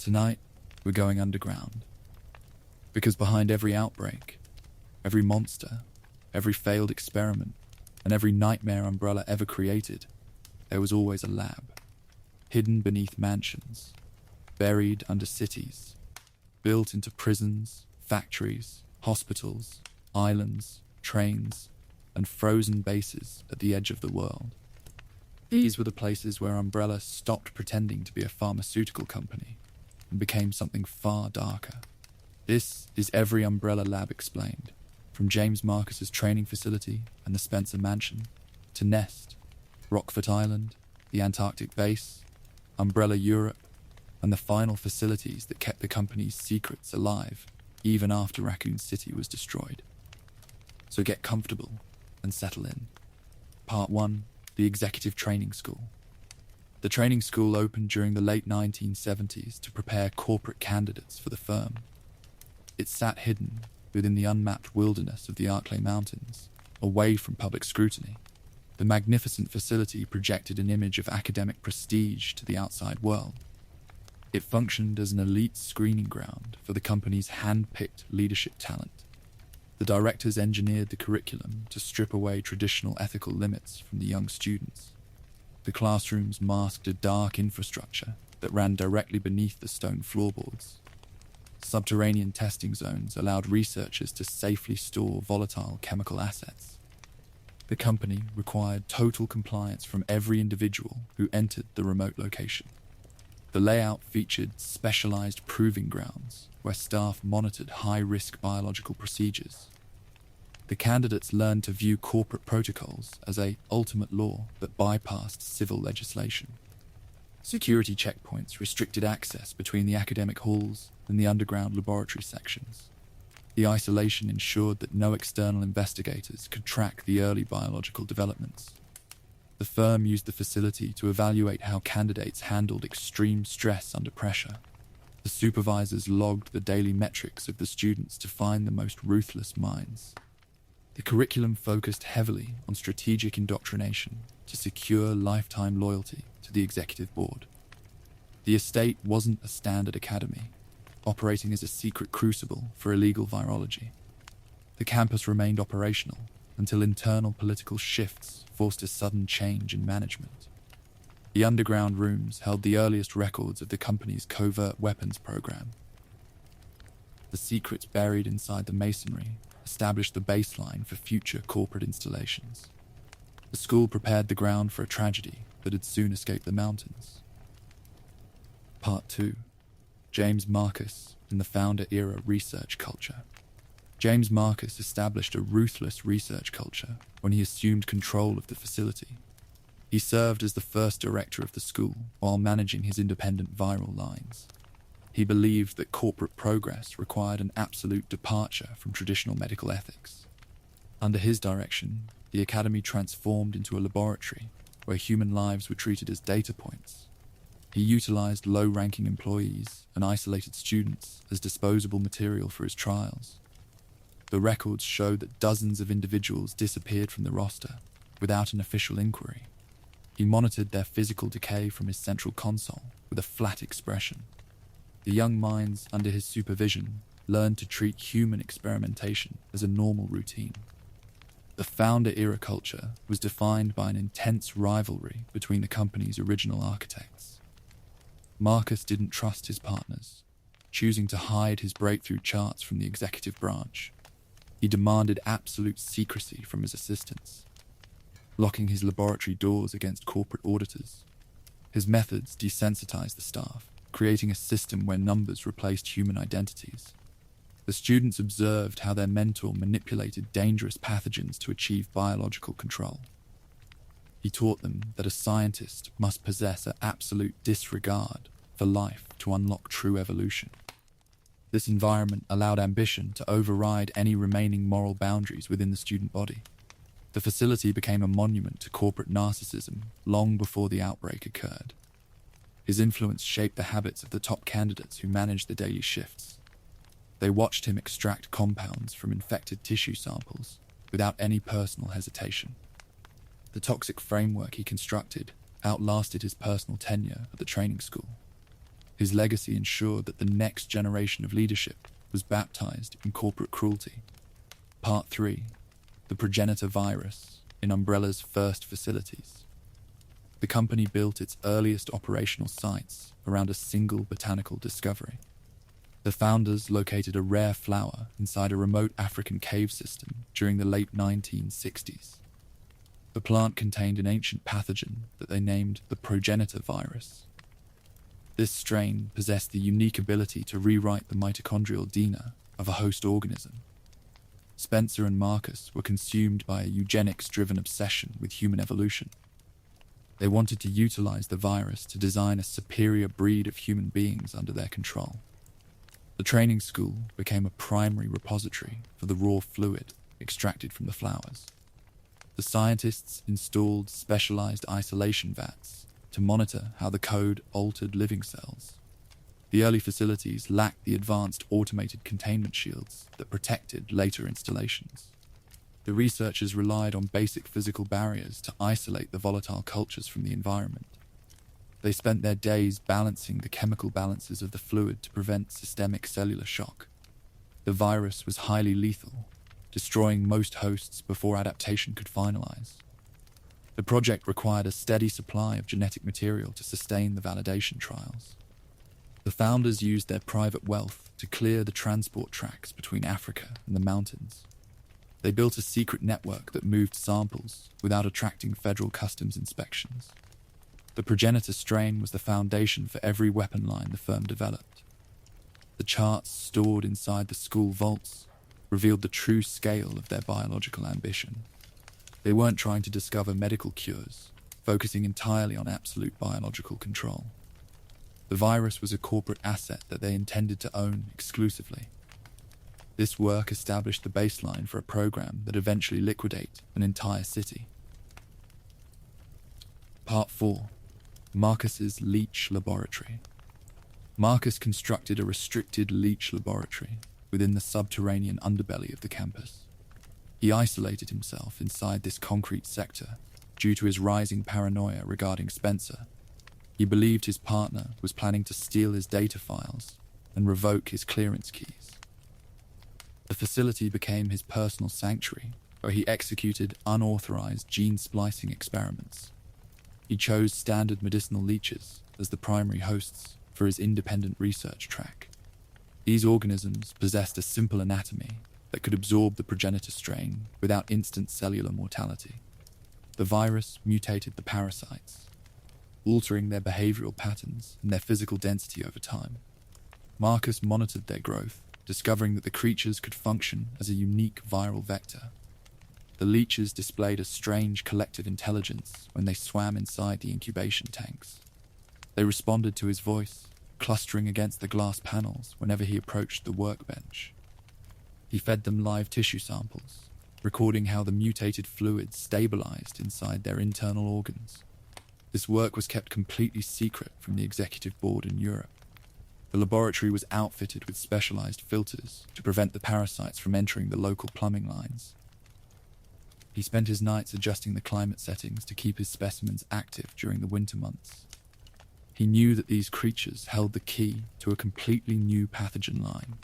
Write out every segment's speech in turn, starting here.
Tonight, we're going underground. Because behind every outbreak, every monster, every failed experiment, and every nightmare Umbrella ever created, there was always a lab, hidden beneath mansions, buried under cities, built into prisons, factories, hospitals, islands, trains, and frozen bases at the edge of the world. These were the places where Umbrella stopped pretending to be a pharmaceutical company and became something far darker. This is every Umbrella lab explained, from James Marcus's training facility and the Spencer Mansion, to Nest, Rockfort Island, the Antarctic base, Umbrella Europe, and the final facilities that kept the company's secrets alive even after Raccoon City was destroyed. So get comfortable and settle in. Part 1, the Executive Training School. The training school opened during the late 1970s to prepare corporate candidates for the firm. It sat hidden within the unmapped wilderness of the Arklay Mountains, away from public scrutiny. The magnificent facility projected an image of academic prestige to the outside world. It functioned as an elite screening ground for the company's hand-picked leadership talent. The directors engineered the curriculum to strip away traditional ethical limits from the young students. The classrooms masked a dark infrastructure that ran directly beneath the stone floorboards. Subterranean testing zones allowed researchers to safely store volatile chemical assets. The company required total compliance from every individual who entered the remote location. The layout featured specialized proving grounds where staff monitored high-risk biological procedures. The candidates learned to view corporate protocols as an ultimate law that bypassed civil legislation. Security checkpoints restricted access between the academic halls and the underground laboratory sections. The isolation ensured that no external investigators could track the early biological developments. The firm used the facility to evaluate how candidates handled extreme stress under pressure. The supervisors logged the daily metrics of the students to find the most ruthless minds. The curriculum focused heavily on strategic indoctrination to secure lifetime loyalty to the executive board. The estate wasn't a standard academy, operating as a secret crucible for illegal virology. The campus remained operational until internal political shifts forced a sudden change in management. The underground rooms held the earliest records of the company's covert weapons program. The secrets buried inside the masonry established the baseline for future corporate installations. The school prepared the ground for a tragedy that had soon escaped the mountains. Part 2. James Marcus in the founder-era research culture. James Marcus established a ruthless research culture when he assumed control of the facility. He served as the first director of the school while managing his independent viral lines. He believed that corporate progress required an absolute departure from traditional medical ethics. Under his direction, the academy transformed into a laboratory where human lives were treated as data points. He utilized low-ranking employees and isolated students as disposable material for his trials. The records showed that dozens of individuals disappeared from the roster without an official inquiry. He monitored their physical decay from his central console with a flat expression. The young minds under his supervision learned to treat human experimentation as a normal routine. The founder-era culture was defined by an intense rivalry between the company's original architects. Marcus didn't trust his partners, choosing to hide his breakthrough charts from the executive branch. He demanded absolute secrecy from his assistants, locking his laboratory doors against corporate auditors. His methods desensitized the staff, creating a system where numbers replaced human identities. The students observed how their mentor manipulated dangerous pathogens to achieve biological control. He taught them that a scientist must possess an absolute disregard for life to unlock true evolution. This environment allowed ambition to override any remaining moral boundaries within the student body. The facility became a monument to corporate narcissism long before the outbreak occurred. His influence shaped the habits of the top candidates who managed the daily shifts. They watched him extract compounds from infected tissue samples without any personal hesitation. The toxic framework he constructed outlasted his personal tenure at the training school. His legacy ensured that the next generation of leadership was baptized in corporate cruelty. Part 3. The Progenitor Virus in Umbrella's first facilities. The company built its earliest operational sites around a single botanical discovery. The founders located a rare flower inside a remote African cave system during the late 1960s. The plant contained an ancient pathogen that they named the Progenitor Virus. This strain possessed the unique ability to rewrite the mitochondrial DNA of a host organism. Spencer and Marcus were consumed by a eugenics-driven obsession with human evolution. They wanted to utilize the virus to design a superior breed of human beings under their control. The training school became a primary repository for the raw fluid extracted from the flowers. The scientists installed specialized isolation vats to monitor how the code altered living cells. The early facilities lacked the advanced automated containment shields that protected later installations. The researchers relied on basic physical barriers to isolate the volatile cultures from the environment. They spent their days balancing the chemical balances of the fluid to prevent systemic cellular shock. The virus was highly lethal, destroying most hosts before adaptation could finalize. The project required a steady supply of genetic material to sustain the validation trials. The founders used their private wealth to clear the transport tracks between Africa and the mountains. They built a secret network that moved samples without attracting federal customs inspections. The progenitor strain was the foundation for every weapon line the firm developed. The charts stored inside the school vaults revealed the true scale of their biological ambition. They weren't trying to discover medical cures, focusing entirely on absolute biological control. The virus was a corporate asset that they intended to own exclusively. This work established the baseline for a program that eventually liquidated an entire city. Part 4. Marcus's Leech Laboratory. Marcus constructed a restricted leech laboratory within the subterranean underbelly of the campus. He isolated himself inside this concrete sector due to his rising paranoia regarding Spencer. He believed his partner was planning to steal his data files and revoke his clearance keys. The facility became his personal sanctuary, where he executed unauthorized gene splicing experiments. He chose standard medicinal leeches as the primary hosts for his independent research track. These organisms possessed a simple anatomy that could absorb the progenitor strain without instant cellular mortality. The virus mutated the parasites, altering their behavioral patterns and their physical density over time. Marcus monitored their growth, discovering that the creatures could function as a unique viral vector. The leeches displayed a strange collective intelligence when they swam inside the incubation tanks. They responded to his voice, clustering against the glass panels whenever he approached the workbench. He fed them live tissue samples, recording how the mutated fluids stabilized inside their internal organs. This work was kept completely secret from the executive board in Europe. The laboratory was outfitted with specialized filters to prevent the parasites from entering the local plumbing lines. He spent his nights adjusting the climate settings to keep his specimens active during the winter months. He knew that these creatures held the key to a completely new pathogen line.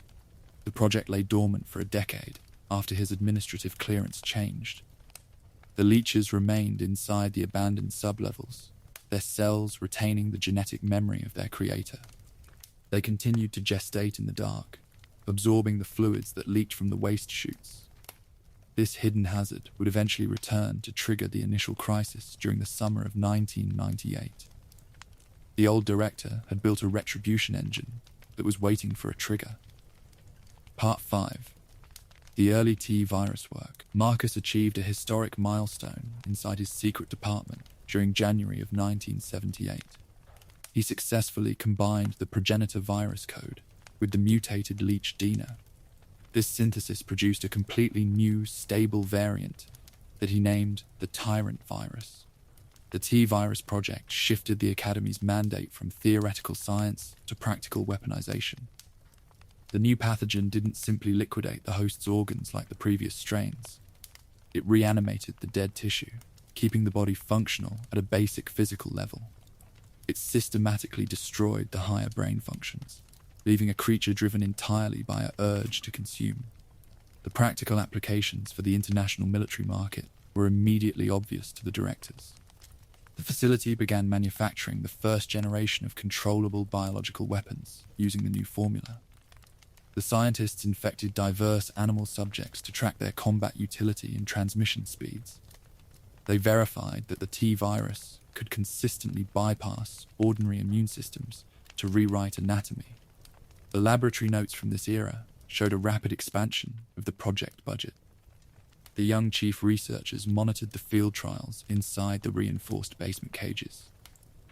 The project lay dormant for a decade after his administrative clearance changed. The leeches remained inside the abandoned sublevels, their cells retaining the genetic memory of their creator. They continued to gestate in the dark, absorbing the fluids that leaked from the waste chutes. This hidden hazard would eventually return to trigger the initial crisis during the summer of 1998. The old director had built a retribution engine that was waiting for a trigger. Part 5. The early T-virus work. Marcus achieved a historic milestone inside his secret department during January of 1978. He successfully combined the Progenitor Virus code with the mutated leech DNA. This synthesis produced a completely new, stable variant that he named the Tyrant virus. The T-virus project shifted the Academy's mandate from theoretical science to practical weaponization. The new pathogen didn't simply liquidate the host's organs like the previous strains. It reanimated the dead tissue, keeping the body functional at a basic physical level. It systematically destroyed the higher brain functions, leaving a creature driven entirely by an urge to consume. The practical applications for the international military market were immediately obvious to the directors. The facility began manufacturing the first generation of controllable biological weapons using the new formula. The scientists infected diverse animal subjects to track their combat utility and transmission speeds. They verified that the T-virus could consistently bypass ordinary immune systems to rewrite anatomy. The laboratory notes from this era showed a rapid expansion of the project budget. The young chief researchers monitored the field trials inside the reinforced basement cages.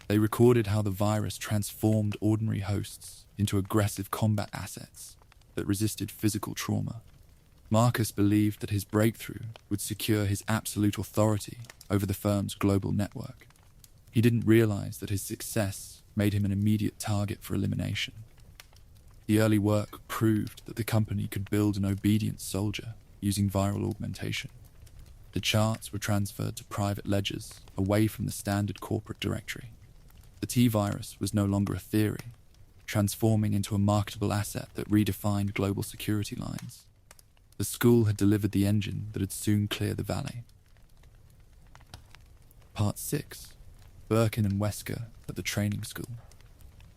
They recorded how the virus transformed ordinary hosts into aggressive combat assets that resisted physical trauma. Marcus believed that his breakthrough would secure his absolute authority over the firm's global network. He didn't realize that his success made him an immediate target for elimination. The early work proved that the company could build an obedient soldier using viral augmentation. The charts were transferred to private ledgers away from the standard corporate directory. The T-virus was no longer a theory, transforming into a marketable asset that redefined global security lines. The school had delivered the engine that would soon clear the valley. Part 6. Birkin and Wesker at the training school.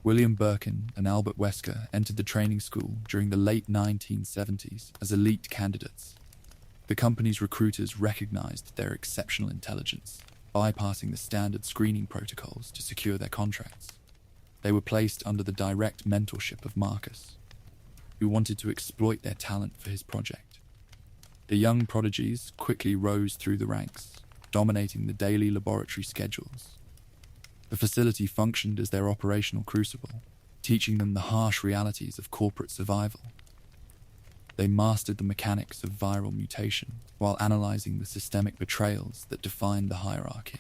William Birkin and Albert Wesker entered the training school during the late 1970s as elite candidates. The company's recruiters recognized their exceptional intelligence, bypassing the standard screening protocols to secure their contracts. They were placed under the direct mentorship of Marcus, who wanted to exploit their talent for his project. The young prodigies quickly rose through the ranks, dominating the daily laboratory schedules. The facility functioned as their operational crucible, teaching them the harsh realities of corporate survival. They mastered the mechanics of viral mutation while analyzing the systemic betrayals that defined the hierarchy.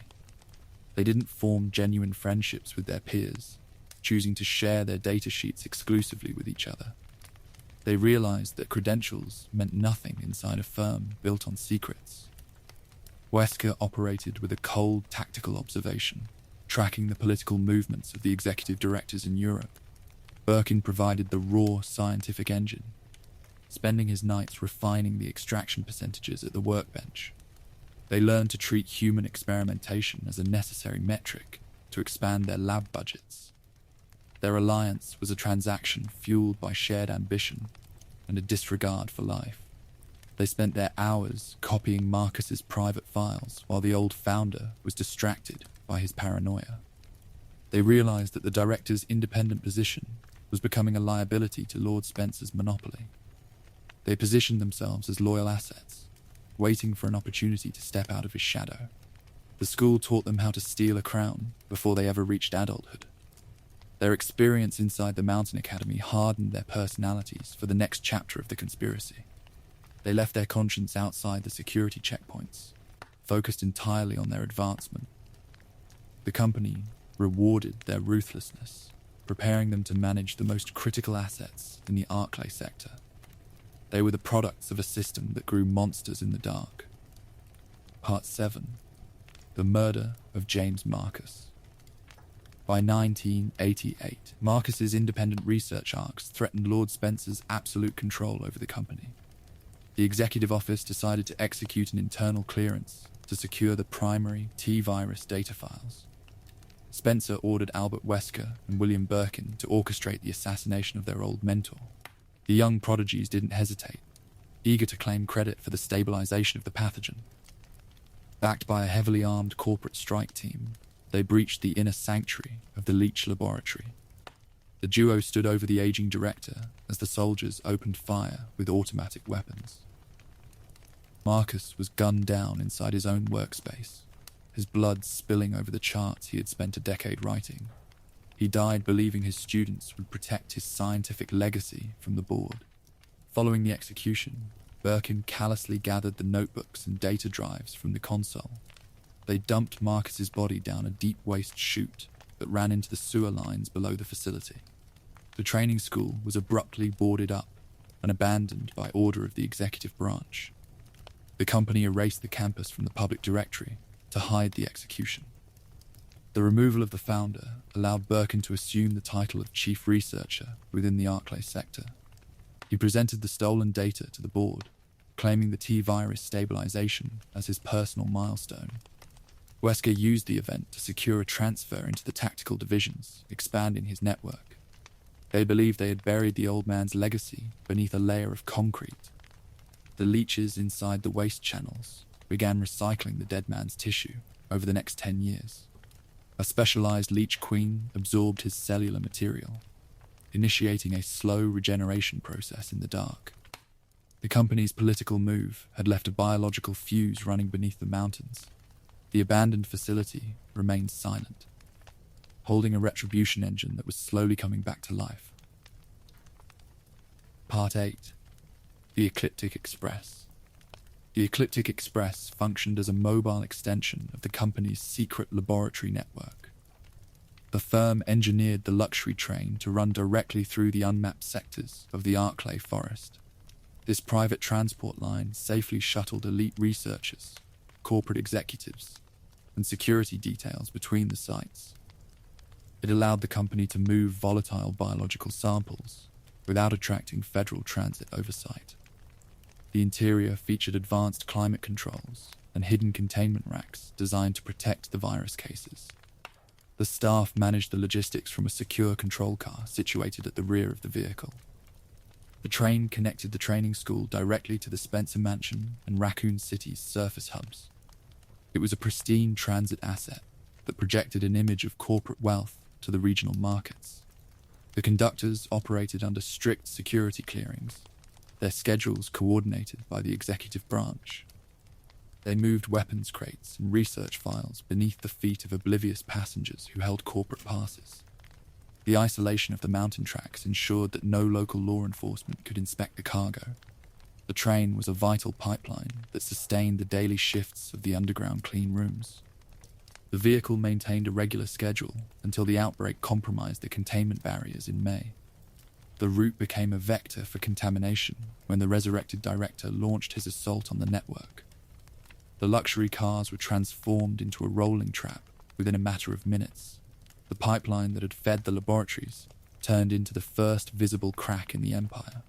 They didn't form genuine friendships with their peers, choosing to share their data sheets exclusively with each other. They realized that credentials meant nothing inside a firm built on secrets. Wesker operated with a cold tactical observation, tracking the political movements of the executive directors in Europe. Birkin provided the raw scientific engine, spending his nights refining the extraction percentages at the workbench. They learned to treat human experimentation as a necessary metric to expand their lab budgets. Their alliance was a transaction fueled by shared ambition and a disregard for life. They spent their hours copying Marcus's private files while the old founder was distracted by his paranoia. They realized that the director's independent position was becoming a liability to Lord Spencer's monopoly. They positioned themselves as loyal assets, waiting for an opportunity to step out of his shadow. The school taught them how to steal a crown before they ever reached adulthood. Their experience inside the Mountain Academy hardened their personalities for the next chapter of the conspiracy. They left their conscience outside the security checkpoints, focused entirely on their advancement. The company rewarded their ruthlessness, preparing them to manage the most critical assets in the Arklay sector. They were the products of a system that grew monsters in the dark. Part 7. The Murder of James Marcus. By 1988, Marcus's independent research arcs threatened Lord Spencer's absolute control over the company. The executive office decided to execute an internal clearance to secure the primary T-virus data files. Spencer ordered Albert Wesker and William Birkin to orchestrate the assassination of their old mentor. The young prodigies didn't hesitate, eager to claim credit for the stabilization of the pathogen. Backed by a heavily armed corporate strike team, they breached the inner sanctuary of the Leech Laboratory. The duo stood over the aging director as the soldiers opened fire with automatic weapons. Marcus was gunned down inside his own workspace, his blood spilling over the charts he had spent a decade writing. He died believing his students would protect his scientific legacy from the board. Following the execution, Birkin callously gathered the notebooks and data drives from the console. They dumped Marcus's body down a deep waste chute that ran into the sewer lines below the facility. The training school was abruptly boarded up and abandoned by order of the executive branch. The company erased the campus from the public directory to hide the execution. The removal of the founder allowed Birkin to assume the title of chief researcher within the Arklay sector. He presented the stolen data to the board, claiming the T-virus stabilization as his personal milestone. Wesker used the event to secure a transfer into the tactical divisions, expanding his network. They believed they had buried the old man's legacy beneath a layer of concrete. The leeches inside the waste channels began recycling the dead man's tissue over the next 10 years. A specialized leech queen absorbed his cellular material, initiating a slow regeneration process in the dark. The company's political move had left a biological fuse running beneath the mountains. The abandoned facility remained silent, holding a retribution engine that was slowly coming back to life. Part 8. The Ecliptic Express. The Ecliptic Express functioned as a mobile extension of the company's secret laboratory network. The firm engineered the luxury train to run directly through the unmapped sectors of the Arklay forest. This private transport line safely shuttled elite researchers, corporate executives, and security details between the sites. It allowed the company to move volatile biological samples without attracting federal transit oversight. The interior featured advanced climate controls and hidden containment racks designed to protect the virus cases. The staff managed the logistics from a secure control car situated at the rear of the vehicle. The train connected the training school directly to the Spencer Mansion and Raccoon City's surface hubs. It was a pristine transit asset that projected an image of corporate wealth to the regional markets. The conductors operated under strict security clearings, their schedules coordinated by the executive branch. They moved weapons crates and research files beneath the feet of oblivious passengers who held corporate passes. The isolation of the mountain tracks ensured that no local law enforcement could inspect the cargo. The train was a vital pipeline that sustained the daily shifts of the underground clean rooms. The vehicle maintained a regular schedule until the outbreak compromised the containment barriers in May. The route became a vector for contamination when the resurrected director launched his assault on the network. The luxury cars were transformed into a rolling trap within a matter of minutes. The pipeline that had fed the laboratories turned into the first visible crack in the empire.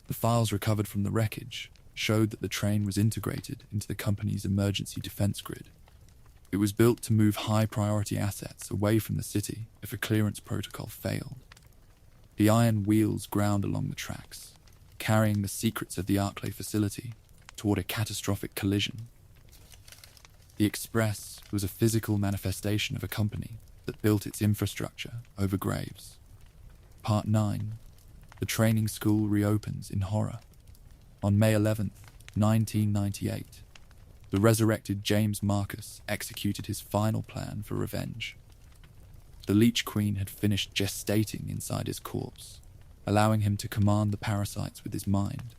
The files recovered from the wreckage showed that the train was integrated into the company's emergency defense grid. It was built to move high-priority assets away from the city if a clearance protocol failed. The iron wheels ground along the tracks, carrying the secrets of the Arklay facility toward a catastrophic collision. The Express was a physical manifestation of a company that built its infrastructure over graves. Part 9. The training school reopens in horror. On May 11th, 1998, the resurrected James Marcus executed his final plan for revenge. The Leech Queen had finished gestating inside his corpse, allowing him to command the parasites with his mind.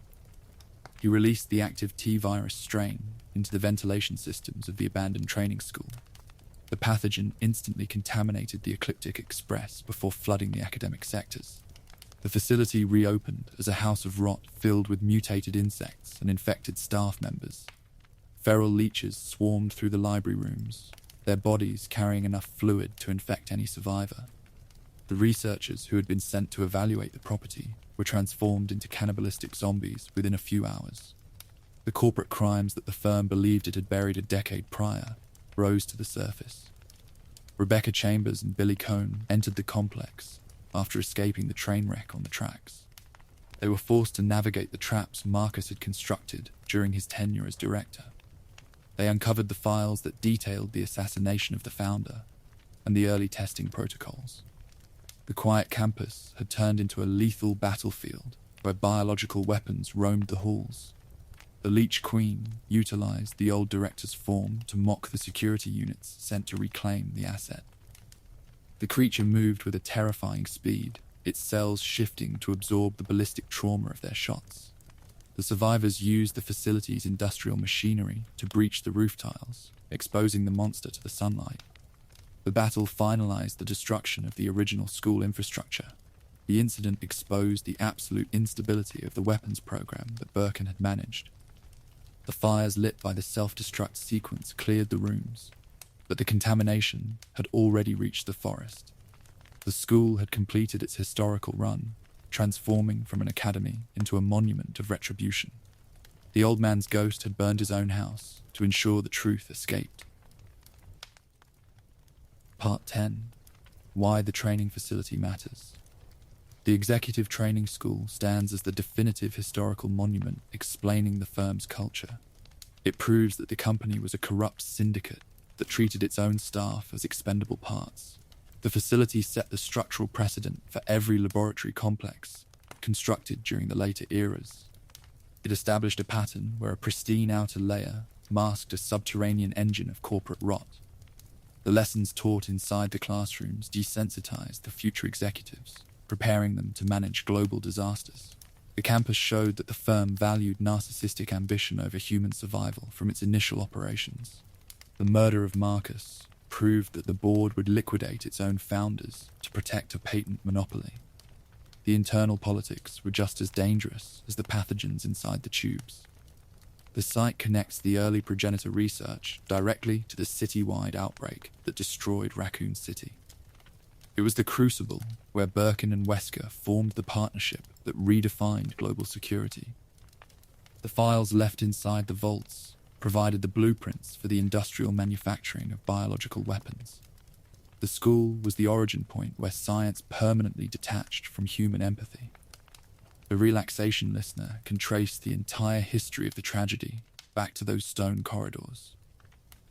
He released the active T-virus strain into the ventilation systems of the abandoned training school. The pathogen instantly contaminated the Ecliptic Express before flooding the academic sectors. The facility reopened as a house of rot filled with mutated insects and infected staff members. Feral leeches swarmed through the library rooms, their bodies carrying enough fluid to infect any survivor. The researchers who had been sent to evaluate the property were transformed into cannibalistic zombies within a few hours. The corporate crimes that the firm believed it had buried a decade prior rose to the surface. Rebecca Chambers and Billy Cohn entered the complex after escaping the train wreck on the tracks. They were forced to navigate the traps Marcus had constructed during his tenure as director. They uncovered the files that detailed the assassination of the founder and the early testing protocols. The quiet campus had turned into a lethal battlefield where biological weapons roamed the halls. The Leech Queen utilized the old director's form to mock the security units sent to reclaim the asset. The creature moved with a terrifying speed, its cells shifting to absorb the ballistic trauma of their shots. The survivors used the facility's industrial machinery to breach the roof tiles, exposing the monster to the sunlight. The battle finalized the destruction of the original school infrastructure. The incident exposed the absolute instability of the weapons program that Birkin had managed. The fires lit by the self-destruct sequence cleared the rooms, but the contamination had already reached the forest. The school had completed its historical run, transforming from an academy into a monument of retribution. The old man's ghost had burned his own house to ensure the truth escaped. Part 10. Why the training facility matters. The Executive Training School stands as the definitive historical monument explaining the firm's culture. It proves that the company was a corrupt syndicate that treated its own staff as expendable parts. The facility set the structural precedent for every laboratory complex constructed during the later eras. It established a pattern where a pristine outer layer masked a subterranean engine of corporate rot. The lessons taught inside the classrooms desensitized the future executives, preparing them to manage global disasters. The campus showed that the firm valued narcissistic ambition over human survival from its initial operations. The murder of Marcus proved that the board would liquidate its own founders to protect a patent monopoly. The internal politics were just as dangerous as the pathogens inside the tubes. The site connects the early progenitor research directly to the city-wide outbreak that destroyed Raccoon City. It was the crucible where Birkin and Wesker formed the partnership that redefined global security. The files left inside the vaults provided the blueprints for the industrial manufacturing of biological weapons. The school was the origin point where science permanently detached from human empathy. The relaxation listener can trace the entire history of the tragedy back to those stone corridors.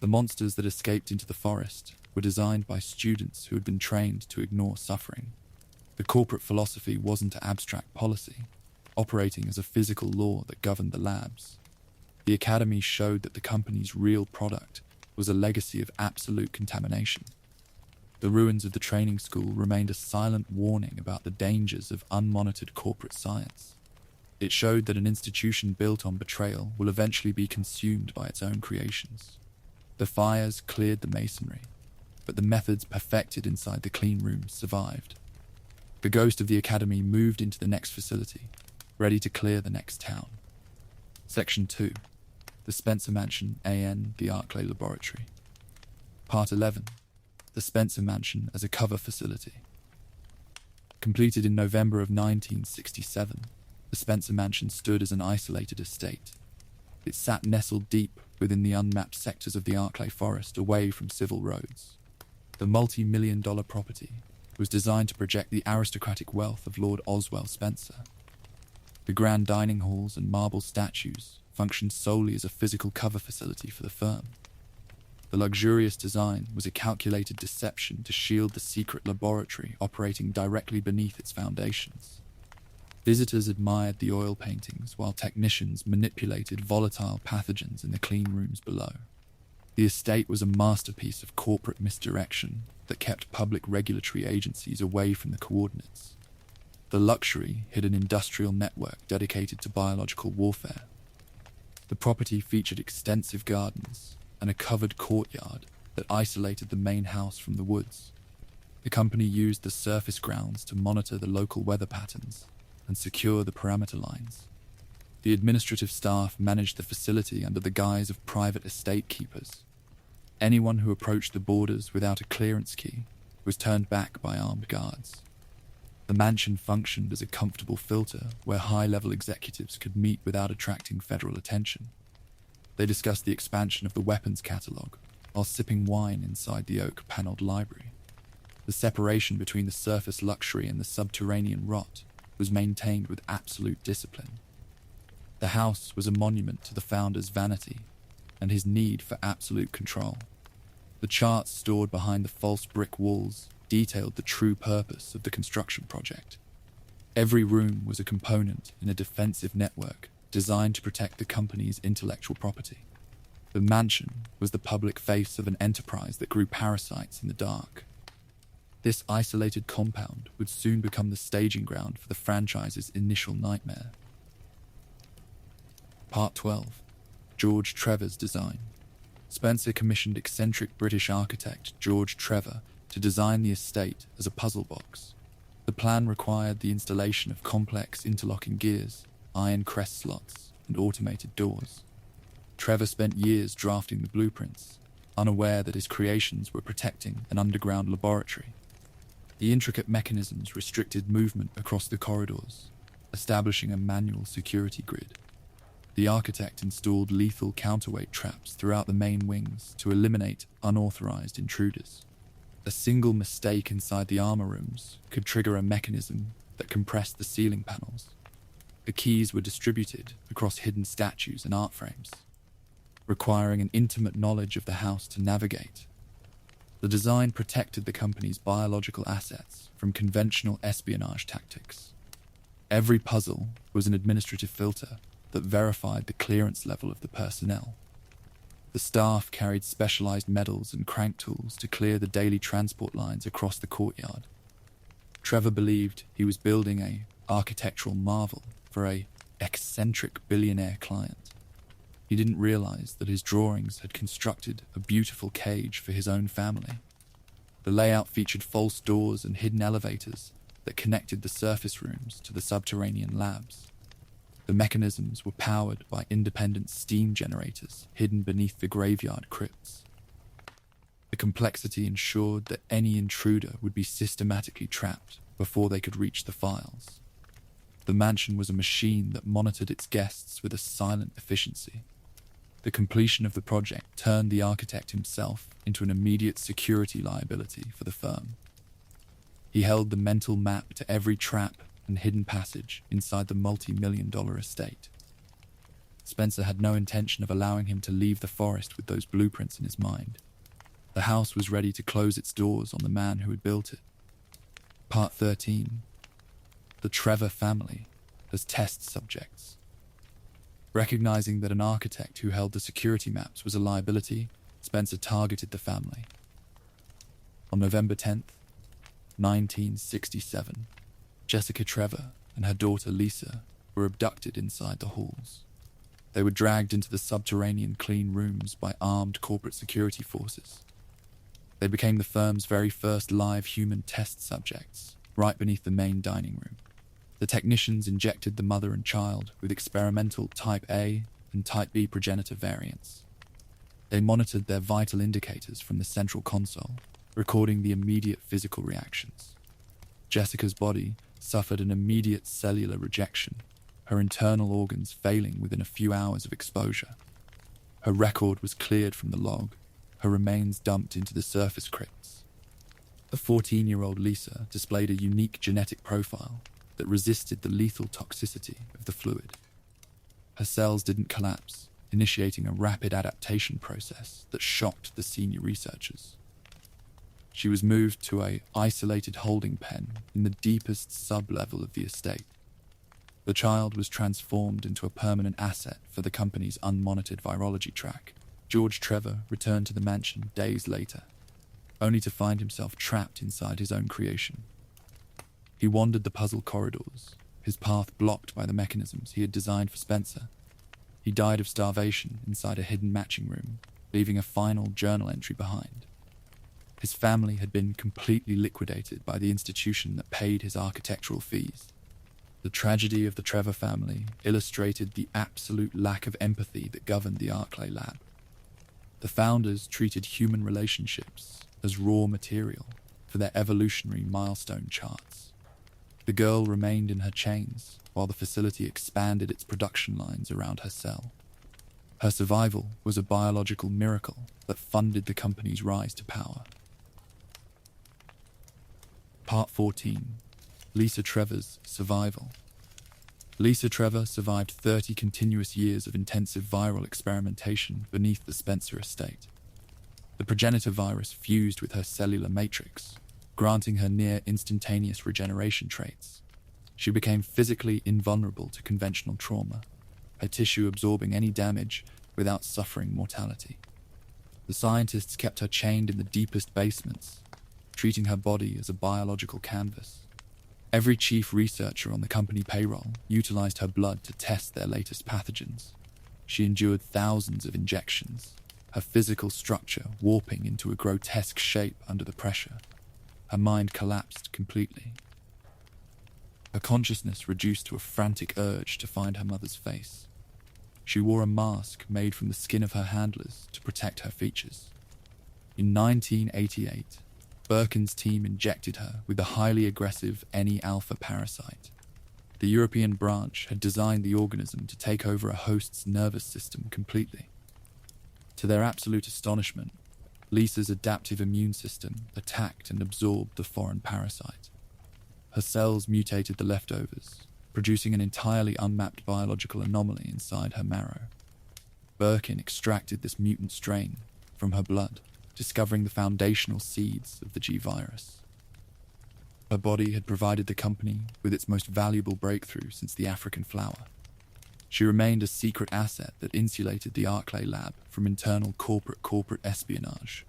The monsters that escaped into the forest were designed by students who had been trained to ignore suffering. The corporate philosophy wasn't an abstract policy, operating as a physical law that governed the labs. The academy showed that the company's real product was a legacy of absolute contamination. The ruins of the training school remained a silent warning about the dangers of unmonitored corporate science. It showed that an institution built on betrayal will eventually be consumed by its own creations. The fires cleared the masonry, but the methods perfected inside the clean rooms survived. The ghost of the academy moved into the next facility, ready to clear the next town. Section 2. The Spencer Mansion, AN, the Arklay Laboratory. Part 11. The Spencer Mansion as a cover facility. Completed in November of 1967, the Spencer Mansion stood as an isolated estate. It sat nestled deep within the unmapped sectors of the Arklay forest away from civil roads. The multi-million-dollar property was designed to project the aristocratic wealth of Lord Oswell Spencer. The grand dining halls and marble statues functioned solely as a physical cover facility for the firm. The luxurious design was a calculated deception to shield the secret laboratory operating directly beneath its foundations. Visitors admired the oil paintings while technicians manipulated volatile pathogens in the clean rooms below. The estate was a masterpiece of corporate misdirection that kept public regulatory agencies away from the coordinates. The luxury hid an industrial network dedicated to biological warfare. The property featured extensive gardens and a covered courtyard that isolated the main house from the woods. The company used the surface grounds to monitor the local weather patterns and secure the parameter lines. The administrative staff managed the facility under the guise of private estate keepers. Anyone who approached the borders without a clearance key was turned back by armed guards. The mansion functioned as a comfortable filter where high-level executives could meet without attracting federal attention. They discussed the expansion of the weapons catalogue while sipping wine inside the oak-panelled library. The separation between the surface luxury and the subterranean rot was maintained with absolute discipline. The house was a monument to the founder's vanity and his need for absolute control. The charts stored behind the false brick walls detailed the true purpose of the construction project. Every room was a component in a defensive network designed to protect the company's intellectual property. The mansion was the public face of an enterprise that grew parasites in the dark. This isolated compound would soon become the staging ground for the franchise's initial nightmare. Part 12. George Trevor's design. Spencer commissioned eccentric British architect George Trevor to design the estate as a puzzle box. The plan required the installation of complex interlocking gears, iron crest slots, and automated doors. Trevor spent years drafting the blueprints, unaware that his creations were protecting an underground laboratory. The intricate mechanisms restricted movement across the corridors, establishing a manual security grid. The architect installed lethal counterweight traps throughout the main wings to eliminate unauthorized intruders. A single mistake inside the armor rooms could trigger a mechanism that compressed the ceiling panels. The keys were distributed across hidden statues and art frames, requiring an intimate knowledge of the house to navigate. The design protected the company's biological assets from conventional espionage tactics. Every puzzle was an administrative filter that verified the clearance level of the personnel. The staff carried specialized medals and crank tools to clear the daily transport lines across the courtyard. Trevor believed he was building a architectural marvel for a eccentric billionaire client. He didn't realize that his drawings had constructed a beautiful cage for his own family. The layout featured false doors and hidden elevators that connected the surface rooms to the subterranean labs. The mechanisms were powered by independent steam generators hidden beneath the graveyard crypts. The complexity ensured that any intruder would be systematically trapped before they could reach the files. The mansion was a machine that monitored its guests with a silent efficiency. The completion of the project turned the architect himself into an immediate security liability for the firm. He held the mental map to every trap and hidden passage inside the multi-million-dollar estate. Spencer had no intention of allowing him to leave the forest with those blueprints in his mind. The house was ready to close its doors on the man who had built it. Part 13. The Trevor family as test subjects. Recognizing that an architect who held the security maps was a liability, Spencer targeted the family. On November 10th, 1967, Jessica Trevor and her daughter Lisa were abducted inside the halls. They were dragged into the subterranean clean rooms by armed corporate security forces. They became the firm's very first live human test subjects, right beneath the main dining room. The technicians injected the mother and child with experimental Type A and Type B progenitor variants. They monitored their vital indicators from the central console, recording the immediate physical reactions. Jessica's body suffered an immediate cellular rejection, her internal organs failing within a few hours of exposure. Her record was cleared from the log, her remains dumped into the surface crypts. The 14-year-old Lisa displayed a unique genetic profile that resisted the lethal toxicity of the fluid. Her cells didn't collapse, initiating a rapid adaptation process that shocked the senior researchers. She was moved to an isolated holding pen in the deepest sub-level of the estate. The child was transformed into a permanent asset for the company's unmonitored virology track. George Trevor returned to the mansion days later, only to find himself trapped inside his own creation. He wandered the puzzle corridors, his path blocked by the mechanisms he had designed for Spencer. He died of starvation inside a hidden matching room, leaving a final journal entry behind. His family had been completely liquidated by the institution that paid his architectural fees. The tragedy of the Trevor family illustrated the absolute lack of empathy that governed the Arklay lab. The founders treated human relationships as raw material for their evolutionary milestone charts. The girl remained in her chains while the facility expanded its production lines around her cell. Her survival was a biological miracle that funded the company's rise to power. Part 14. Lisa Trevor's survival. Lisa Trevor survived 30 continuous years of intensive viral experimentation beneath the Spencer estate. The Progenitor Virus fused with her cellular matrix, granting her near-instantaneous regeneration traits. She became physically invulnerable to conventional trauma, her tissue absorbing any damage without suffering mortality. The scientists kept her chained in the deepest basements, treating her body as a biological canvas. Every chief researcher on the company payroll utilized her blood to test their latest pathogens. She endured thousands of injections, her physical structure warping into a grotesque shape under the pressure. Her mind collapsed completely. Her consciousness reduced to a frantic urge to find her mother's face. She wore a mask made from the skin of her handlers to protect her features. In 1988, Birkin's team injected her with the highly aggressive Ne-alpha parasite. The European branch had designed the organism to take over a host's nervous system completely. To their absolute astonishment, Lisa's adaptive immune system attacked and absorbed the foreign parasite. Her cells mutated the leftovers, producing an entirely unmapped biological anomaly inside her marrow. Birkin extracted this mutant strain from her blood, discovering the foundational seeds of the G virus. Her body had provided the company with its most valuable breakthrough since the African flower. She remained a secret asset that insulated the Arklay lab from internal corporate espionage.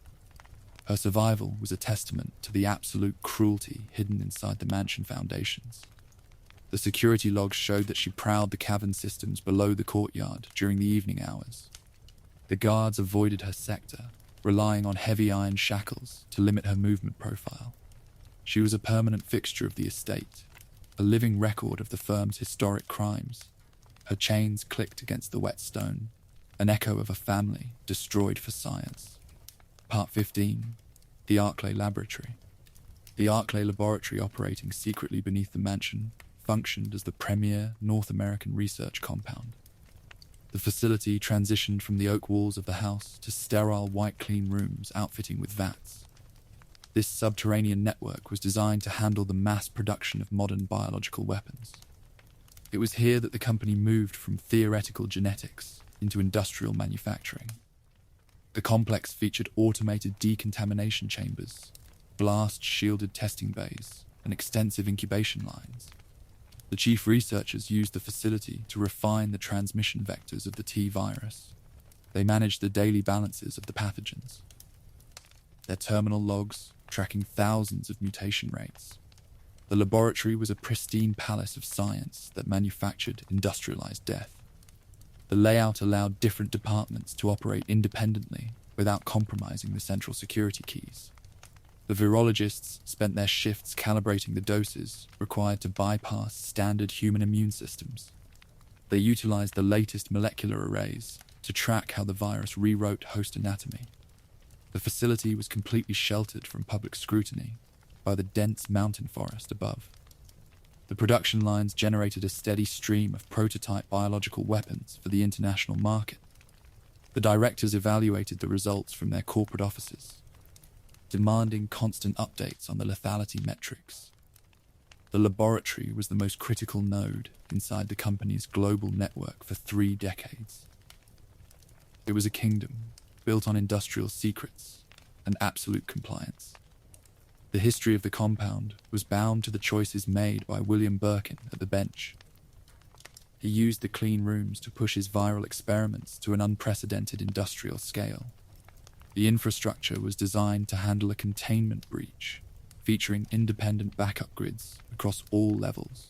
Her survival was a testament to the absolute cruelty hidden inside the mansion foundations. The security logs showed that she prowled the cavern systems below the courtyard during the evening hours. The guards avoided her sector, relying on heavy iron shackles to limit her movement profile. She was a permanent fixture of the estate, a living record of the firm's historic crimes. Her chains clicked against the wet stone, an echo of a family destroyed for science. Part 15. The Arklay Laboratory. The Arklay Laboratory, operating secretly beneath the mansion, functioned as the premier North American research compound. The facility transitioned from the oak walls of the house to sterile white clean rooms outfitting with vats. This subterranean network was designed to handle the mass production of modern biological weapons. It was here that the company moved from theoretical genetics into industrial manufacturing. The complex featured automated decontamination chambers, blast-shielded testing bays, and extensive incubation lines. The chief researchers used the facility to refine the transmission vectors of the T virus. They managed the daily balances of the pathogens. Their terminal logs tracking thousands of mutation rates. The laboratory was a pristine palace of science that manufactured industrialized death. The layout allowed different departments to operate independently without compromising the central security keys. The virologists spent their shifts calibrating the doses required to bypass standard human immune systems. They utilized the latest molecular arrays to track how the virus rewrote host anatomy. The facility was completely sheltered from public scrutiny by the dense mountain forest above. The production lines generated a steady stream of prototype biological weapons for the international market. The directors evaluated the results from their corporate offices, demanding constant updates on the lethality metrics. The laboratory was the most critical node inside the company's global network for 3 decades. It was a kingdom built on industrial secrets and absolute compliance. The history of the compound was bound to the choices made by William Birkin at the bench. He used the clean rooms to push his viral experiments to an unprecedented industrial scale. The infrastructure was designed to handle a containment breach, featuring independent backup grids across all levels.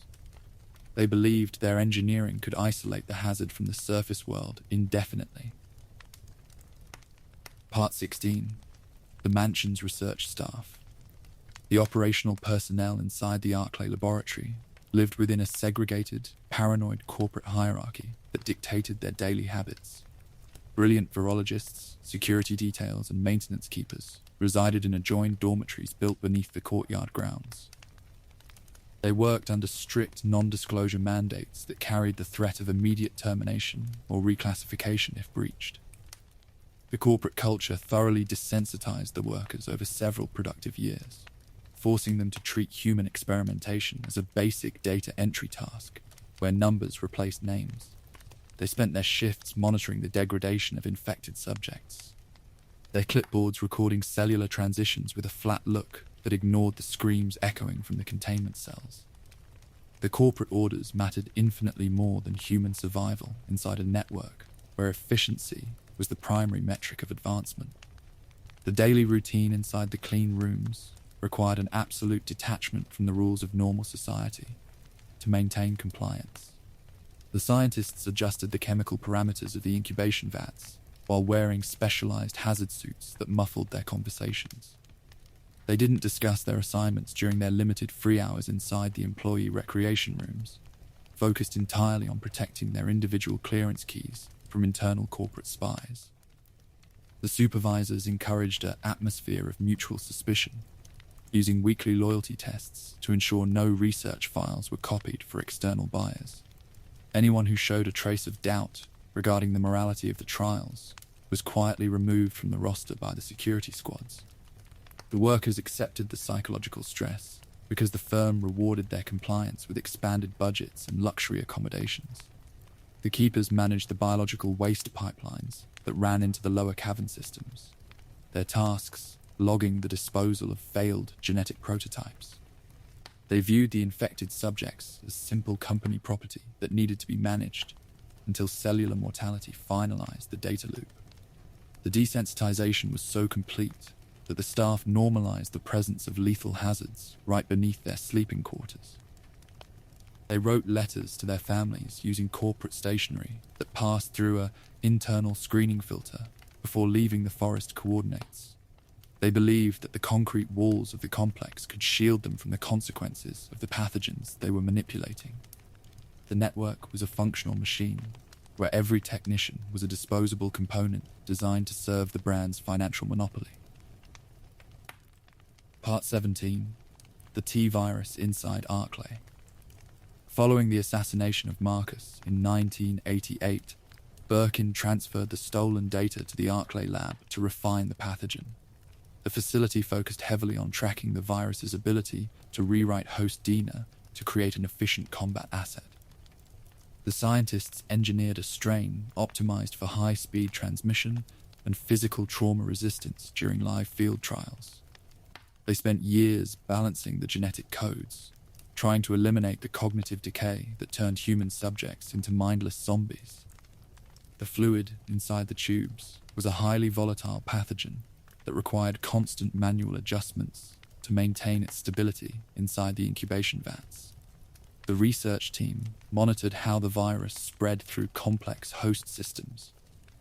They believed their engineering could isolate the hazard from the surface world indefinitely. Part 16. The mansion's research staff. The operational personnel inside the Arklay Laboratory lived within a segregated, paranoid corporate hierarchy that dictated their daily habits. Brilliant virologists, security details, and maintenance keepers resided in adjoined dormitories built beneath the courtyard grounds. They worked under strict non-disclosure mandates that carried the threat of immediate termination or reclassification if breached. The corporate culture thoroughly desensitized the workers over several productive years, forcing them to treat human experimentation as a basic data entry task, where numbers replaced names. They spent their shifts monitoring the degradation of infected subjects, their clipboards recording cellular transitions with a flat look that ignored the screams echoing from the containment cells. The corporate orders mattered infinitely more than human survival inside a network where efficiency was the primary metric of advancement. The daily routine inside the clean rooms required an absolute detachment from the rules of normal society to maintain compliance. The scientists adjusted the chemical parameters of the incubation vats while wearing specialized hazard suits that muffled their conversations. They didn't discuss their assignments during their limited free hours inside the employee recreation rooms, focused entirely on protecting their individual clearance keys from internal corporate spies. The supervisors encouraged an atmosphere of mutual suspicion, using weekly loyalty tests to ensure no research files were copied for external buyers. Anyone who showed a trace of doubt regarding the morality of the trials was quietly removed from the roster by the security squads. The workers accepted the psychological stress because the firm rewarded their compliance with expanded budgets and luxury accommodations. The keepers managed the biological waste pipelines that ran into the lower cavern systems, their tasks logging the disposal of failed genetic prototypes. They viewed the infected subjects as simple company property that needed to be managed until cellular mortality finalized the data loop. The desensitization was so complete that the staff normalized the presence of lethal hazards right beneath their sleeping quarters. They wrote letters to their families using corporate stationery that passed through an internal screening filter before leaving the forest coordinates. They believed that the concrete walls of the complex could shield them from the consequences of the pathogens they were manipulating. The network was a functional machine, where every technician was a disposable component designed to serve the brand's financial monopoly. Part 17. The T-Virus inside Arklay. Following the assassination of Marcus in 1988, Birkin transferred the stolen data to the Arklay lab to refine the pathogen. The facility focused heavily on tracking the virus's ability to rewrite host DNA to create an efficient combat asset. The scientists engineered a strain optimized for high-speed transmission and physical trauma resistance during live field trials. They spent years balancing the genetic codes, trying to eliminate the cognitive decay that turned human subjects into mindless zombies. The fluid inside the tubes was a highly volatile pathogen that required constant manual adjustments to maintain its stability inside the incubation vats. The research team monitored how the virus spread through complex host systems,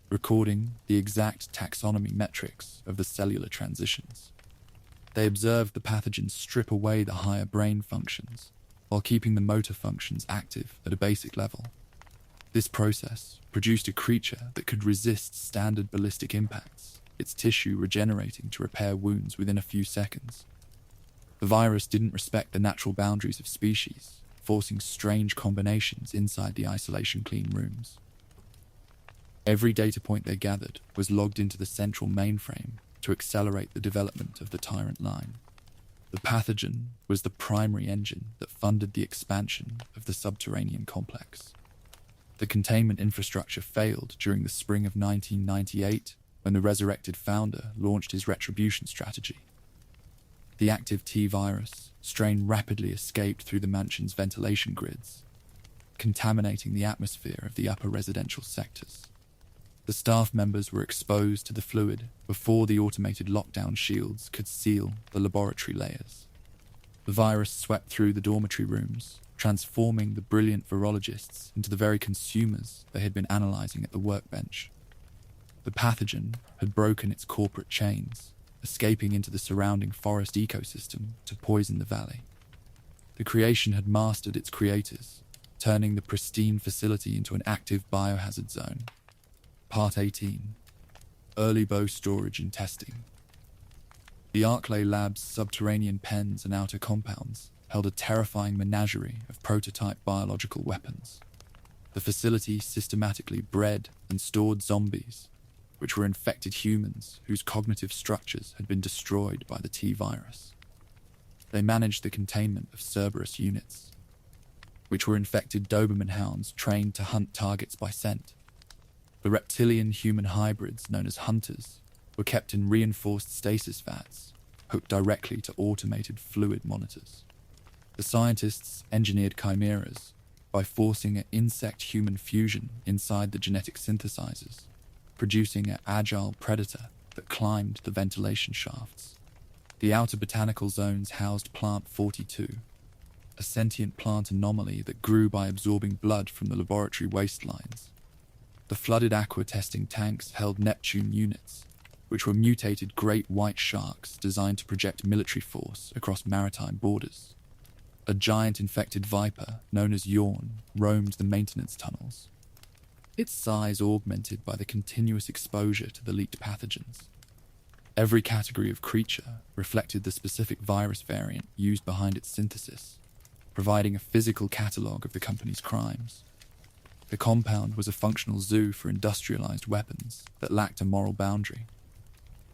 recording the exact taxonomy metrics of the cellular transitions. They observed the pathogen strip away the higher brain functions while keeping the motor functions active at a basic level. This process produced a creature that could resist standard ballistic impacts, its tissue regenerating to repair wounds within a few seconds. The virus didn't respect the natural boundaries of species, forcing strange combinations inside the isolation clean rooms. Every data point they gathered was logged into the central mainframe to accelerate the development of the Tyrant line. The pathogen was the primary engine that funded the expansion of the subterranean complex. The containment infrastructure failed during the spring of 1998 when the resurrected founder launched his retribution strategy. The active T-Virus strain rapidly escaped through the mansion's ventilation grids, contaminating the atmosphere of the upper residential sectors. The staff members were exposed to the fluid before the automated lockdown shields could seal the laboratory layers. The virus swept through the dormitory rooms, transforming the brilliant virologists into the very consumers they had been analyzing at the workbench. The pathogen had broken its corporate chains, escaping into the surrounding forest ecosystem to poison the valley. The creation had mastered its creators, turning the pristine facility into an active biohazard zone. Part 18. Early bow storage and testing. The Arklay Lab's subterranean pens and outer compounds held a terrifying menagerie of prototype biological weapons. The facility systematically bred and stored zombies, which were infected humans whose cognitive structures had been destroyed by the T-Virus. They managed the containment of Cerberus units, which were infected Doberman hounds trained to hunt targets by scent. The reptilian-human hybrids known as hunters were kept in reinforced stasis vats, hooked directly to automated fluid monitors. The scientists engineered chimeras by forcing an insect-human fusion inside the genetic synthesizers, producing an agile predator that climbed the ventilation shafts. The outer botanical zones housed Plant 42, a sentient plant anomaly that grew by absorbing blood from the laboratory wastelines. The flooded aqua testing tanks held Neptune units, which were mutated great white sharks designed to project military force across maritime borders. A giant infected viper, known as Yawn, roamed the maintenance tunnels. its size augmented by the continuous exposure to the leaked pathogens. Every category of creature reflected the specific virus variant used behind its synthesis, providing a physical catalogue of the company's crimes. The compound was a functional zoo for industrialized weapons that lacked a moral boundary.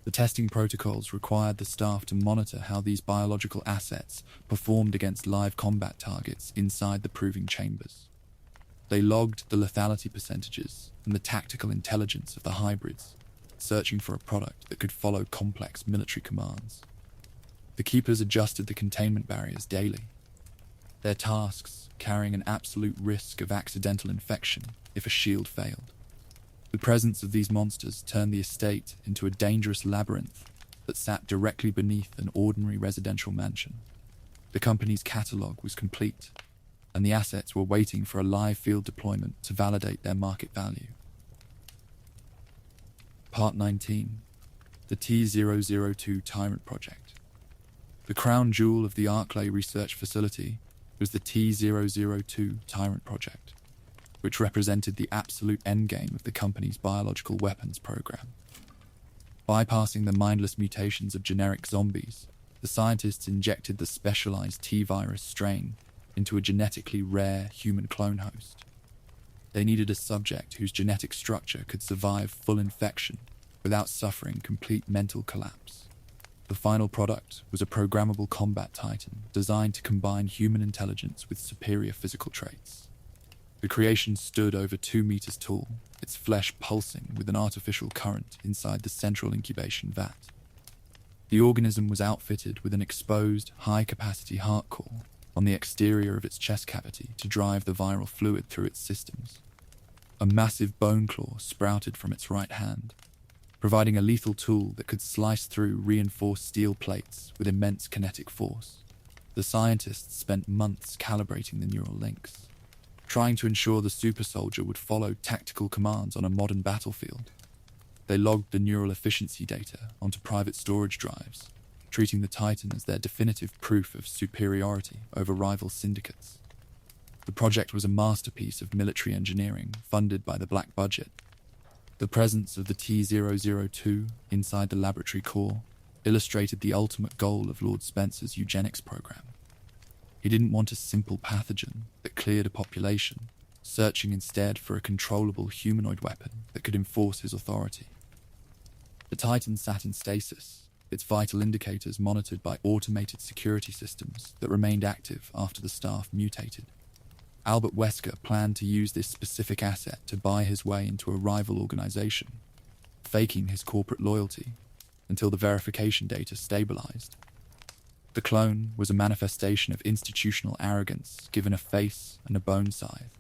The testing protocols required the staff to monitor how these biological assets performed against live combat targets inside the proving chambers. They logged the lethality percentages and the tactical intelligence of the hybrids, searching for a product that could follow complex military commands. The keepers adjusted the containment barriers daily, their tasks carrying an absolute risk of accidental infection if a shield failed. The presence of these monsters turned the estate into a dangerous labyrinth that sat directly beneath an ordinary residential mansion. The company's catalogue was complete, and the assets were waiting for a live field deployment to validate their market value. Part 19. The T-002 Tyrant Project. The crown jewel of the Arklay research facility was the T-002 Tyrant Project, which represented the absolute endgame of the company's biological weapons program. Bypassing the mindless mutations of generic zombies, the scientists injected the specialized T-virus strain into a genetically rare human clone host. They needed a subject whose genetic structure could survive full infection without suffering complete mental collapse. The final product was a programmable combat titan designed to combine human intelligence with superior physical traits. The creation stood over 2 meters tall, its flesh pulsing with an artificial current inside the central incubation vat. The organism was outfitted with an exposed, high-capacity heart core on the exterior of its chest cavity to drive the viral fluid through its systems. A massive bone claw sprouted from its right hand, providing a lethal tool that could slice through reinforced steel plates with immense kinetic force. The scientists spent months calibrating the neural links, trying to ensure the super soldier would follow tactical commands on a modern battlefield. They logged the neural efficiency data onto private storage drives, treating the Titan as their definitive proof of superiority over rival syndicates. The project was a masterpiece of military engineering funded by the black budget. The presence of the T-002 inside the laboratory core illustrated the ultimate goal of Lord Spencer's eugenics program. He didn't want a simple pathogen that cleared a population, searching instead for a controllable humanoid weapon that could enforce his authority. The Titan sat in stasis, its vital indicators monitored by automated security systems that remained active after the staff mutated. Albert Wesker planned to use this specific asset to buy his way into a rival organization, faking his corporate loyalty until the verification data stabilized. The clone was a manifestation of institutional arrogance given a face and a bone scythe,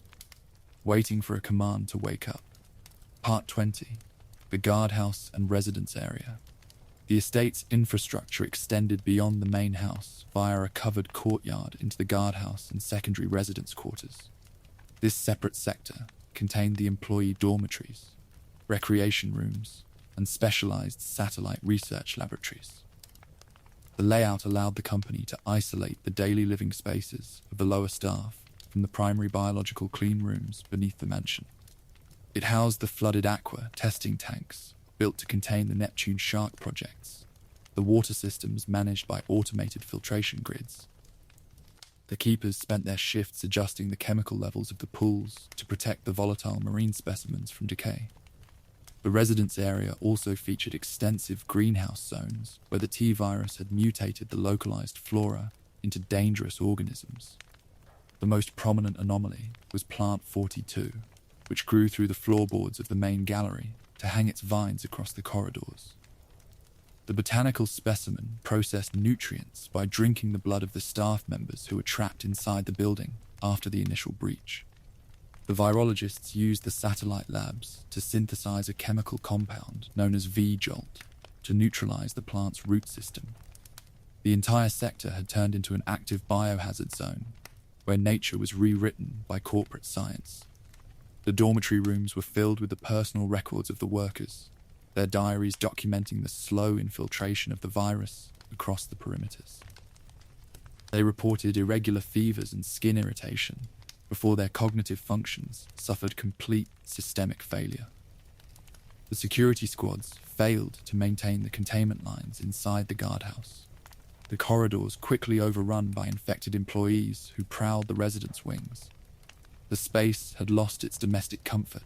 waiting for a command to wake up. Part 20. The guardhouse and residence area. The estate's infrastructure extended beyond the main house via a covered courtyard into the guardhouse and secondary residence quarters. This separate sector contained the employee dormitories, recreation rooms, and specialized satellite research laboratories. The layout allowed the company to isolate the daily living spaces of the lower staff from the primary biological clean rooms beneath the mansion. It housed the flooded aqua testing tanks built to contain the Neptune shark projects, the water systems managed by automated filtration grids. The keepers spent their shifts adjusting the chemical levels of the pools to protect the volatile marine specimens from decay. The residence area also featured extensive greenhouse zones where the T-virus had mutated the localized flora into dangerous organisms. The most prominent anomaly was Plant 42, which grew through the floorboards of the main gallery to hang its vines across the corridors. The botanical specimen processed nutrients by drinking the blood of the staff members who were trapped inside the building after the initial breach. The virologists used the satellite labs to synthesize a chemical compound known as V-Jolt to neutralize the plant's root system. The entire sector had turned into an active biohazard zone, where nature was rewritten by corporate science. The dormitory rooms were filled with the personal records of the workers, their diaries documenting the slow infiltration of the virus across the perimeters. They reported irregular fevers and skin irritation, before their cognitive functions suffered complete systemic failure. The security squads failed to maintain the containment lines inside the guardhouse. The corridors quickly overrun by infected employees who prowled the residence wings. The space had lost its domestic comfort,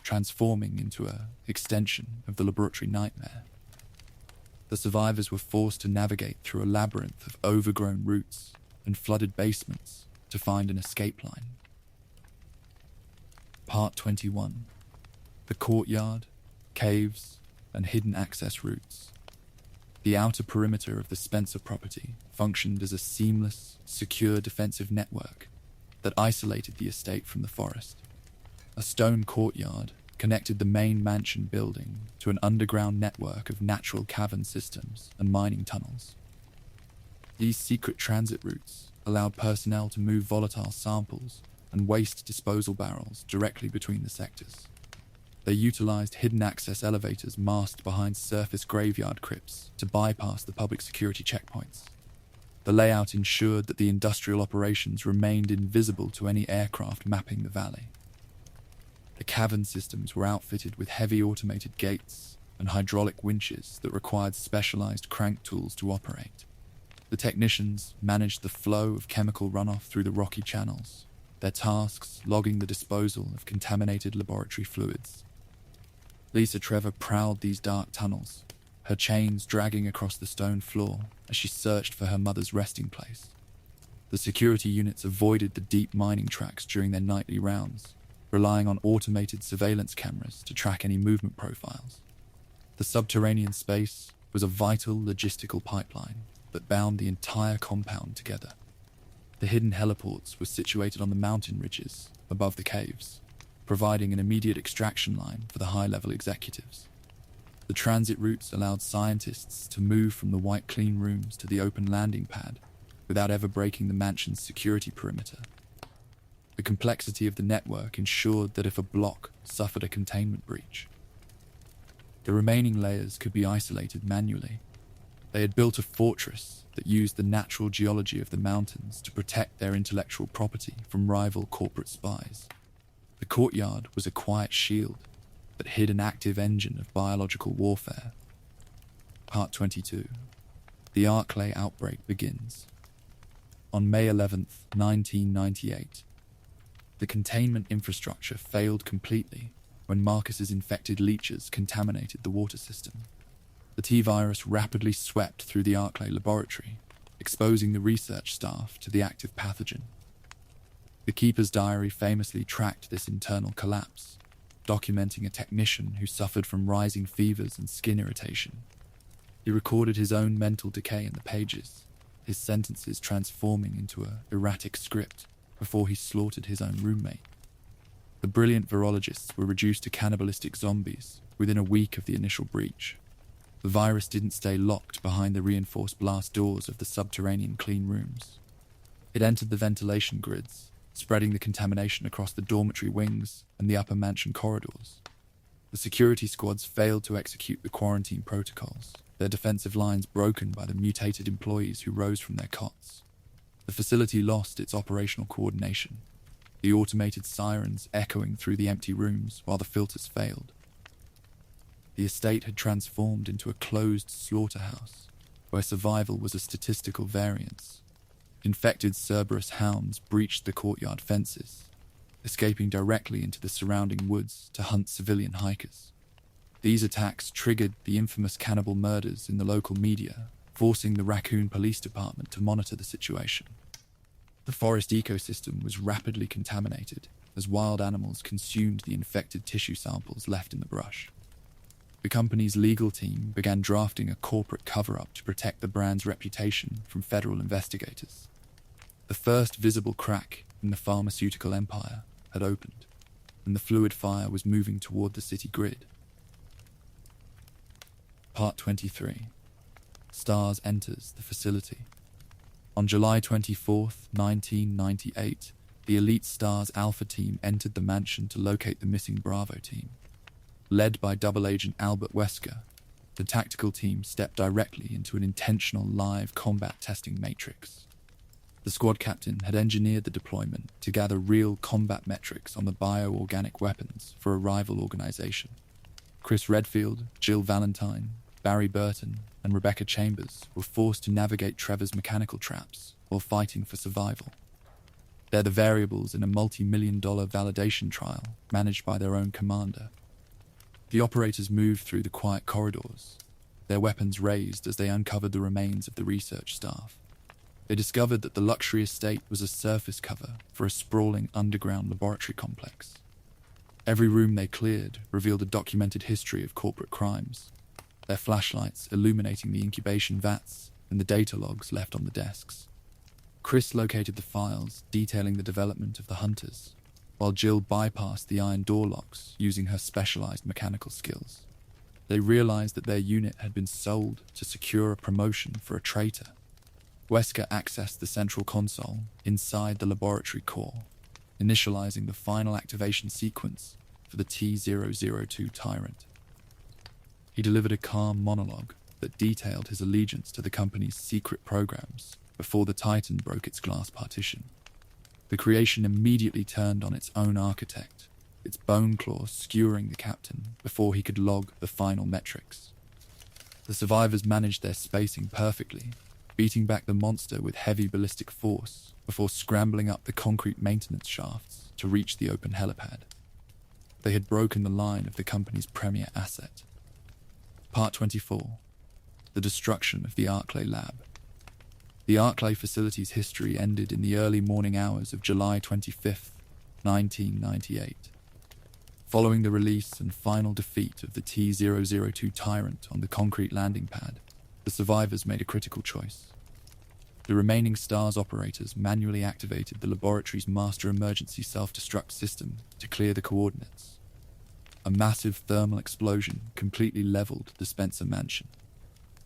transforming into an extension of the laboratory nightmare. The survivors were forced to navigate through a labyrinth of overgrown routes and flooded basements to find an escape line. Part 21. The courtyard, caves, and hidden access routes. The outer perimeter of the Spencer property functioned as a seamless, secure defensive network that isolated the estate from the forest. A stone courtyard connected the main mansion building to an underground network of natural cavern systems and mining tunnels. These secret transit routes allowed personnel to move volatile samples and waste disposal barrels directly between the sectors. They utilized hidden access elevators masked behind surface graveyard crypts to bypass the public security checkpoints. The layout ensured that the industrial operations remained invisible to any aircraft mapping the valley. The cavern systems were outfitted with heavy automated gates and hydraulic winches that required specialized crank tools to operate. The technicians managed the flow of chemical runoff through the rocky channels, their tasks logging the disposal of contaminated laboratory fluids. Lisa Trevor prowled these dark tunnels, her chains dragging across the stone floor as she searched for her mother's resting place. The security units avoided the deep mining tracks during their nightly rounds, relying on automated surveillance cameras to track any movement profiles. The subterranean space was a vital logistical pipeline that bound the entire compound together. The hidden heliports were situated on the mountain ridges above the caves, providing an immediate extraction line for the high-level executives. The transit routes allowed scientists to move from the white clean rooms to the open landing pad without ever breaking the mansion's security perimeter. The complexity of the network ensured that if a block suffered a containment breach, the remaining layers could be isolated manually. They had built a fortress that used the natural geology of the mountains to protect their intellectual property from rival corporate spies. The courtyard was a quiet shield that hid an active engine of biological warfare. Part 22. The Arklay outbreak begins. On May 11th, 1998, the containment infrastructure failed completely when Marcus's infected leeches contaminated the water system. The T-virus rapidly swept through the Arklay laboratory, exposing the research staff to the active pathogen. The Keeper's diary famously tracked this internal collapse, documenting a technician who suffered from rising fevers and skin irritation. He recorded his own mental decay in the pages, his sentences transforming into an erratic script before he slaughtered his own roommate. The brilliant virologists were reduced to cannibalistic zombies within a week of the initial breach. The virus didn't stay locked behind the reinforced blast doors of the subterranean clean rooms. It entered the ventilation grids, spreading the contamination across the dormitory wings and the upper mansion corridors. The security squads failed to execute the quarantine protocols, their defensive lines broken by the mutated employees who rose from their cots. The facility lost its operational coordination, the automated sirens echoing through the empty rooms while the filters failed. The estate had transformed into a closed slaughterhouse, where survival was a statistical variance. Infected Cerberus hounds breached the courtyard fences, escaping directly into the surrounding woods to hunt civilian hikers. These attacks triggered the infamous cannibal murders in the local media, forcing the Raccoon Police Department to monitor the situation. The forest ecosystem was rapidly contaminated as wild animals consumed the infected tissue samples left in the brush. The company's legal team began drafting a corporate cover-up to protect the brand's reputation from federal investigators. The first visible crack in the pharmaceutical empire had opened, and the fluid fire was moving toward the city grid. Part 23. STARS enters the facility. On July 24th, 1998, the elite STARS Alpha team entered the mansion to locate the missing Bravo team. Led by double agent Albert Wesker, the tactical team stepped directly into an intentional live combat testing matrix. The squad captain had engineered the deployment to gather real combat metrics on the bioorganic weapons for a rival organization. Chris Redfield, Jill Valentine, Barry Burton, and Rebecca Chambers were forced to navigate Trevor's mechanical traps while fighting for survival. They're the variables in a multi-million-dollar validation trial managed by their own commander. The operators moved through the quiet corridors, their weapons raised as they uncovered the remains of the research staff. They discovered that the luxury estate was a surface cover for a sprawling underground laboratory complex. Every room they cleared revealed a documented history of corporate crimes, their flashlights illuminating the incubation vats and the data logs left on the desks. Chris located the files detailing the development of the hunters, while Jill bypassed the iron door locks using her specialized mechanical skills. They realized that their unit had been sold to secure a promotion for a traitor. Wesker accessed the central console inside the laboratory core, initializing the final activation sequence for the T-002 Tyrant. He delivered a calm monologue that detailed his allegiance to the company's secret programs before the Titan broke its glass partition. The creation immediately turned on its own architect, its bone claws skewering the captain before he could log the final metrics. The survivors managed their spacing perfectly, beating back the monster with heavy ballistic force before scrambling up the concrete maintenance shafts to reach the open helipad. They had broken the line of the company's premier asset. Part 24. The destruction of the Arklay lab. The Arklay facility's history ended in the early morning hours of July 25th, 1998. Following the release and final defeat of the T-002 Tyrant on the concrete landing pad, the survivors made a critical choice. The remaining STARS operators manually activated the laboratory's master emergency self-destruct system to clear the coordinates. A massive thermal explosion completely leveled the Spencer mansion,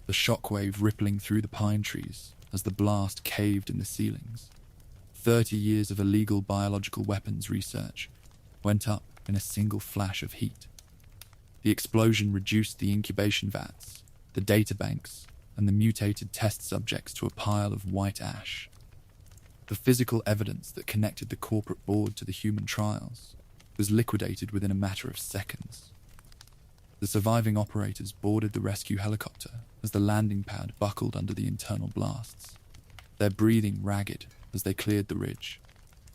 the shockwave rippling through the pine trees as the blast caved in the ceilings. 30 years of illegal biological weapons research went up in a single flash of heat. The explosion reduced the incubation vats, the databanks, and the mutated test subjects to a pile of white ash. The physical evidence that connected the corporate board to the human trials was liquidated within a matter of seconds. The surviving operators boarded the rescue helicopter as the landing pad buckled under the internal blasts, their breathing ragged as they cleared the ridge.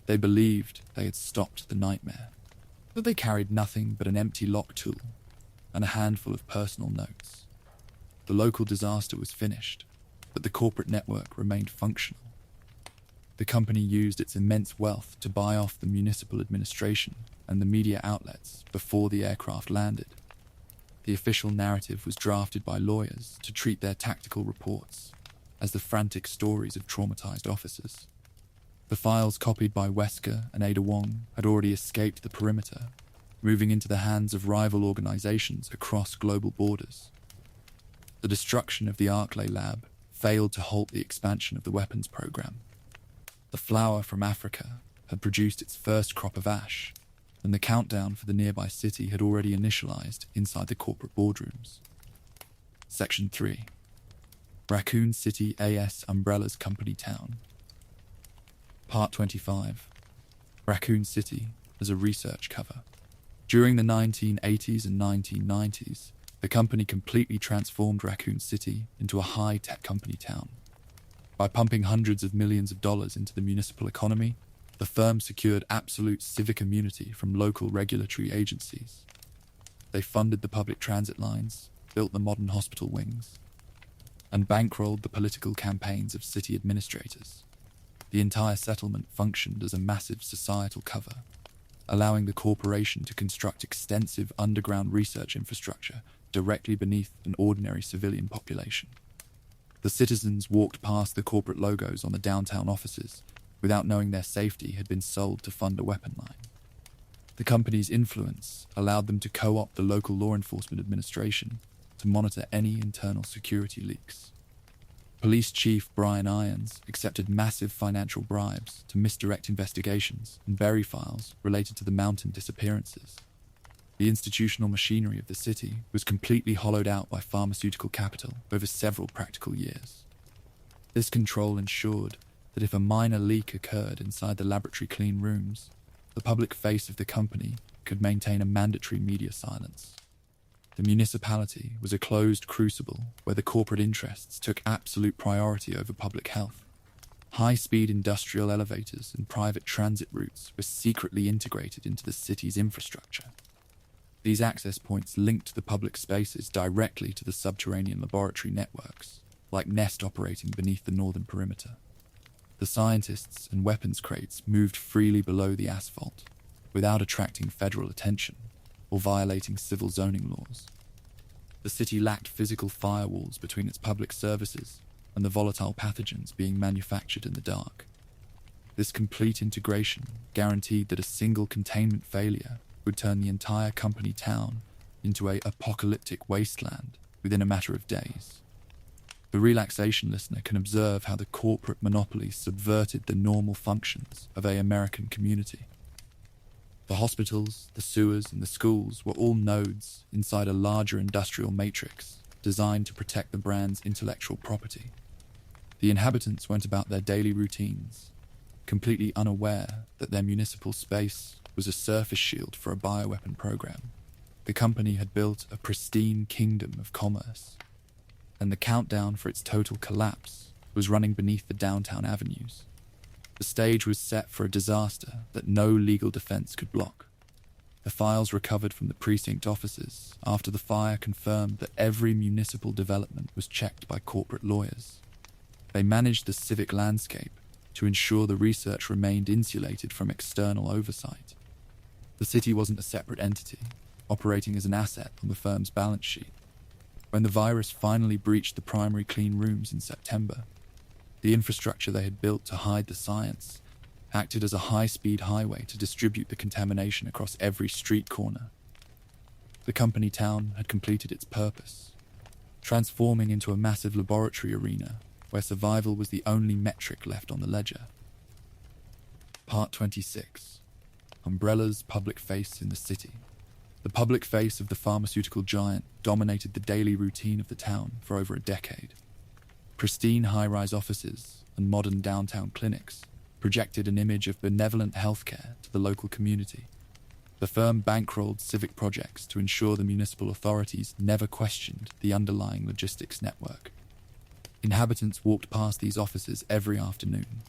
They believed they had stopped the nightmare, but they carried nothing but an empty lock tool and a handful of personal notes. The local disaster was finished, but the corporate network remained functional. The company used its immense wealth to buy off the municipal administration and the media outlets before the aircraft landed. The official narrative was drafted by lawyers to treat their tactical reports as the frantic stories of traumatized officers. The files copied by Wesker and Ada Wong had already escaped the perimeter, moving into the hands of rival organizations across global borders. The destruction of the Arklay lab failed to halt the expansion of the weapons program. The flower from Africa had produced its first crop of ash, and the countdown for the nearby city had already initialized inside the corporate boardrooms. Section 3. Raccoon City AS Umbrellas Company Town. Part 25. Raccoon City as a research cover. During the 1980s and 1990s, the company completely transformed Raccoon City into a high-tech company town. By pumping hundreds of millions of dollars into the municipal economy, the firm secured absolute civic immunity from local regulatory agencies. They funded the public transit lines, built the modern hospital wings, and bankrolled the political campaigns of city administrators. The entire settlement functioned as a massive societal cover, allowing the corporation to construct extensive underground research infrastructure directly beneath an ordinary civilian population. The citizens walked past the corporate logos on the downtown offices without knowing their safety had been sold to fund a weapon line. The company's influence allowed them to co-opt the local law enforcement administration to monitor any internal security leaks. Police Chief Brian Irons accepted massive financial bribes to misdirect investigations and bury files related to the mountain disappearances. The institutional machinery of the city was completely hollowed out by pharmaceutical capital over several practical years. This control ensured that if a minor leak occurred inside the laboratory clean rooms, the public face of the company could maintain a mandatory media silence. The municipality was a closed crucible where the corporate interests took absolute priority over public health. High-speed industrial elevators and private transit routes were secretly integrated into the city's infrastructure. These access points linked the public spaces directly to the subterranean laboratory networks, like Nest operating beneath the northern perimeter. The scientists and weapons crates moved freely below the asphalt, without attracting federal attention or violating civil zoning laws. The city lacked physical firewalls between its public services and the volatile pathogens being manufactured in the dark. This complete integration guaranteed that a single containment failure would turn the entire company town into an apocalyptic wasteland within a matter of days. The relaxation listener can observe how the corporate monopoly subverted the normal functions of an American community. The hospitals, the sewers, and the schools were all nodes inside a larger industrial matrix designed to protect the brand's intellectual property. The inhabitants went about their daily routines, completely unaware that their municipal space was a surface shield for a bioweapon program. The company had built a pristine kingdom of commerce, and the countdown for its total collapse was running beneath the downtown avenues. The stage was set for a disaster that no legal defense could block. The files recovered from the precinct offices after the fire confirmed that every municipal development was checked by corporate lawyers. They managed the civic landscape to ensure the research remained insulated from external oversight. The city wasn't a separate entity, operating as an asset on the firm's balance sheet. When the virus finally breached the primary clean rooms in September, the infrastructure they had built to hide the science acted as a high-speed highway to distribute the contamination across every street corner. The company town had completed its purpose, transforming into a massive laboratory arena where survival was the only metric left on the ledger. Part 26. Umbrella's public face in the city. The public face of the pharmaceutical giant dominated the daily routine of the town for over a decade. Pristine high-rise offices and modern downtown clinics projected an image of benevolent healthcare to the local community. The firm bankrolled civic projects to ensure the municipal authorities never questioned the underlying logistics network. Inhabitants walked past these offices every afternoon,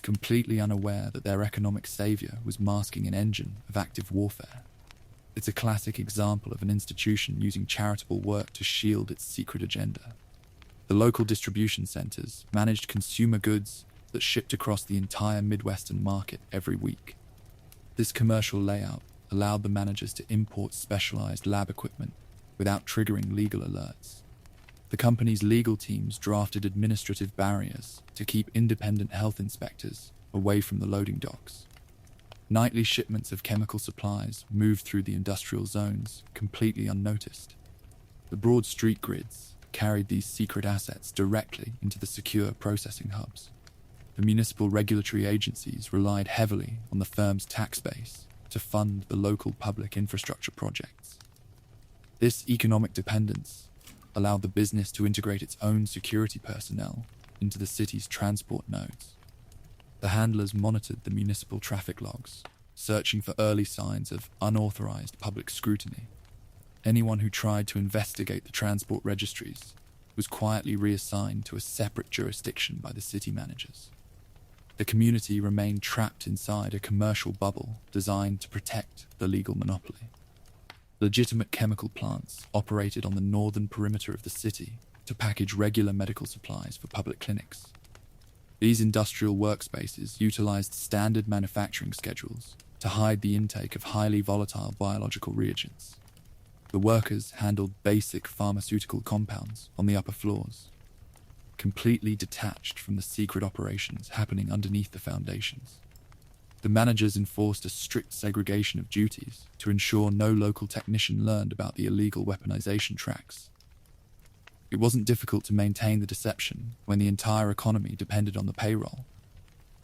completely unaware that their economic savior was masking an engine of active warfare. It's a classic example of an institution using charitable work to shield its secret agenda. The local distribution centers managed consumer goods that shipped across the entire Midwestern market every week. This commercial layout allowed the managers to import specialized lab equipment without triggering legal alerts. The company's legal teams drafted administrative barriers to keep independent health inspectors away from the loading docks. Nightly shipments of chemical supplies moved through the industrial zones completely unnoticed. The broad street grids carried these secret assets directly into the secure processing hubs. The municipal regulatory agencies relied heavily on the firm's tax base to fund the local public infrastructure projects. This economic dependence allowed the business to integrate its own security personnel into the city's transport nodes. The handlers monitored the municipal traffic logs, searching for early signs of unauthorized public scrutiny. Anyone who tried to investigate the transport registries was quietly reassigned to a separate jurisdiction by the city managers. The community remained trapped inside a commercial bubble designed to protect the legal monopoly. Legitimate chemical plants operated on the northern perimeter of the city to package regular medical supplies for public clinics. These industrial workspaces utilized standard manufacturing schedules to hide the intake of highly volatile biological reagents. The workers handled basic pharmaceutical compounds on the upper floors, completely detached from the secret operations happening underneath the foundations. The managers enforced a strict segregation of duties to ensure no local technician learned about the illegal weaponization tracks. It wasn't difficult to maintain the deception when the entire economy depended on the payroll.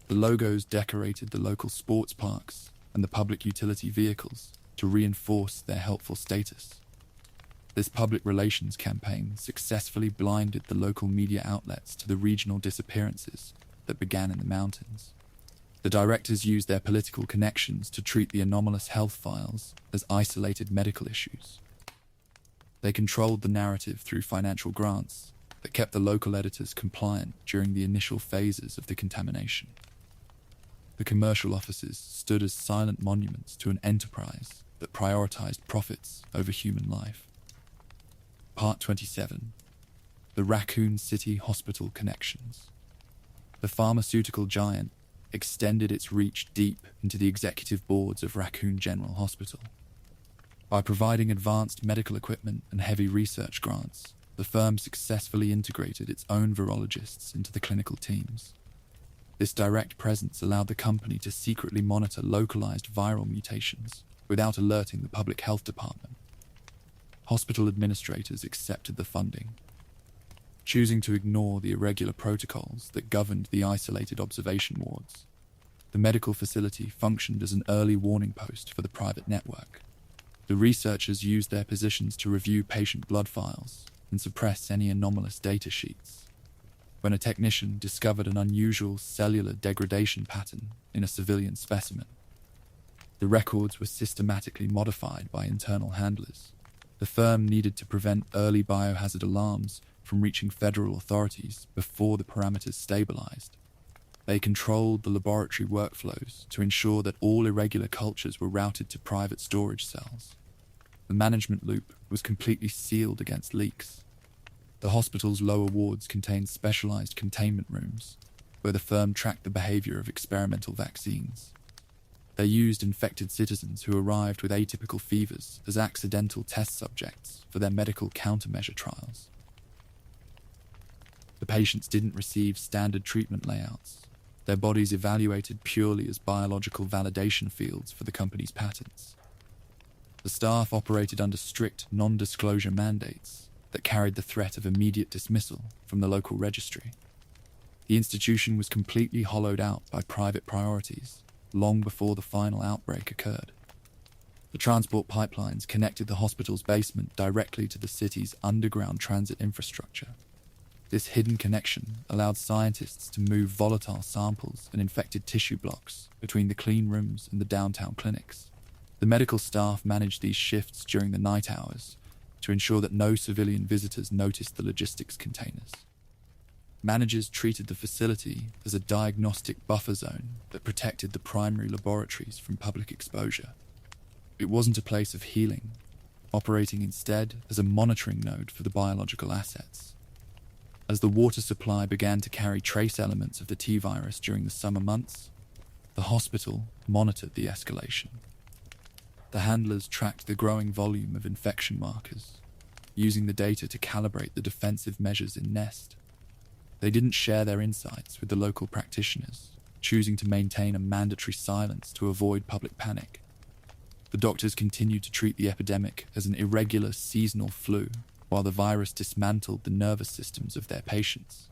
The logos decorated the local sports parks and the public utility vehicles to reinforce their helpful status. This public relations campaign successfully blinded the local media outlets to the regional disappearances that began in the mountains. The directors used their political connections to treat the anomalous health files as isolated medical issues. They controlled the narrative through financial grants that kept the local editors compliant during the initial phases of the contamination. The commercial offices stood as silent monuments to an enterprise that prioritized profits over human life. Part 27. The Raccoon City Hospital Connections. The pharmaceutical giant extended its reach deep into the executive boards of Raccoon General Hospital. By providing advanced medical equipment and heavy research grants, the firm successfully integrated its own virologists into the clinical teams. This direct presence allowed the company to secretly monitor localized viral mutations without alerting the public health department. Hospital administrators accepted the funding, choosing to ignore the irregular protocols that governed the isolated observation wards. The medical facility functioned as an early warning post for the private network. The researchers used their positions to review patient blood files and suppress any anomalous data sheets. When a technician discovered an unusual cellular degradation pattern in a civilian specimen, the records were systematically modified by internal handlers. The firm needed to prevent early biohazard alarms from reaching federal authorities before the parameters stabilized. They controlled the laboratory workflows to ensure that all irregular cultures were routed to private storage cells. The management loop was completely sealed against leaks. The hospital's lower wards contained specialized containment rooms, where the firm tracked the behavior of experimental vaccines. They used infected citizens who arrived with atypical fevers as accidental test subjects for their medical countermeasure trials. The patients didn't receive standard treatment layouts, their bodies evaluated purely as biological validation fields for the company's patents. The staff operated under strict non-disclosure mandates that carried the threat of immediate dismissal from the local registry. The institution was completely hollowed out by private priorities long before the final outbreak occurred. The transport pipelines connected the hospital's basement directly to the city's underground transit infrastructure. This hidden connection allowed scientists to move volatile samples and infected tissue blocks between the clean rooms and the downtown clinics. The medical staff managed these shifts during the night hours to ensure that no civilian visitors noticed the logistics containers. Managers treated the facility as a diagnostic buffer zone that protected the primary laboratories from public exposure. It wasn't a place of healing, operating instead as a monitoring node for the biological assets. As the water supply began to carry trace elements of the T-virus during the summer months, the hospital monitored the escalation. The handlers tracked the growing volume of infection markers, using the data to calibrate the defensive measures in Nest. They didn't share their insights with the local practitioners, choosing to maintain a mandatory silence to avoid public panic. The doctors continued to treat the epidemic as an irregular seasonal flu, while the virus dismantled the nervous systems of their patients.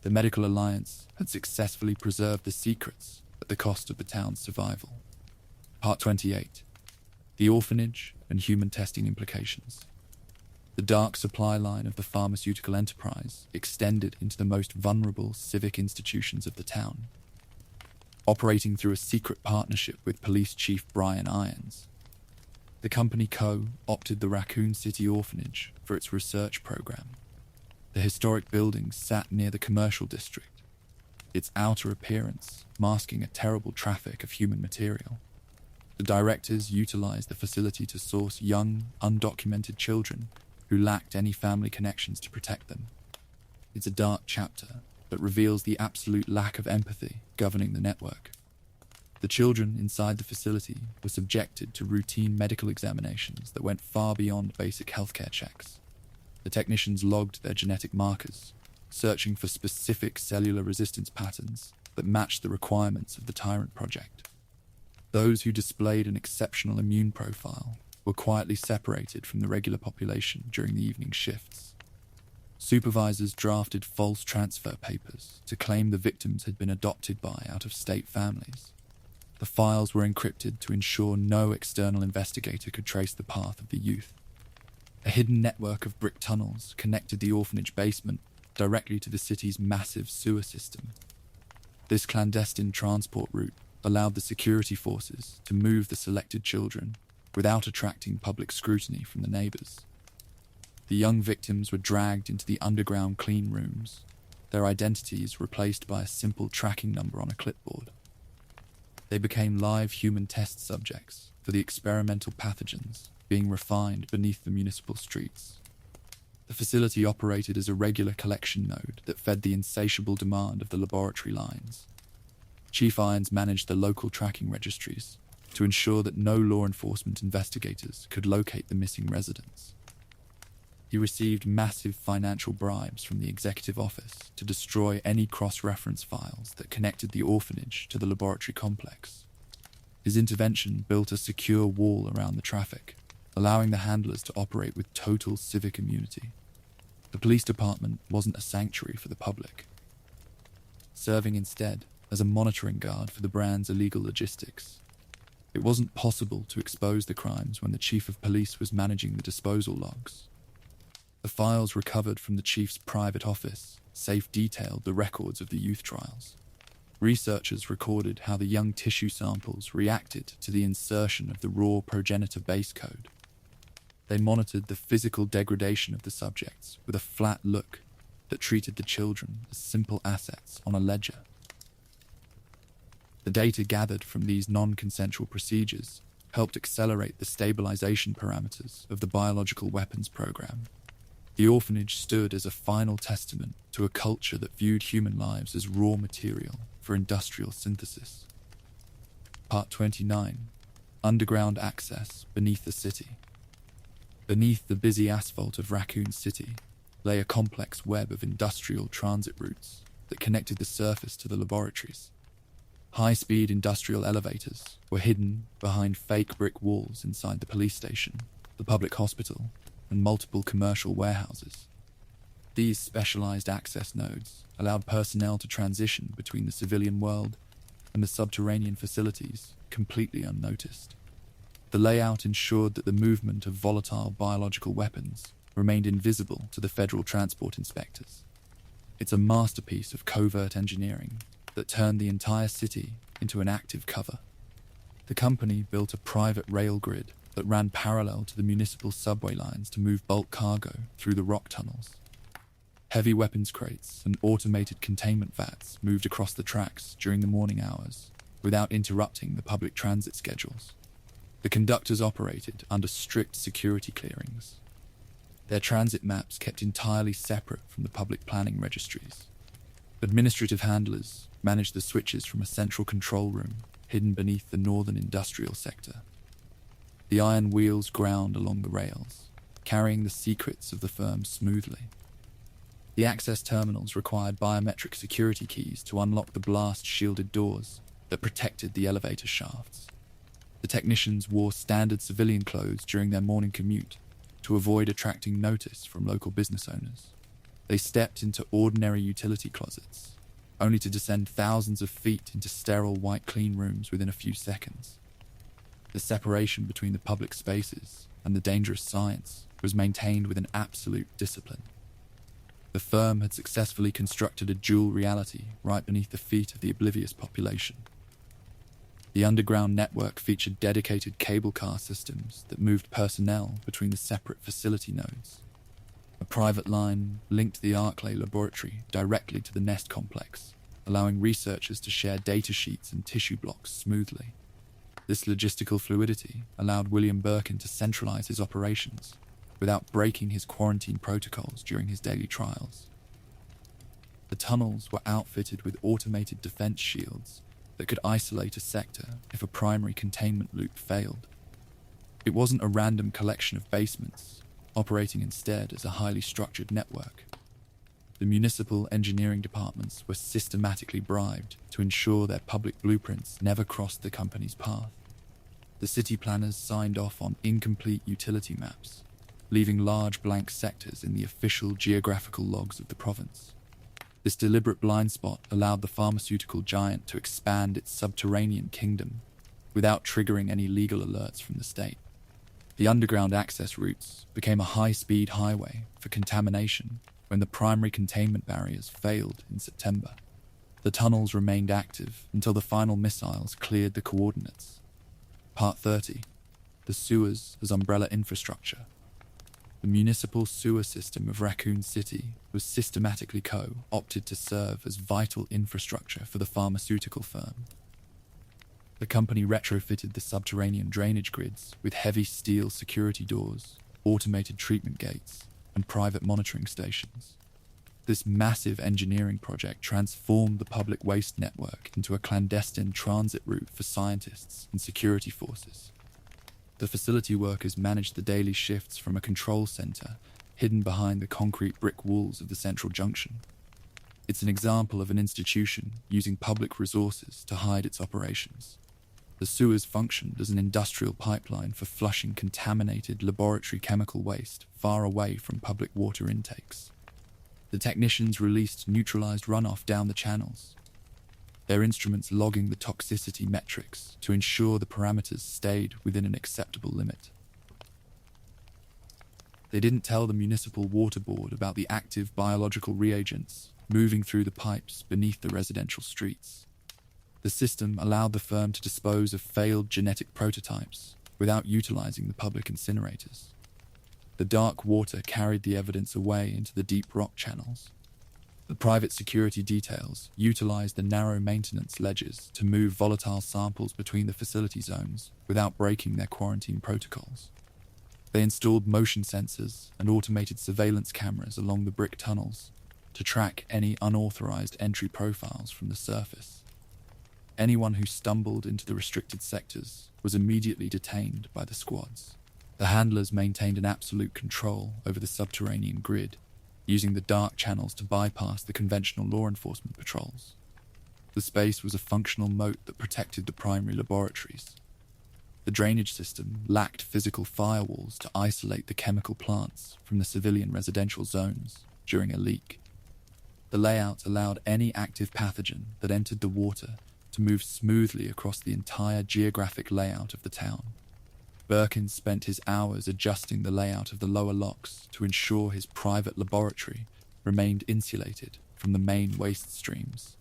The Medical Alliance had successfully preserved the secrets at the cost of the town's survival. Part 28. The orphanage and human testing implications. The dark supply line of the pharmaceutical enterprise extended into the most vulnerable civic institutions of the town. Operating through a secret partnership with Police Chief Brian Irons, the company co-opted the Raccoon City orphanage for its research program. The historic building sat near the commercial district, its outer appearance masking a terrible traffic of human material. The directors utilized the facility to source young, undocumented children who lacked any family connections to protect them. It's a dark chapter that reveals the absolute lack of empathy governing the network. The children inside the facility were subjected to routine medical examinations that went far beyond basic healthcare checks. The technicians logged their genetic markers, searching for specific cellular resistance patterns that matched the requirements of the Tyrant project. Those who displayed an exceptional immune profile were quietly separated from the regular population during the evening shifts. Supervisors drafted false transfer papers to claim the victims had been adopted by out-of-state families. The files were encrypted to ensure no external investigator could trace the path of the youth. A hidden network of brick tunnels connected the orphanage basement directly to the city's massive sewer system. This clandestine transport route allowed the security forces to move the selected children without attracting public scrutiny from the neighbors. The young victims were dragged into the underground clean rooms, their identities replaced by a simple tracking number on a clipboard. They became live human test subjects for the experimental pathogens being refined beneath the municipal streets. The facility operated as a regular collection node that fed the insatiable demand of the laboratory lines. Chief Irons managed the local tracking registries to ensure that no law enforcement investigators could locate the missing residents. He received massive financial bribes from the executive office to destroy any cross-reference files that connected the orphanage to the laboratory complex. His intervention built a secure wall around the traffic, allowing the handlers to operate with total civic immunity. The police department wasn't a sanctuary for the public, serving instead as a monitoring guard for the brand's illegal logistics. It wasn't possible to expose the crimes when the chief of police was managing the disposal logs. The files recovered from the chief's private office safe detailed the records of the youth trials. Researchers recorded how the young tissue samples reacted to the insertion of the raw progenitor base code. They monitored the physical degradation of the subjects with a flat look that treated the children as simple assets on a ledger. The data gathered from these non-consensual procedures helped accelerate the stabilization parameters of the biological weapons program. The orphanage stood as a final testament to a culture that viewed human lives as raw material for industrial synthesis. Part 29. Underground access beneath the city. Beneath the busy asphalt of Raccoon City lay a complex web of industrial transit routes that connected the surface to the laboratories. High-speed industrial elevators were hidden behind fake brick walls inside the police station, the public hospital, and multiple commercial warehouses. These specialized access nodes allowed personnel to transition between the civilian world and the subterranean facilities completely unnoticed. The layout ensured that the movement of volatile biological weapons remained invisible to the federal transport inspectors. It's a masterpiece of covert engineering that turned the entire city into an active cover. The company built a private rail grid that ran parallel to the municipal subway lines to move bulk cargo through the rock tunnels. Heavy weapons crates and automated containment vats moved across the tracks during the morning hours without interrupting the public transit schedules. The conductors operated under strict security clearings. Their transit maps kept entirely separate from the public planning registries. Administrative handlers managed the switches from a central control room hidden beneath the northern industrial sector. The iron wheels ground along the rails, carrying the secrets of the firm smoothly. The access terminals required biometric security keys to unlock the blast-shielded doors that protected the elevator shafts. The technicians wore standard civilian clothes during their morning commute to avoid attracting notice from local business owners. They stepped into ordinary utility closets, only to descend thousands of feet into sterile white clean rooms within a few seconds. The separation between the public spaces and the dangerous science was maintained with an absolute discipline. The firm had successfully constructed a dual reality right beneath the feet of the oblivious population. The underground network featured dedicated cable car systems that moved personnel between the separate facility nodes. A private line linked the Arklay Laboratory directly to the Nest complex, allowing researchers to share data sheets and tissue blocks smoothly. This logistical fluidity allowed William Birkin to centralize his operations without breaking his quarantine protocols during his daily trials. The tunnels were outfitted with automated defense shields that could isolate a sector if a primary containment loop failed. It wasn't a random collection of basements, operating instead as a highly structured network. The municipal engineering departments were systematically bribed to ensure their public blueprints never crossed the company's path. The city planners signed off on incomplete utility maps, leaving large blank sectors in the official geographical logs of the province. This deliberate blind spot allowed the pharmaceutical giant to expand its subterranean kingdom without triggering any legal alerts from the state. The underground access routes became a high-speed highway for contamination when the primary containment barriers failed in September. The tunnels remained active until the final missiles cleared the coordinates. Part 30. The sewers as umbrella infrastructure. The municipal sewer system of Raccoon City was systematically opted to serve as vital infrastructure for the pharmaceutical firm. The company retrofitted the subterranean drainage grids with heavy steel security doors, automated treatment gates, and private monitoring stations. This massive engineering project transformed the public waste network into a clandestine transit route for scientists and security forces. The facility workers managed the daily shifts from a control center hidden behind the concrete brick walls of the central junction. It's an example of an institution using public resources to hide its operations. The sewers functioned as an industrial pipeline for flushing contaminated laboratory chemical waste far away from public water intakes. The technicians released neutralized runoff down the channels, their instruments logging the toxicity metrics to ensure the parameters stayed within an acceptable limit. They didn't tell the municipal water board about the active biological reagents moving through the pipes beneath the residential streets. The system allowed the firm to dispose of failed genetic prototypes without utilizing the public incinerators. The dark water carried the evidence away into the deep rock channels. The private security details utilized the narrow maintenance ledges to move volatile samples between the facility zones without breaking their quarantine protocols. They installed motion sensors and automated surveillance cameras along the brick tunnels to track any unauthorized entry profiles from the surface. Anyone who stumbled into the restricted sectors was immediately detained by the squads. The handlers maintained an absolute control over the subterranean grid, using the dark channels to bypass the conventional law enforcement patrols. The space was a functional moat that protected the primary laboratories. The drainage system lacked physical firewalls to isolate the chemical plants from the civilian residential zones during a leak. The layout allowed any active pathogen that entered the water to move smoothly across the entire geographic layout of the town. Birkin spent his hours adjusting the layout of the lower locks to ensure his private laboratory remained insulated from the main waste streams.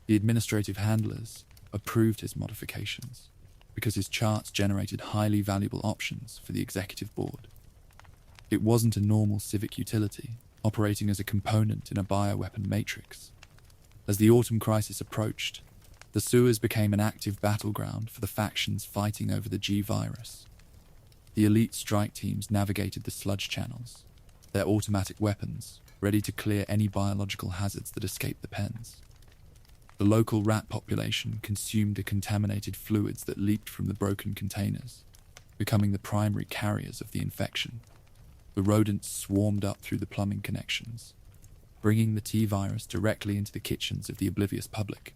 The administrative handlers approved his modifications because his charts generated highly valuable options for the executive board. It wasn't a normal civic utility, operating as a component in a bioweapon matrix. As the autumn crisis approached, the sewers became an active battleground for the factions fighting over the G-virus. The elite strike teams navigated the sludge channels, their automatic weapons ready to clear any biological hazards that escaped the pens. The local rat population consumed the contaminated fluids that leaked from the broken containers, becoming the primary carriers of the infection. The rodents swarmed up through the plumbing connections, bringing the T-virus directly into the kitchens of the oblivious public.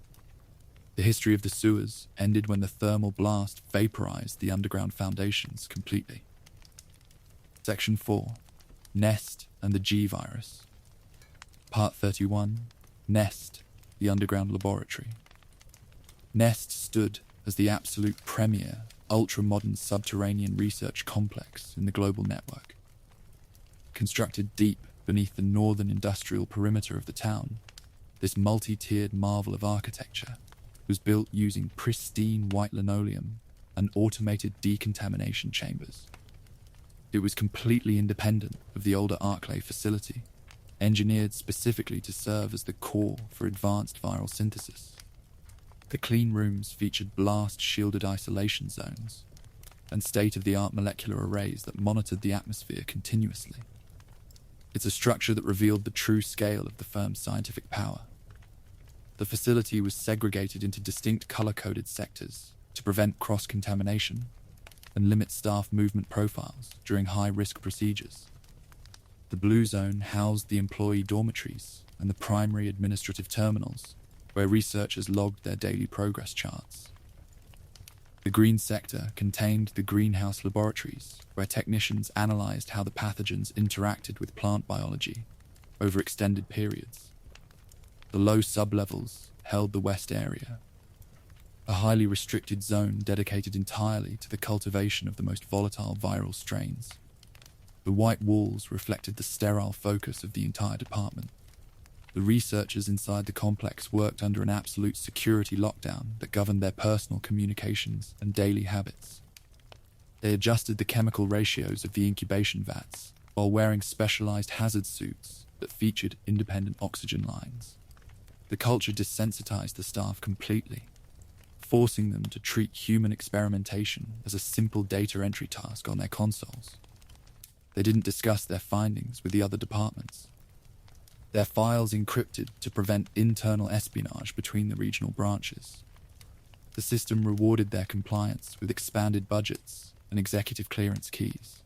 The history of the sewers ended when the thermal blast vaporized the underground foundations completely. Section 4. Nest and the G-virus. Part 31. Nest, the underground laboratory. Nest stood as the absolute premier, ultra-modern subterranean research complex in the global network. Constructed deep beneath the northern industrial perimeter of the town, this multi-tiered marvel of architecture was built using pristine white linoleum and automated decontamination chambers. It was completely independent of the older Arklay facility, engineered specifically to serve as the core for advanced viral synthesis. The clean rooms featured blast-shielded isolation zones and state-of-the-art molecular arrays that monitored the atmosphere continuously. It's a structure that revealed the true scale of the firm's scientific power. The facility was segregated into distinct color-coded sectors to prevent cross-contamination and limit staff movement profiles during high-risk procedures. The blue zone housed the employee dormitories and the primary administrative terminals, where researchers logged their daily progress charts. The green sector contained the greenhouse laboratories, where technicians analyzed how the pathogens interacted with plant biology over extended periods. The low sublevels held the west area, a highly restricted zone dedicated entirely to the cultivation of the most volatile viral strains. The white walls reflected the sterile focus of the entire department. The researchers inside the complex worked under an absolute security lockdown that governed their personal communications and daily habits. They adjusted the chemical ratios of the incubation vats while wearing specialized hazard suits that featured independent oxygen lines. The culture desensitized the staff completely, forcing them to treat human experimentation as a simple data entry task on their consoles. They didn't discuss their findings with the other departments. Their files encrypted to prevent internal espionage between the regional branches. The system rewarded their compliance with expanded budgets and executive clearance keys.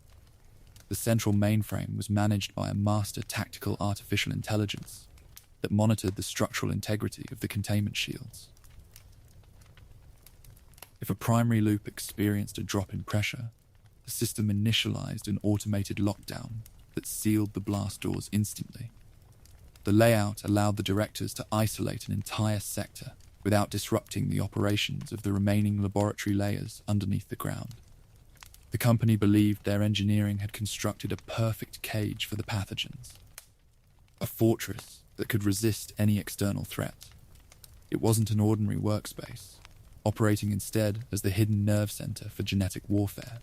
The central mainframe was managed by a master tactical artificial intelligence that monitored the structural integrity of the containment shields. If a primary loop experienced a drop in pressure, the system initialized an automated lockdown that sealed the blast doors instantly. The layout allowed the directors to isolate an entire sector without disrupting the operations of the remaining laboratory layers underneath the ground. The company believed their engineering had constructed a perfect cage for the pathogens, a fortress that could resist any external threat. It wasn't an ordinary workspace, operating instead as the hidden nerve center for genetic warfare.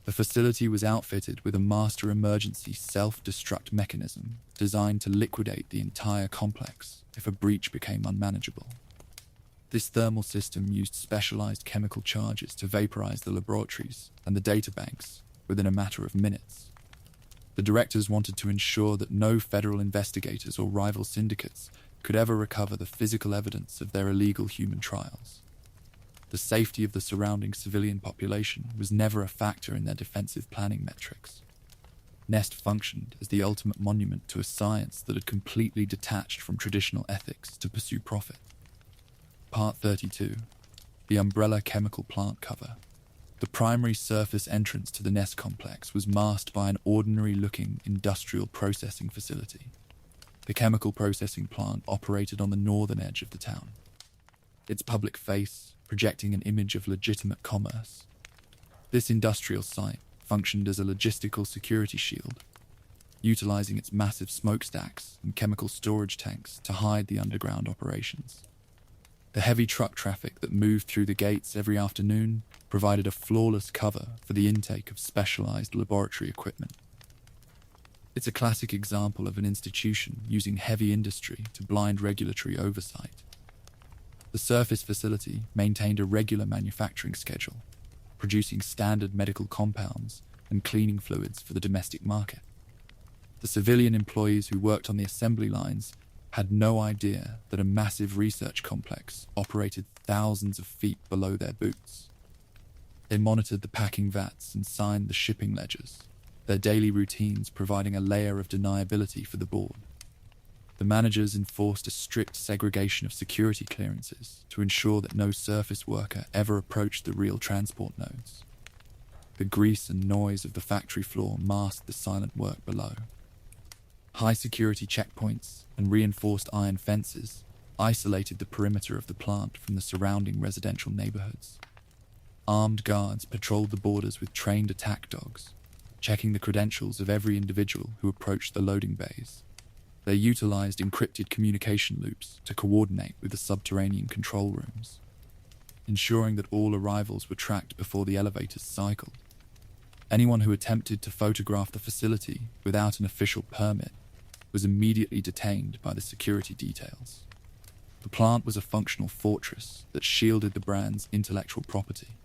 The facility was outfitted with a master emergency self-destruct mechanism designed to liquidate the entire complex if a breach became unmanageable. This thermal system used specialized chemical charges to vaporize the laboratories and the databanks within a matter of minutes. The directors wanted to ensure that no federal investigators or rival syndicates could ever recover the physical evidence of their illegal human trials. The safety of the surrounding civilian population was never a factor in their defensive planning metrics. NEST functioned as the ultimate monument to a science that had completely detached from traditional ethics to pursue profit. Part 32. The Umbrella Chemical Plant Cover. The primary surface entrance to the NEST complex was masked by an ordinary-looking industrial processing facility. The chemical processing plant operated on the northern edge of the town, its public face projecting an image of legitimate commerce. This industrial site functioned as a logistical security shield, utilizing its massive smokestacks and chemical storage tanks to hide the underground operations. The heavy truck traffic that moved through the gates every afternoon provided a flawless cover for the intake of specialized laboratory equipment. It's a classic example of an institution using heavy industry to blind regulatory oversight. The surface facility maintained a regular manufacturing schedule, producing standard medical compounds and cleaning fluids for the domestic market. The civilian employees who worked on the assembly lines had no idea that a massive research complex operated thousands of feet below their boots. They monitored the packing vats and signed the shipping ledgers, their daily routines providing a layer of deniability for the board. The managers enforced a strict segregation of security clearances to ensure that no surface worker ever approached the real transport nodes. The grease and noise of the factory floor masked the silent work below. High security checkpoints and reinforced iron fences isolated the perimeter of the plant from the surrounding residential neighborhoods. Armed guards patrolled the borders with trained attack dogs, checking the credentials of every individual who approached the loading bays. They utilized encrypted communication loops to coordinate with the subterranean control rooms, ensuring that all arrivals were tracked before the elevators cycled. Anyone who attempted to photograph the facility without an official permit was immediately detained by the security details. The plant was a functional fortress that shielded the brand's intellectual property.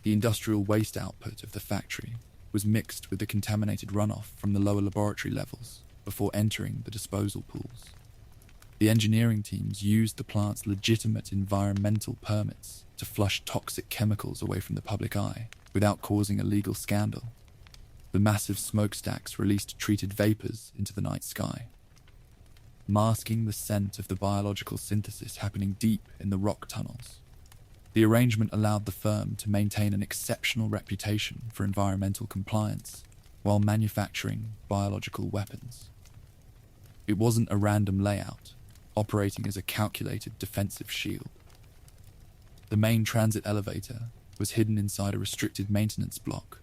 The industrial waste output of the factory was mixed with the contaminated runoff from the lower laboratory levels before entering the disposal pools. The engineering teams used the plant's legitimate environmental permits to flush toxic chemicals away from the public eye without causing a legal scandal. The massive smokestacks released treated vapors into the night sky, masking the scent of the biological synthesis happening deep in the rock tunnels. The arrangement allowed the firm to maintain an exceptional reputation for environmental compliance while manufacturing biological weapons. It wasn't a random layout, operating as a calculated defensive shield. The main transit elevator was hidden inside a restricted maintenance block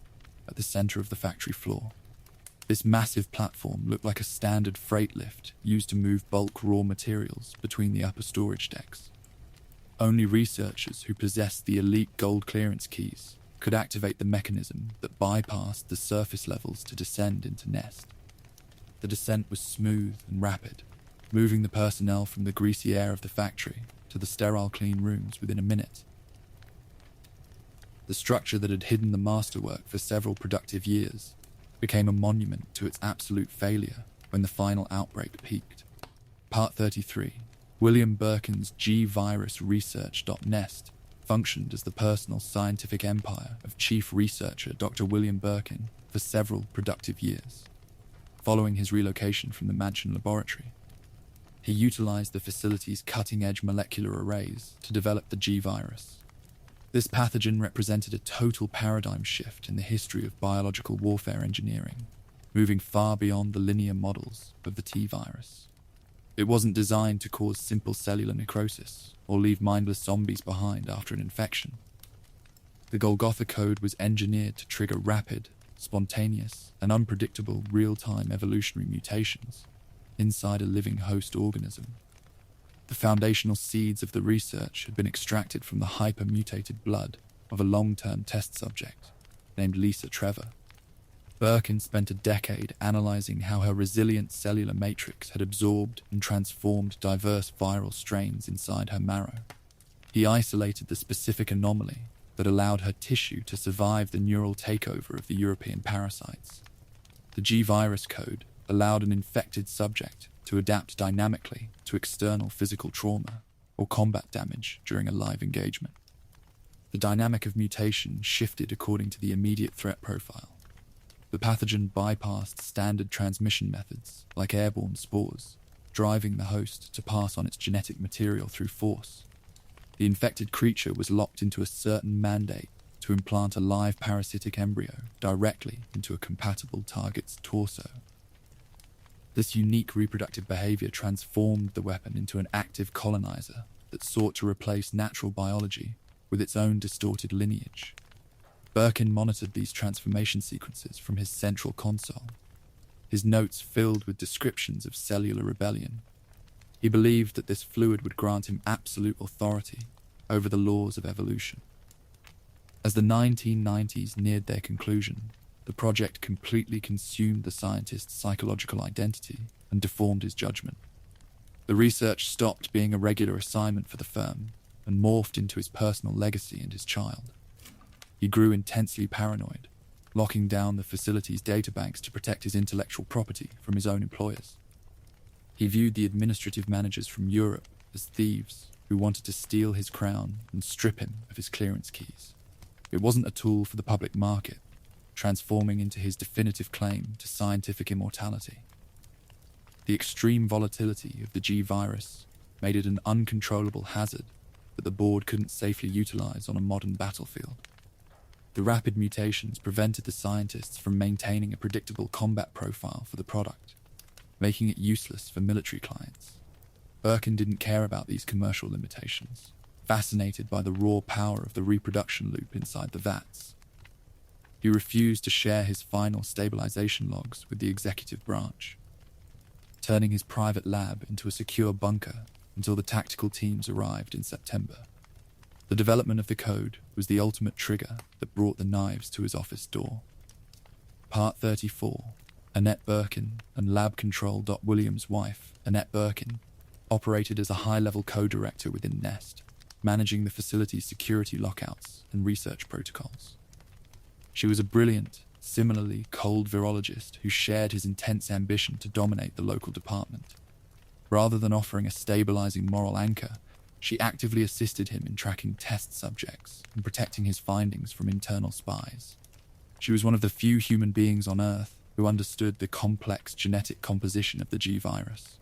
at the center of the factory floor. This massive platform looked like a standard freight lift used to move bulk raw materials between the upper storage decks. Only researchers who possessed the elite gold clearance keys could activate the mechanism that bypassed the surface levels to descend into Nest. The descent was smooth and rapid, moving the personnel from the greasy air of the factory to the sterile clean rooms within a minute. The structure that had hidden the masterwork for several productive years became a monument to its absolute failure when the final outbreak peaked. Part 33. William Birkin's G-Virus Research.Nest functioned as the personal scientific empire of chief researcher Dr. William Birkin for several productive years. Following his relocation from the Mansion Laboratory, he utilized the facility's cutting-edge molecular arrays to develop the G-Virus. This pathogen represented a total paradigm shift in the history of biological warfare engineering, moving far beyond the linear models of the T-virus. It wasn't designed to cause simple cellular necrosis or leave mindless zombies behind after an infection. The Golgotha code was engineered to trigger rapid, spontaneous, and unpredictable real-time evolutionary mutations inside a living host organism. The foundational seeds of the research had been extracted from the hyper-mutated blood of a long-term test subject named Lisa Trevor. Birkin spent a decade analyzing how her resilient cellular matrix had absorbed and transformed diverse viral strains inside her marrow. He isolated the specific anomaly that allowed her tissue to survive the neural takeover of the European parasites. The G-virus code allowed an infected subject to adapt dynamically to external physical trauma or combat damage during a live engagement. The dynamic of mutation shifted according to the immediate threat profile. The pathogen bypassed standard transmission methods like airborne spores, driving the host to pass on its genetic material through force. The infected creature was locked into a certain mandate to implant a live parasitic embryo directly into a compatible target's torso. This unique reproductive behavior transformed the weapon into an active colonizer that sought to replace natural biology with its own distorted lineage. Birkin monitored these transformation sequences from his central console, his notes filled with descriptions of cellular rebellion. He believed that this fluid would grant him absolute authority over the laws of evolution. As the 1990s neared their conclusion, the project completely consumed the scientist's psychological identity and deformed his judgment. The research stopped being a regular assignment for the firm and morphed into his personal legacy and his child. He grew intensely paranoid, locking down the facility's databanks to protect his intellectual property from his own employers. He viewed the administrative managers from Europe as thieves who wanted to steal his crown and strip him of his clearance keys. It wasn't a tool for the public market, transforming into his definitive claim to scientific immortality. The extreme volatility of the G-virus made it an uncontrollable hazard that the board couldn't safely utilize on a modern battlefield. The rapid mutations prevented the scientists from maintaining a predictable combat profile for the product, making it useless for military clients. Birkin didn't care about these commercial limitations, fascinated by the raw power of the reproduction loop inside the vats. He refused to share his final stabilization logs with the executive branch, turning his private lab into a secure bunker until the tactical teams arrived in September. The development of the code was the ultimate trigger that brought the knives to his office door. Part 34. Annette Birkin and Lab Control. William's wife, Annette Birkin, operated as a high-level co-director within Nest, managing the facility's security lockouts and research protocols. She was a brilliant, similarly cold virologist who shared his intense ambition to dominate the local department. Rather than offering a stabilizing moral anchor, she actively assisted him in tracking test subjects and protecting his findings from internal spies. She was one of the few human beings on Earth who understood the complex genetic composition of the G-virus.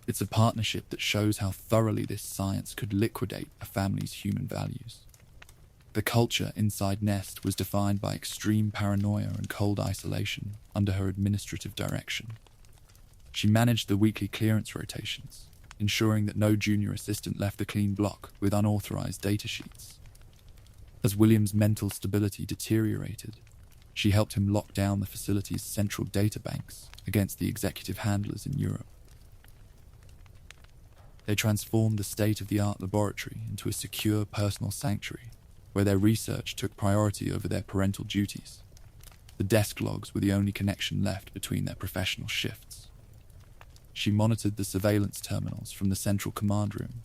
It's a partnership that shows how thoroughly this science could liquidate a family's human values. The culture inside Nest was defined by extreme paranoia and cold isolation under her administrative direction. She managed the weekly clearance rotations, ensuring that no junior assistant left the clean block with unauthorized data sheets. As William's mental stability deteriorated, She helped him lock down the facility's central databanks against the executive handlers in Europe. They transformed the state-of-the-art laboratory into a secure personal sanctuary where their research took priority over their parental duties. The desk logs were the only connection left between their professional shifts. She monitored the surveillance terminals from the central command room,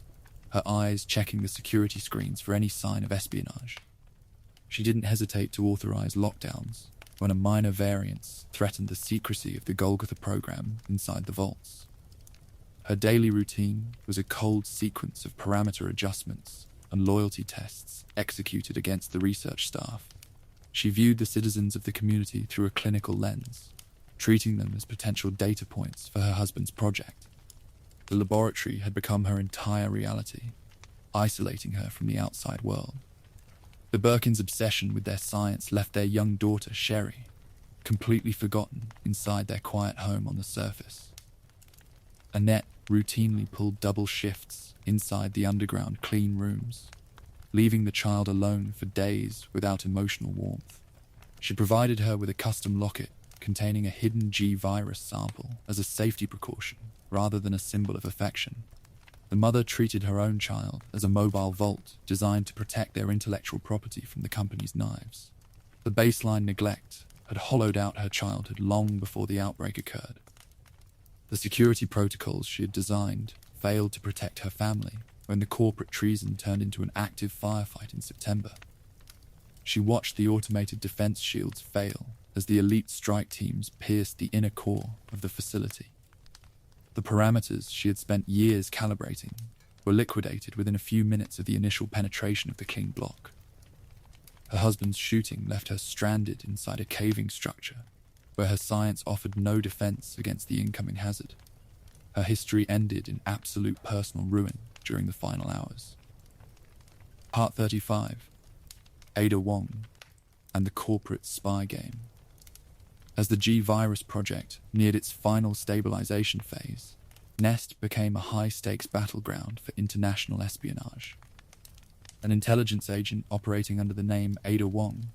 her eyes checking the security screens for any sign of espionage. She didn't hesitate to authorize lockdowns when a minor variance threatened the secrecy of the Golgotha program inside the vaults. Her daily routine was a cold sequence of parameter adjustments and loyalty tests executed against the research staff. She viewed the citizens of the community through a clinical lens, treating them as potential data points for her husband's project. The laboratory had become her entire reality, isolating her from the outside world. The Birkins' obsession with their science left their young daughter, Sherry, completely forgotten inside their quiet home on the surface. Annette routinely pulled double shifts inside the underground clean rooms, leaving the child alone for days without emotional warmth. She provided her with a custom locket containing a hidden G virus sample as a safety precaution rather than a symbol of affection. The mother treated her own child as a mobile vault designed to protect their intellectual property from the company's knives. The baseline neglect had hollowed out her childhood long before the outbreak occurred. The security protocols she had designed failed to protect her family when the corporate treason turned into an active firefight in September. She watched the automated defense shields fail as the elite strike teams pierced the inner core of the facility. The parameters she had spent years calibrating were liquidated within a few minutes of the initial penetration of the clean block. Her husband's shooting left her stranded inside a caving structure where her science offered no defense against the incoming hazard. Her history ended in absolute personal ruin during the final hours. Part 35. Ada Wong and the corporate spy game. As the G-Virus project neared its final stabilization phase, Nest became a high-stakes battleground for international espionage. An intelligence agent operating under the name Ada Wong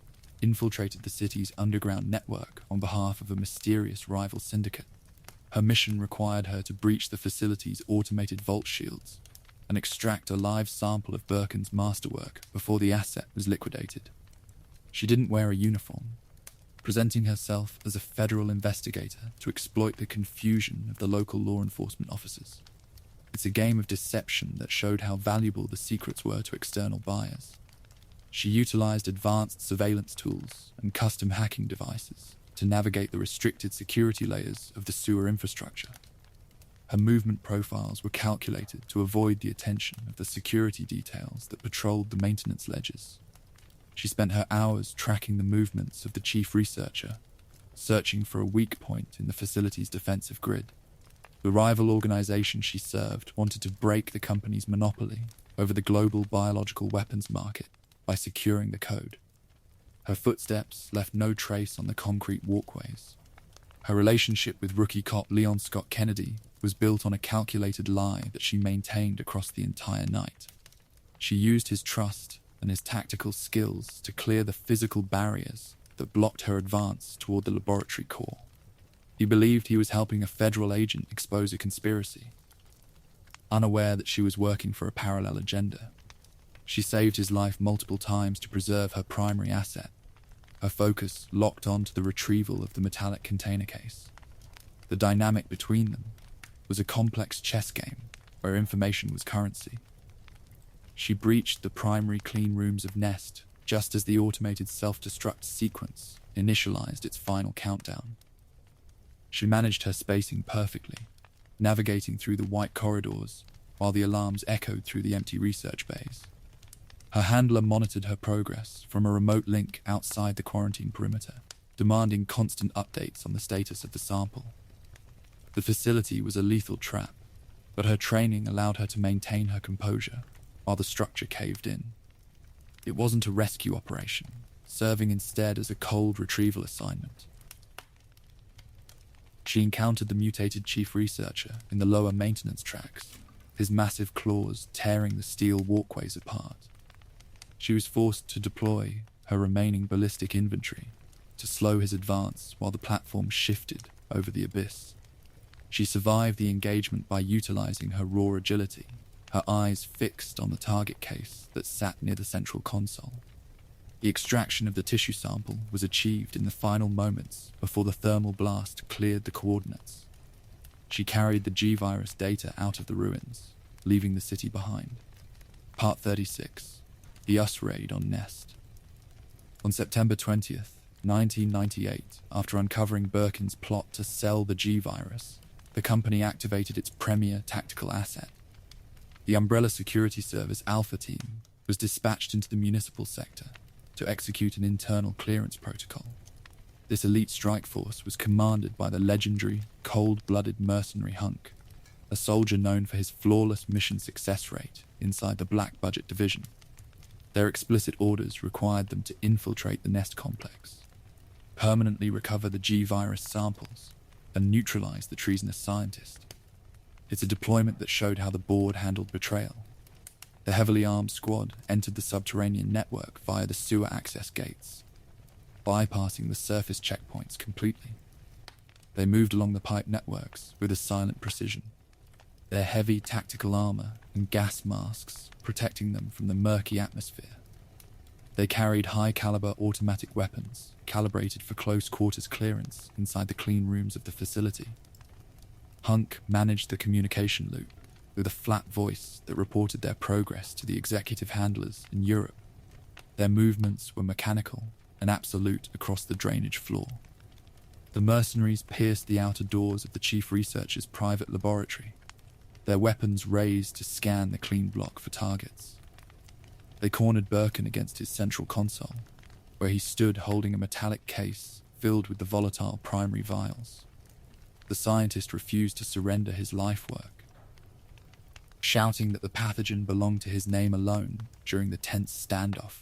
infiltrated the city's underground network on behalf of a mysterious rival syndicate. Her mission required her to breach the facility's automated vault shields and extract a live sample of Birkin's masterwork before the asset was liquidated. She didn't wear a uniform, presenting herself as a federal investigator to exploit the confusion of the local law enforcement officers. It's a game of deception that showed how valuable the secrets were to external buyers. She utilized advanced surveillance tools and custom hacking devices to navigate the restricted security layers of the sewer infrastructure. Her movement profiles were calculated to avoid the attention of the security details that patrolled the maintenance ledges. She spent her hours tracking the movements of the chief researcher, searching for a weak point in the facility's defensive grid. The rival organization she served wanted to break the company's monopoly over the global biological weapons market by securing the code. Her footsteps left no trace on the concrete walkways. Her relationship with rookie cop Leon Scott Kennedy was built on a calculated lie that she maintained across the entire night. She used his trust and his tactical skills to clear the physical barriers that blocked her advance toward the laboratory core. He believed he was helping a federal agent expose a conspiracy, unaware that she was working for a parallel agenda. She saved his life multiple times to preserve her primary asset, her focus locked onto the retrieval of the metallic container case. The dynamic between them was a complex chess game where information was currency. She breached the primary clean rooms of Nest just as the automated self-destruct sequence initialized its final countdown. She managed her spacing perfectly, navigating through the white corridors while the alarms echoed through the empty research bays. Her handler monitored her progress from a remote link outside the quarantine perimeter, demanding constant updates on the status of the sample. The facility was a lethal trap, but her training allowed her to maintain her composure while the structure caved in. It wasn't a rescue operation, serving instead as a cold retrieval assignment. She encountered the mutated chief researcher in the lower maintenance tracks, his massive claws tearing the steel walkways apart. She was forced to deploy her remaining ballistic inventory to slow his advance while the platform shifted over the abyss. She survived the engagement by utilizing her raw agility, her eyes fixed on the target case that sat near the central console. The extraction of the tissue sample was achieved in the final moments before the thermal blast cleared the coordinates. She carried the G-Virus data out of the ruins, leaving the city behind. Part 36. The US Raid on Nest. On September 20th, 1998, after uncovering Birkin's plot to sell the G-Virus, the company activated its premier tactical asset. The Umbrella Security Service Alpha Team was dispatched into the municipal sector to execute an internal clearance protocol. This elite strike force was commanded by the legendary, cold-blooded mercenary Hunk, a soldier known for his flawless mission success rate inside the Black Budget Division. Their explicit orders required them to infiltrate the Nest complex, permanently recover the G-Virus samples, and neutralize the treasonous scientist. It's a deployment that showed how the board handled betrayal. The heavily armed squad entered the subterranean network via the sewer access gates, bypassing the surface checkpoints completely. They moved along the pipe networks with a silent precision, their heavy tactical armor and gas masks protecting them from the murky atmosphere. They carried high-caliber automatic weapons calibrated for close-quarters clearance inside the clean rooms of the facility. Hunk managed the communication loop with a flat voice that reported their progress to the executive handlers in Europe. Their movements were mechanical and absolute across the drainage floor. The mercenaries pierced the outer doors of the chief researcher's private laboratory, their weapons raised to scan the clean block for targets. They cornered Birkin against his central console, where he stood holding a metallic case filled with the volatile primary vials. The scientist refused to surrender his life work, shouting that the pathogen belonged to his name alone during the tense standoff.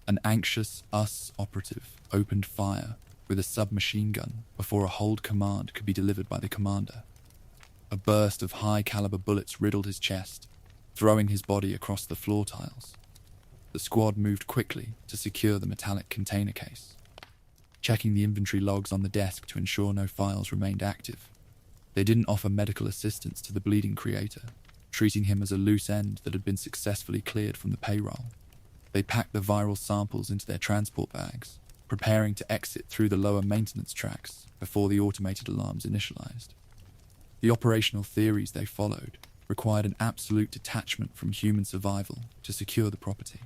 An anxious US operative opened fire with a submachine gun before a hold command could be delivered by the commander. A burst of high-caliber bullets riddled his chest, throwing his body across the floor tiles. The squad moved quickly to secure the metallic container case, checking the inventory logs on the desk to ensure no files remained active. They didn't offer medical assistance to the bleeding creator, treating him as a loose end that had been successfully cleared from the payroll. They packed the viral samples into their transport bags, preparing to exit through the lower maintenance tracks before the automated alarms initialized. The operational theories they followed required an absolute detachment from human survival to secure the property.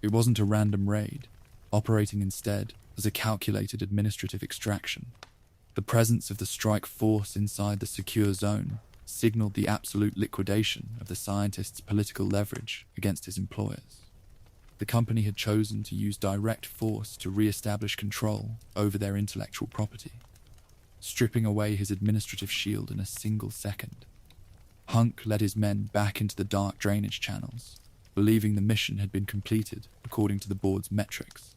It wasn't a random raid, operating instead as a calculated administrative extraction. The presence of the strike force inside the secure zone signaled the absolute liquidation of the scientist's political leverage against his employers. The company had chosen to use direct force to re-establish control over their intellectual property, stripping away his administrative shield in a single second. Hunk led his men back into the dark drainage channels, believing the mission had been completed according to the board's metrics.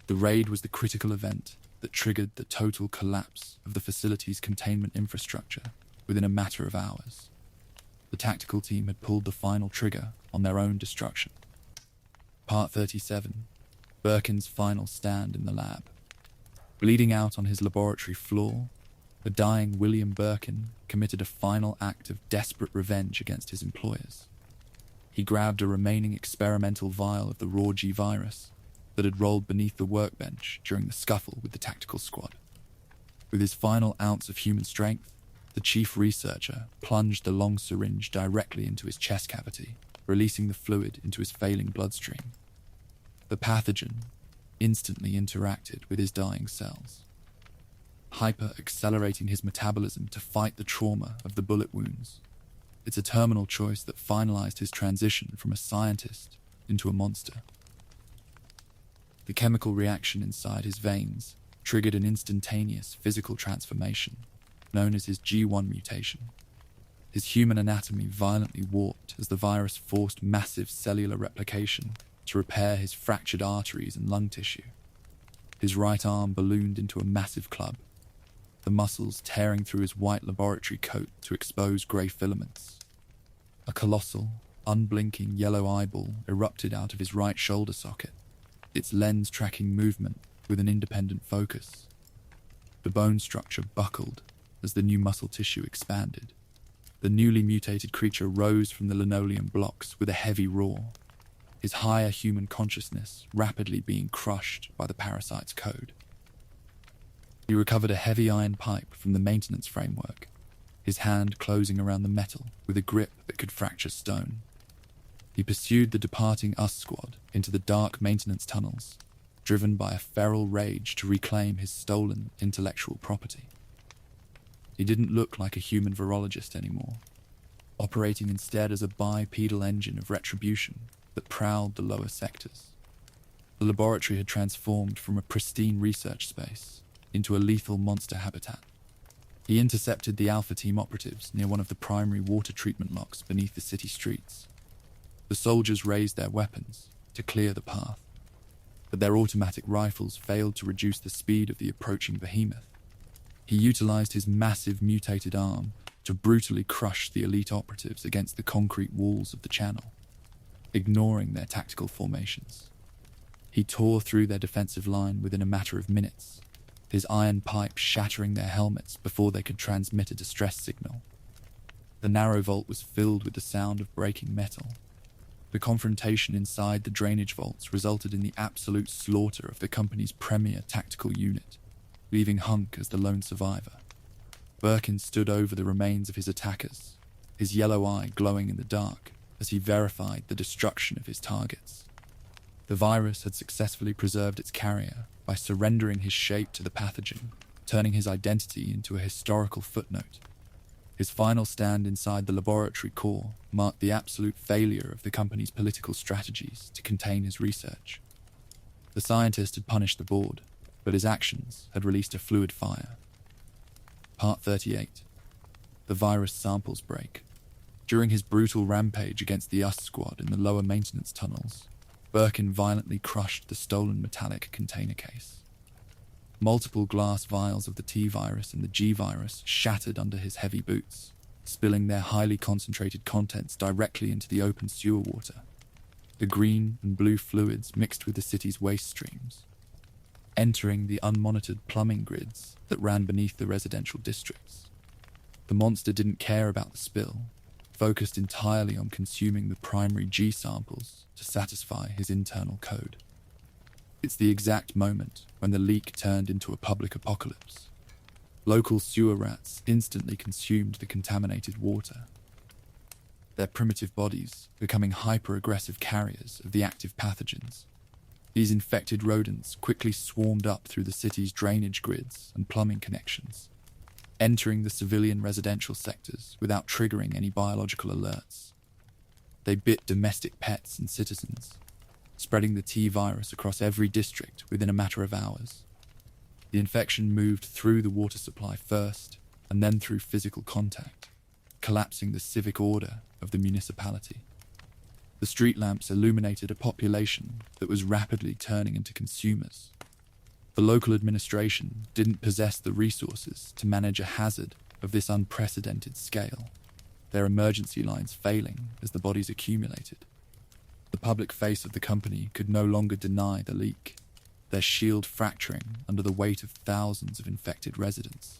The raid was the critical event that triggered the total collapse of the facility's containment infrastructure within a matter of hours. The tactical team had pulled the final trigger on their own destruction. Part 37. Birkin's final stand in the lab. Bleeding out on his laboratory floor, the dying William Birkin committed a final act of desperate revenge against his employers. He grabbed a remaining experimental vial of the raw G-Virus that had rolled beneath the workbench during the scuffle with the tactical squad. With his final ounce of human strength, the chief researcher plunged the long syringe directly into his chest cavity, releasing the fluid into his failing bloodstream. The pathogen instantly interacted with his dying cells, hyper-accelerating his metabolism to fight the trauma of the bullet wounds. It's a terminal choice that finalized his transition from a scientist into a monster. The chemical reaction inside his veins triggered an instantaneous physical transformation, known as his G1 mutation. His human anatomy violently warped as the virus forced massive cellular replication to repair his fractured arteries and lung tissue. His right arm ballooned into a massive club, the muscles tearing through his white laboratory coat to expose grey filaments. A colossal, unblinking yellow eyeball erupted out of his right shoulder socket, its lens tracking movement with an independent focus. The bone structure buckled as the new muscle tissue expanded. The newly mutated creature rose from the linoleum blocks with a heavy roar, his higher human consciousness rapidly being crushed by the parasite's code. He recovered a heavy iron pipe from the maintenance framework, his hand closing around the metal with a grip that could fracture stone. He pursued the departing US squad into the dark maintenance tunnels, driven by a feral rage to reclaim his stolen intellectual property. He didn't look like a human virologist anymore, operating instead as a bipedal engine of retribution that prowled the lower sectors. The laboratory had transformed from a pristine research space into a lethal monster habitat. He intercepted the Alpha Team operatives near one of the primary water treatment locks beneath the city streets. The soldiers raised their weapons to clear the path, but their automatic rifles failed to reduce the speed of the approaching behemoth. He utilized his massive mutated arm to brutally crush the elite operatives against the concrete walls of the channel, ignoring their tactical formations. He tore through their defensive line within a matter of minutes, his iron pipe shattering their helmets before they could transmit a distress signal. The narrow vault was filled with the sound of breaking metal. The confrontation inside the drainage vaults resulted in the absolute slaughter of the company's premier tactical unit, leaving Hunk as the lone survivor. Birkin stood over the remains of his attackers, his yellow eye glowing in the dark as he verified the destruction of his targets. The virus had successfully preserved its carrier by surrendering his shape to the pathogen, turning his identity into a historical footnote. His final stand inside the laboratory core marked the absolute failure of the company's political strategies to contain his research. The scientist had punished the board, but his actions had released a fluid fire. Part 38. The virus samples break. During his brutal rampage against the US squad in the lower maintenance tunnels, Birkin violently crushed the stolen metallic container case. Multiple glass vials of the T-virus and the G-virus shattered under his heavy boots, spilling their highly concentrated contents directly into the open sewer water. The green and blue fluids mixed with the city's waste streams, entering the unmonitored plumbing grids that ran beneath the residential districts. The monster didn't care about the spill, focused entirely on consuming the primary G samples to satisfy his internal code. It's the exact moment when the leak turned into a public apocalypse. Local sewer rats instantly consumed the contaminated water, their primitive bodies becoming hyper-aggressive carriers of the active pathogens. These infected rodents quickly swarmed up through the city's drainage grids and plumbing connections, entering the civilian residential sectors without triggering any biological alerts. They bit domestic pets and citizens, spreading the T-virus across every district within a matter of hours. The infection moved through the water supply first, and then through physical contact, collapsing the civic order of the municipality. The street lamps illuminated a population that was rapidly turning into consumers. The local administration didn't possess the resources to manage a hazard of this unprecedented scale, their emergency lines failing as the bodies accumulated. The public face of the company could no longer deny the leak, their shield fracturing under the weight of thousands of infected residents.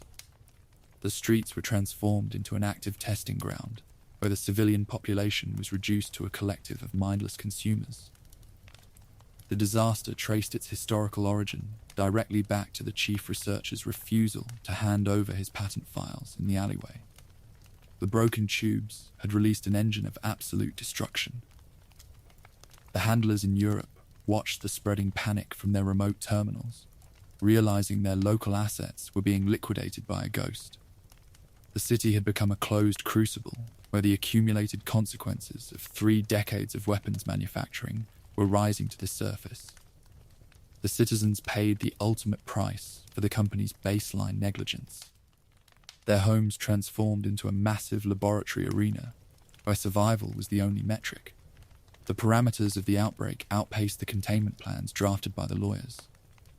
The streets were transformed into an active testing ground, where the civilian population was reduced to a collective of mindless consumers. The disaster traced its historical origin directly back to the chief researcher's refusal to hand over his patent files in the alleyway. The broken tubes had released an engine of absolute destruction. The handlers in Europe watched the spreading panic from their remote terminals, realizing their local assets were being liquidated by a ghost. The city had become a closed crucible where the accumulated consequences of 3 decades of weapons manufacturing were rising to the surface. The citizens paid the ultimate price for the company's baseline negligence. Their homes transformed into a massive laboratory arena where survival was the only metric. The parameters of the outbreak outpaced the containment plans drafted by the lawyers.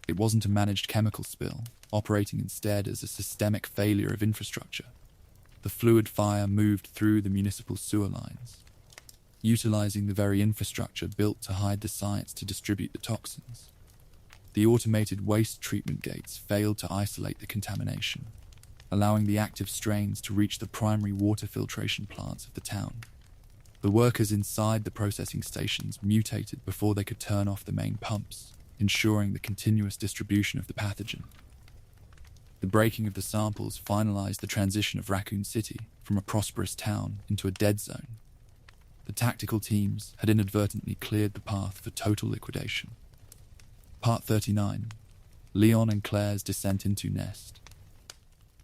It wasn't a managed chemical spill, operating instead as a systemic failure of infrastructure. The fluid fire moved through the municipal sewer lines, utilizing the very infrastructure built to hide the sites to distribute the toxins. The automated waste treatment gates failed to isolate the contamination, allowing the active strains to reach the primary water filtration plants of the town. The workers inside the processing stations mutated before they could turn off the main pumps, ensuring the continuous distribution of the pathogen. The breaking of the samples finalized the transition of Raccoon City from a prosperous town into a dead zone. The tactical teams had inadvertently cleared the path for total liquidation. Part 39. Leon and Claire's descent into Nest.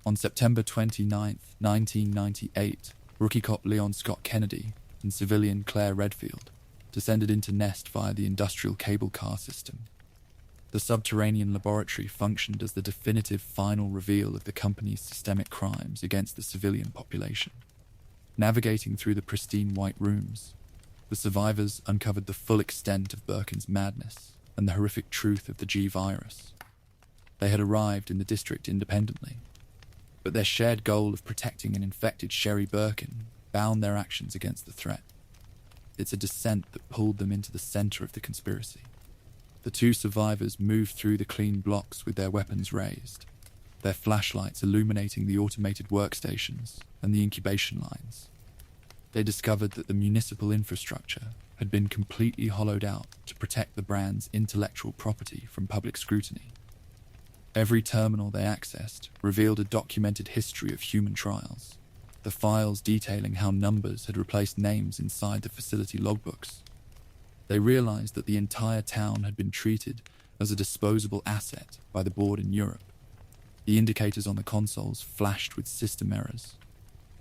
On September 29, 1998, rookie cop Leon Scott Kennedy and civilian Claire Redfield descended into Nest via the industrial cable car system. The subterranean laboratory functioned as the definitive final reveal of the company's systemic crimes against the civilian population. Navigating through the pristine white rooms, the survivors uncovered the full extent of Birkin's madness and the horrific truth of the G-virus. They had arrived in the district independently, but their shared goal of protecting an infected Sherry Birkin bound their actions against the threat. It's a descent that pulled them into the center of the conspiracy. The two survivors moved through the clean blocks with their weapons raised, their flashlights illuminating the automated workstations and the incubation lines. They discovered that the municipal infrastructure had been completely hollowed out to protect the brand's intellectual property from public scrutiny. Every terminal they accessed revealed a documented history of human trials, the files detailing how numbers had replaced names inside the facility logbooks. They realized that the entire town had been treated as a disposable asset by the board in Europe. The indicators on the consoles flashed with system errors.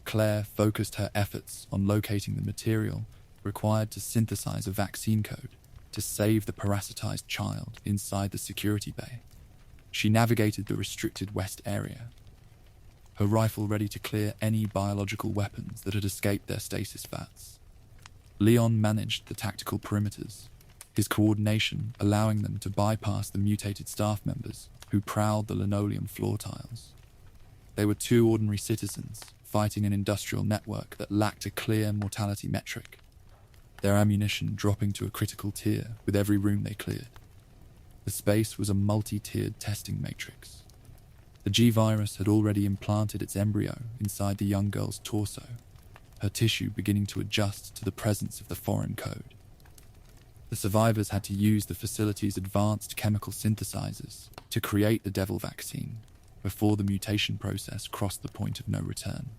Claire focused her efforts on locating the material required to synthesize a vaccine code to save the parasitized child inside the security bay. She navigated the restricted west area, her rifle ready to clear any biological weapons that had escaped their stasis vats. Leon managed the tactical perimeters, his coordination allowing them to bypass the mutated staff members who prowled the linoleum floor tiles. They were two ordinary citizens fighting an industrial network that lacked a clear mortality metric, their ammunition dropping to a critical tier with every room they cleared. The space was a multi-tiered testing matrix. The G-virus had already implanted its embryo inside the young girl's torso, her tissue beginning to adjust to the presence of the foreign code. The survivors had to use the facility's advanced chemical synthesizers to create the devil vaccine before the mutation process crossed the point of no return.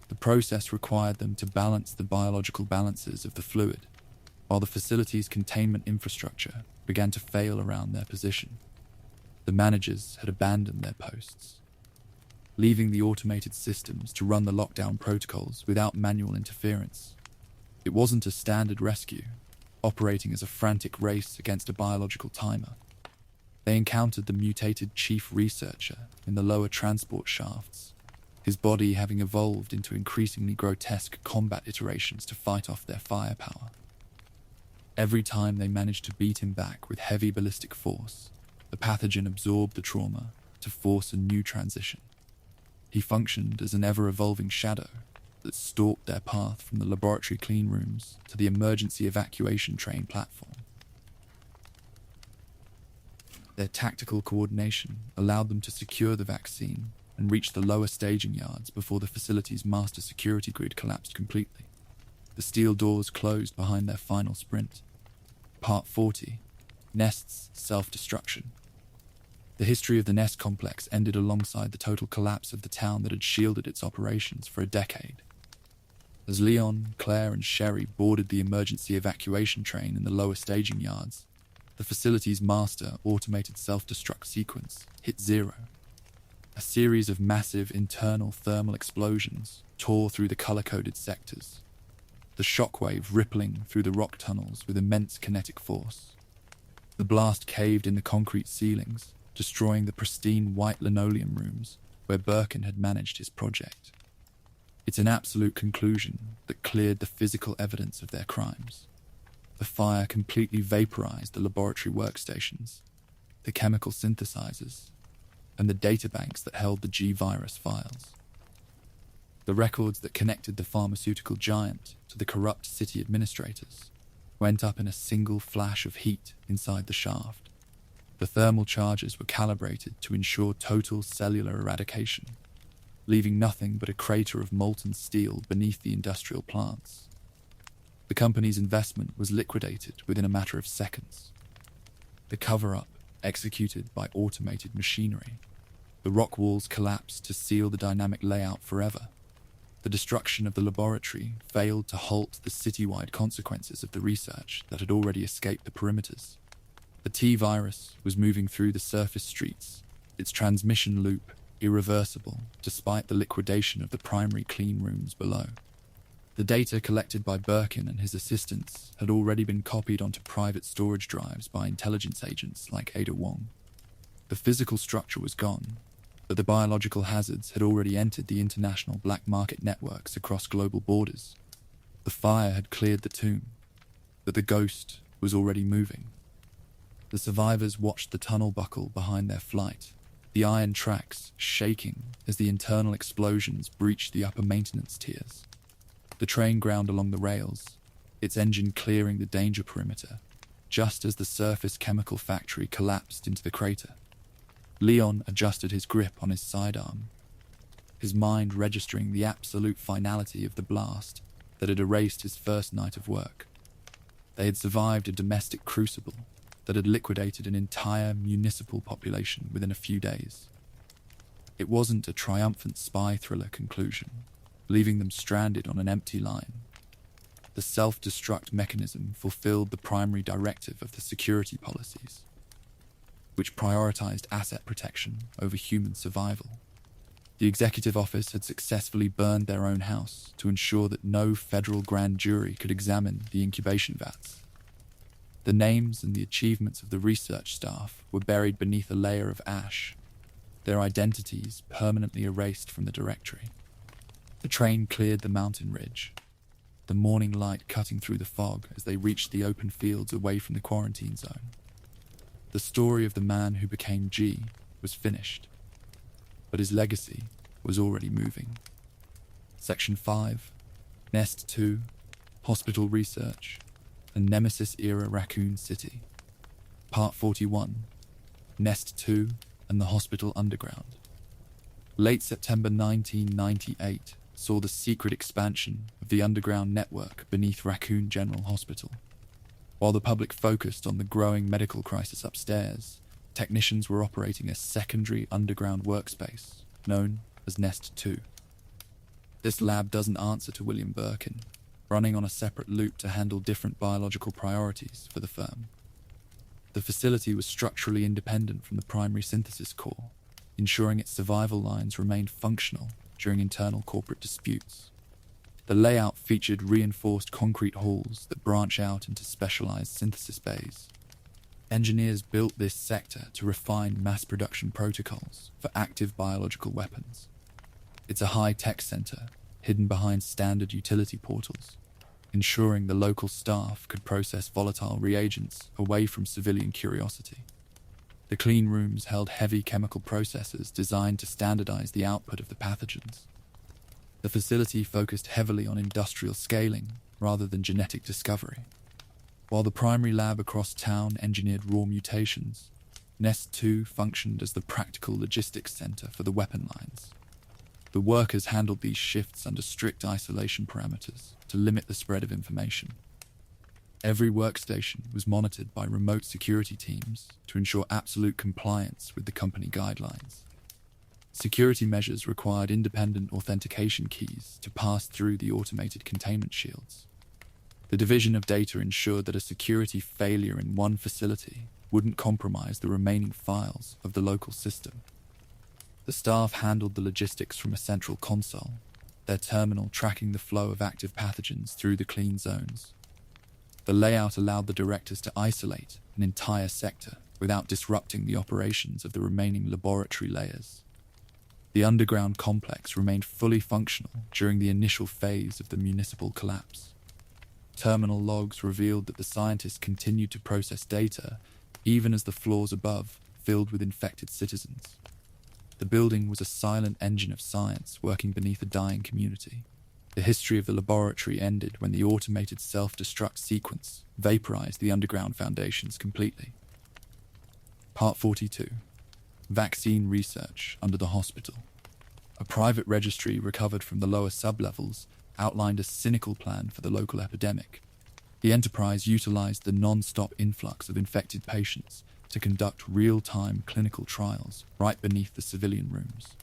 The process required them to balance the biological balances of the fluid, while the facility's containment infrastructure began to fail around their position. The managers had abandoned their posts, leaving the automated systems to run the lockdown protocols without manual interference. It wasn't a standard rescue, operating as a frantic race against a biological timer. They encountered the mutated chief researcher in the lower transport shafts, his body having evolved into increasingly grotesque combat iterations to fight off their firepower. Every time they managed to beat him back with heavy ballistic force, the pathogen absorbed the trauma to force a new transition. He functioned as an ever-evolving shadow that stalked their path from the laboratory clean rooms to the emergency evacuation train platform. Their tactical coordination allowed them to secure the vaccine and reach the lower staging yards before the facility's master security grid collapsed completely. The steel doors closed behind their final sprint. Part 40. Nest's self-destruction. The history of the Nest complex ended alongside the total collapse of the town that had shielded its operations for a decade. As Leon, Claire, and Sherry boarded the emergency evacuation train in the lower staging yards, the facility's master automated self-destruct sequence hit zero. A series of massive internal thermal explosions tore through the color-coded sectors, the shockwave rippling through the rock tunnels with immense kinetic force. The blast caved in the concrete ceilings, destroying the pristine white linoleum rooms where Birkin had managed his project. It's an absolute conclusion that cleared the physical evidence of their crimes. The fire completely vaporized the laboratory workstations, the chemical synthesizers, and the databanks that held the G-virus files. The records that connected the pharmaceutical giant to the corrupt city administrators went up in a single flash of heat inside the shaft. The thermal charges were calibrated to ensure total cellular eradication, leaving nothing but a crater of molten steel beneath the industrial plants. The company's investment was liquidated within a matter of seconds. The cover-up executed by automated machinery. The rock walls collapsed to seal the dynamic layout forever. The destruction of the laboratory failed to halt the citywide consequences of the research that had already escaped the perimeters. The T-virus was moving through the surface streets, its transmission loop irreversible despite the liquidation of the primary clean rooms below. The data collected by Birkin and his assistants had already been copied onto private storage drives by intelligence agents like Ada Wong. The physical structure was gone, but the biological hazards had already entered the international black market networks across global borders. The fire had cleared the tomb, but the ghost was already moving. The survivors watched the tunnel buckle behind their flight, the iron tracks shaking as the internal explosions breached the upper maintenance tiers. The train ground along the rails, its engine clearing the danger perimeter, just as the surface chemical factory collapsed into the crater. Leon adjusted his grip on his sidearm, his mind registering the absolute finality of the blast that had erased his first night of work. They had survived a domestic crucible that had liquidated an entire municipal population within a few days. It wasn't a triumphant spy thriller conclusion, leaving them stranded on an empty line. The self-destruct mechanism fulfilled the primary directive of the security policies, which prioritized asset protection over human survival. The executive office had successfully burned their own house to ensure that no federal grand jury could examine the incubation vats. The names and the achievements of the research staff were buried beneath a layer of ash, their identities permanently erased from the directory. The train cleared the mountain ridge, the morning light cutting through the fog as they reached the open fields away from the quarantine zone. The story of the man who became G was finished, but his legacy was already moving. Section 5, Nest 2, Hospital Research, and Nemesis-era Raccoon City. Part 41, Nest 2 and the Hospital Underground. Late September 1998 saw the secret expansion of the underground network beneath Raccoon General Hospital. While the public focused on the growing medical crisis upstairs, technicians were operating a secondary underground workspace known as Nest 2. This lab doesn't answer to William Birkin, running on a separate loop to handle different biological priorities for the firm. The facility was structurally independent from the primary synthesis core, ensuring its survival lines remained functional during internal corporate disputes. The layout featured reinforced concrete halls that branch out into specialized synthesis bays. Engineers built this sector to refine mass production protocols for active biological weapons. It's a high-tech center hidden behind standard utility portals, ensuring the local staff could process volatile reagents away from civilian curiosity. The clean rooms held heavy chemical processors designed to standardize the output of the pathogens. The facility focused heavily on industrial scaling rather than genetic discovery. While the primary lab across town engineered raw mutations, Nest 2 functioned as the practical logistics center for the weapon lines. The workers handled these shifts under strict isolation parameters to limit the spread of information. Every workstation was monitored by remote security teams to ensure absolute compliance with the company guidelines. Security measures required independent authentication keys to pass through the automated containment shields. The division of data ensured that a security failure in one facility wouldn't compromise the remaining files of the local system. The staff handled the logistics from a central console, their terminal tracking the flow of active pathogens through the clean zones. The layout allowed the directors to isolate an entire sector without disrupting the operations of the remaining laboratory layers. The underground complex remained fully functional during the initial phase of the municipal collapse. Terminal logs revealed that the scientists continued to process data even as the floors above filled with infected citizens. The building was a silent engine of science working beneath a dying community. The history of the laboratory ended when the automated self-destruct sequence vaporized the underground foundations completely. Part 42. Vaccine research under the hospital. A private registry recovered from the lower sublevels outlined a cynical plan for the local epidemic. The enterprise utilized the non-stop influx of infected patients to conduct real-time clinical trials right beneath the civilian rooms.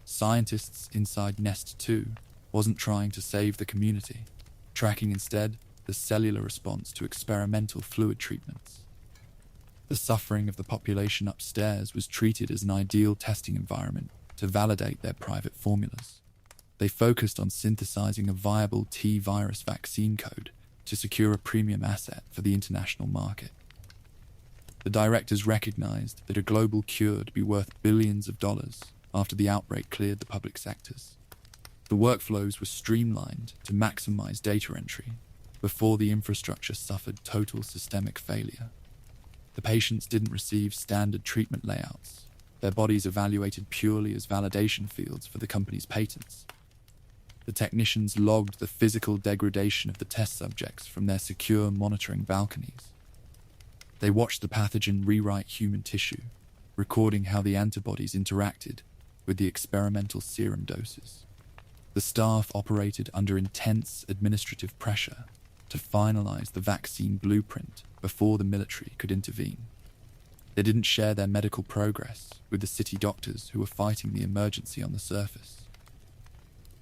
Scientists inside Nest 2 wasn't trying to save the community, tracking instead the cellular response to experimental fluid treatments. The suffering of the population upstairs was treated as an ideal testing environment to validate their private formulas. They focused on synthesizing a viable T-virus vaccine code to secure a premium asset for the international market. The directors recognized that a global cure would be worth billions of dollars after the outbreak cleared the public sectors. The workflows were streamlined to maximize data entry before the infrastructure suffered total systemic failure. The patients didn't receive standard treatment layouts, their bodies evaluated purely as validation fields for the company's patents. The technicians logged the physical degradation of the test subjects from their secure monitoring balconies. They watched the pathogen rewrite human tissue, recording how the antibodies interacted with the experimental serum doses. The staff operated under intense administrative pressure to finalize the vaccine blueprint before the military could intervene. They didn't share their medical progress with the city doctors who were fighting the emergency on the surface.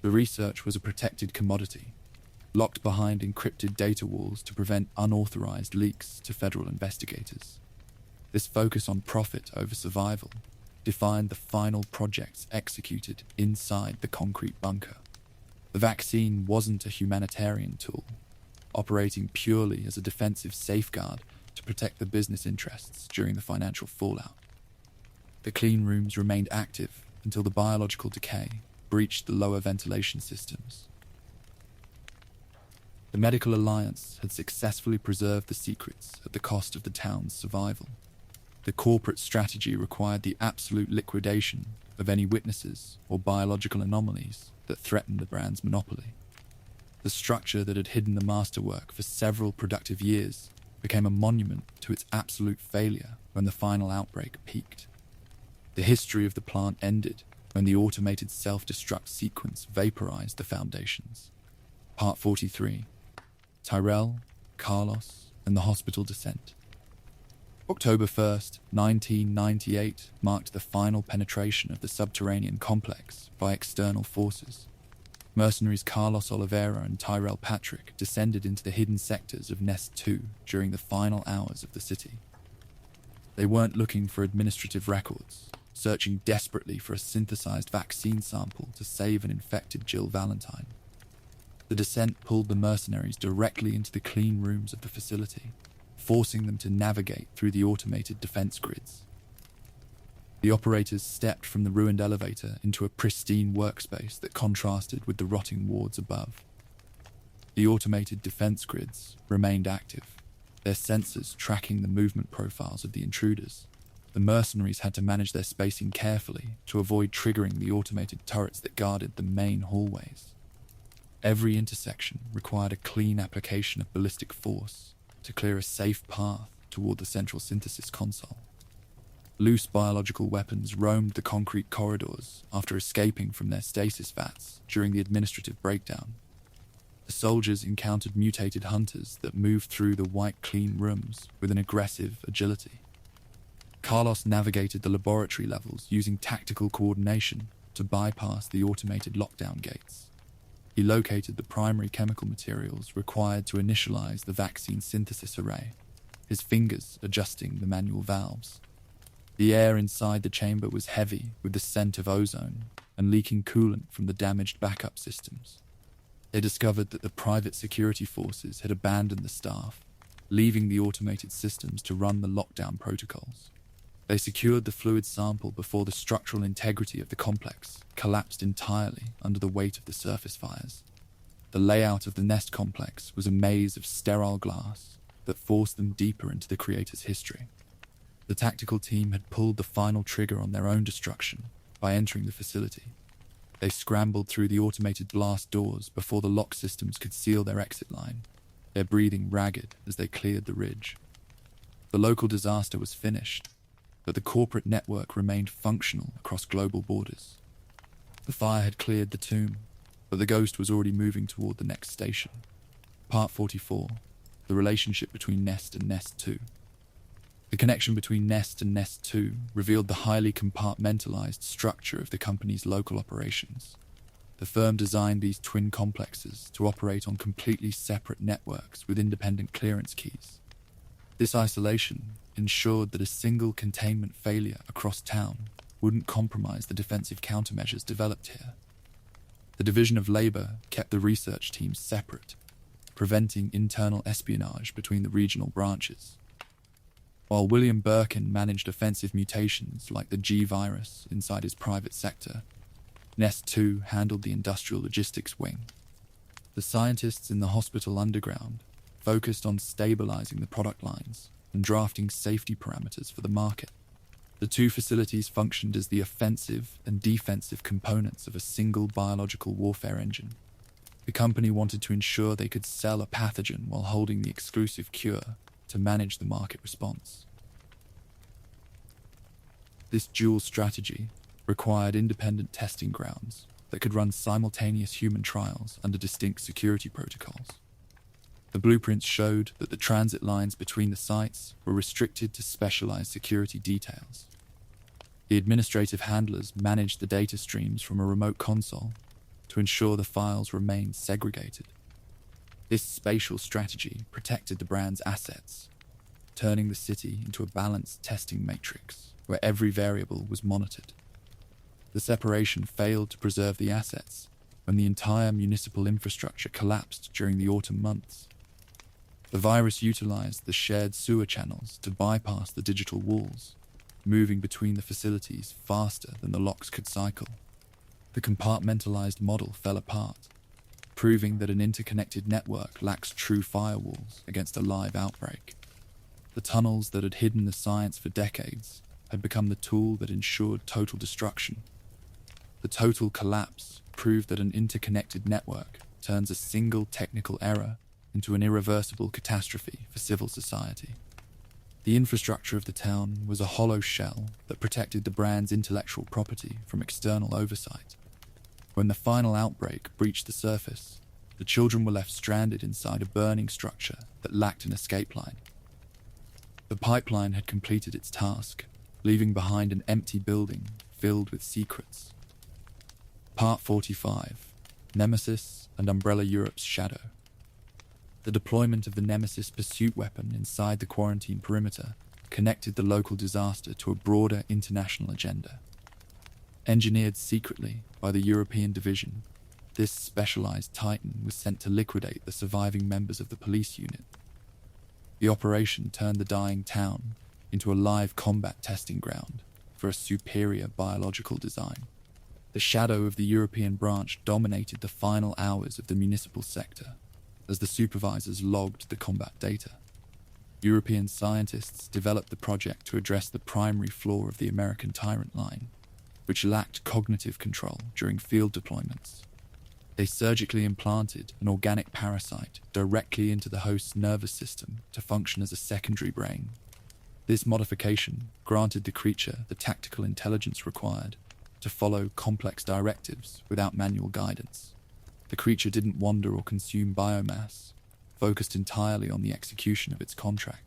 The research was a protected commodity, locked behind encrypted data walls to prevent unauthorized leaks to federal investigators. This focus on profit over survival defined the final projects executed inside the concrete bunker. The vaccine wasn't a humanitarian tool, operating purely as a defensive safeguard to protect the business interests during the financial fallout. The clean rooms remained active until the biological decay breached the lower ventilation systems. The Medical Alliance had successfully preserved the secrets at the cost of the town's survival. The corporate strategy required the absolute liquidation of any witnesses or biological anomalies that threatened the brand's monopoly. The structure that had hidden the masterwork for several productive years became a monument to its absolute failure when the final outbreak peaked. The history of the plant ended when the automated self-destruct sequence vaporized the foundations. Part 43. Tyrell, Carlos, and the hospital descent. October 1st, 1998 marked the final penetration of the subterranean complex by external forces. Mercenaries Carlos Oliveira and Tyrell Patrick descended into the hidden sectors of Nest 2 during the final hours of the city. They weren't looking for administrative records, searching desperately for a synthesized vaccine sample to save an infected Jill Valentine. The descent pulled the mercenaries directly into the clean rooms of the facility, forcing them to navigate through the automated defense grids. The operators stepped from the ruined elevator into a pristine workspace that contrasted with the rotting wards above. The automated defense grids remained active, their sensors tracking the movement profiles of the intruders. The mercenaries had to manage their spacing carefully to avoid triggering the automated turrets that guarded the main hallways. Every intersection required a clean application of ballistic force to clear a safe path toward the central synthesis console. Loose biological weapons roamed the concrete corridors after escaping from their stasis vats during the administrative breakdown. The soldiers encountered mutated hunters that moved through the white clean rooms with an aggressive agility. Carlos navigated the laboratory levels using tactical coordination to bypass the automated lockdown gates. He located the primary chemical materials required to initialize the vaccine synthesis array, his fingers adjusting the manual valves. The air inside the chamber was heavy with the scent of ozone and leaking coolant from the damaged backup systems. They discovered that the private security forces had abandoned the staff, leaving the automated systems to run the lockdown protocols. They secured the fluid sample before the structural integrity of the complex collapsed entirely under the weight of the surface fires. The layout of the Nest complex was a maze of sterile glass that forced them deeper into the creator's history. The tactical team had pulled the final trigger on their own destruction by entering the facility. They scrambled through the automated blast doors before the lock systems could seal their exit line, their breathing ragged as they cleared the ridge. The local disaster was finished, that the corporate network remained functional across global borders. The fire had cleared the tomb, but the ghost was already moving toward the next station. Part 44. The relationship between Nest and Nest 2. The connection between Nest and Nest 2 revealed the highly compartmentalized structure of the company's local operations. The firm designed these twin complexes to operate on completely separate networks with independent clearance keys. This isolation ensured that a single containment failure across town wouldn't compromise the defensive countermeasures developed here. The division of labor kept the research teams separate, preventing internal espionage between the regional branches. While William Birkin managed offensive mutations like the G virus inside his private sector, Nest 2 handled the industrial logistics wing. The scientists in the hospital underground focused on stabilizing the product lines and drafting safety parameters for the market. The two facilities functioned as the offensive and defensive components of a single biological warfare engine. The company wanted to ensure they could sell a pathogen while holding the exclusive cure to manage the market response. This dual strategy required independent testing grounds that could run simultaneous human trials under distinct security protocols. The blueprints showed that the transit lines between the sites were restricted to specialized security details. The administrative handlers managed the data streams from a remote console to ensure the files remained segregated. This spatial strategy protected the brand's assets, turning the city into a balanced testing matrix where every variable was monitored. The separation failed to preserve the assets when the entire municipal infrastructure collapsed during the autumn months. The virus utilized the shared sewer channels to bypass the digital walls, moving between the facilities faster than the locks could cycle. The compartmentalized model fell apart, proving that an interconnected network lacks true firewalls against a live outbreak. The tunnels that had hidden the science for decades had become the tool that ensured total destruction. The total collapse proved that an interconnected network turns a single technical error into an irreversible catastrophe for civil society. The infrastructure of the town was a hollow shell that protected the brand's intellectual property from external oversight. When the final outbreak breached the surface, the children were left stranded inside a burning structure that lacked an escape line. The pipeline had completed its task, leaving behind an empty building filled with secrets. Part 45. Nemesis and Umbrella Europe's Shadow. The deployment of the Nemesis pursuit weapon inside the quarantine perimeter connected the local disaster to a broader international agenda. Engineered secretly by the European division, this specialized Titan was sent to liquidate the surviving members of the police unit. The operation turned the dying town into a live combat testing ground for a superior biological design. The shadow of the European branch dominated the final hours of the municipal sector as the supervisors logged the combat data. European scientists developed the project to address the primary flaw of the American Tyrant line, which lacked cognitive control during field deployments. They surgically implanted an organic parasite directly into the host's nervous system to function as a secondary brain. This modification granted the creature the tactical intelligence required to follow complex directives without manual guidance. The creature didn't wander or consume biomass, focused entirely on the execution of its contract.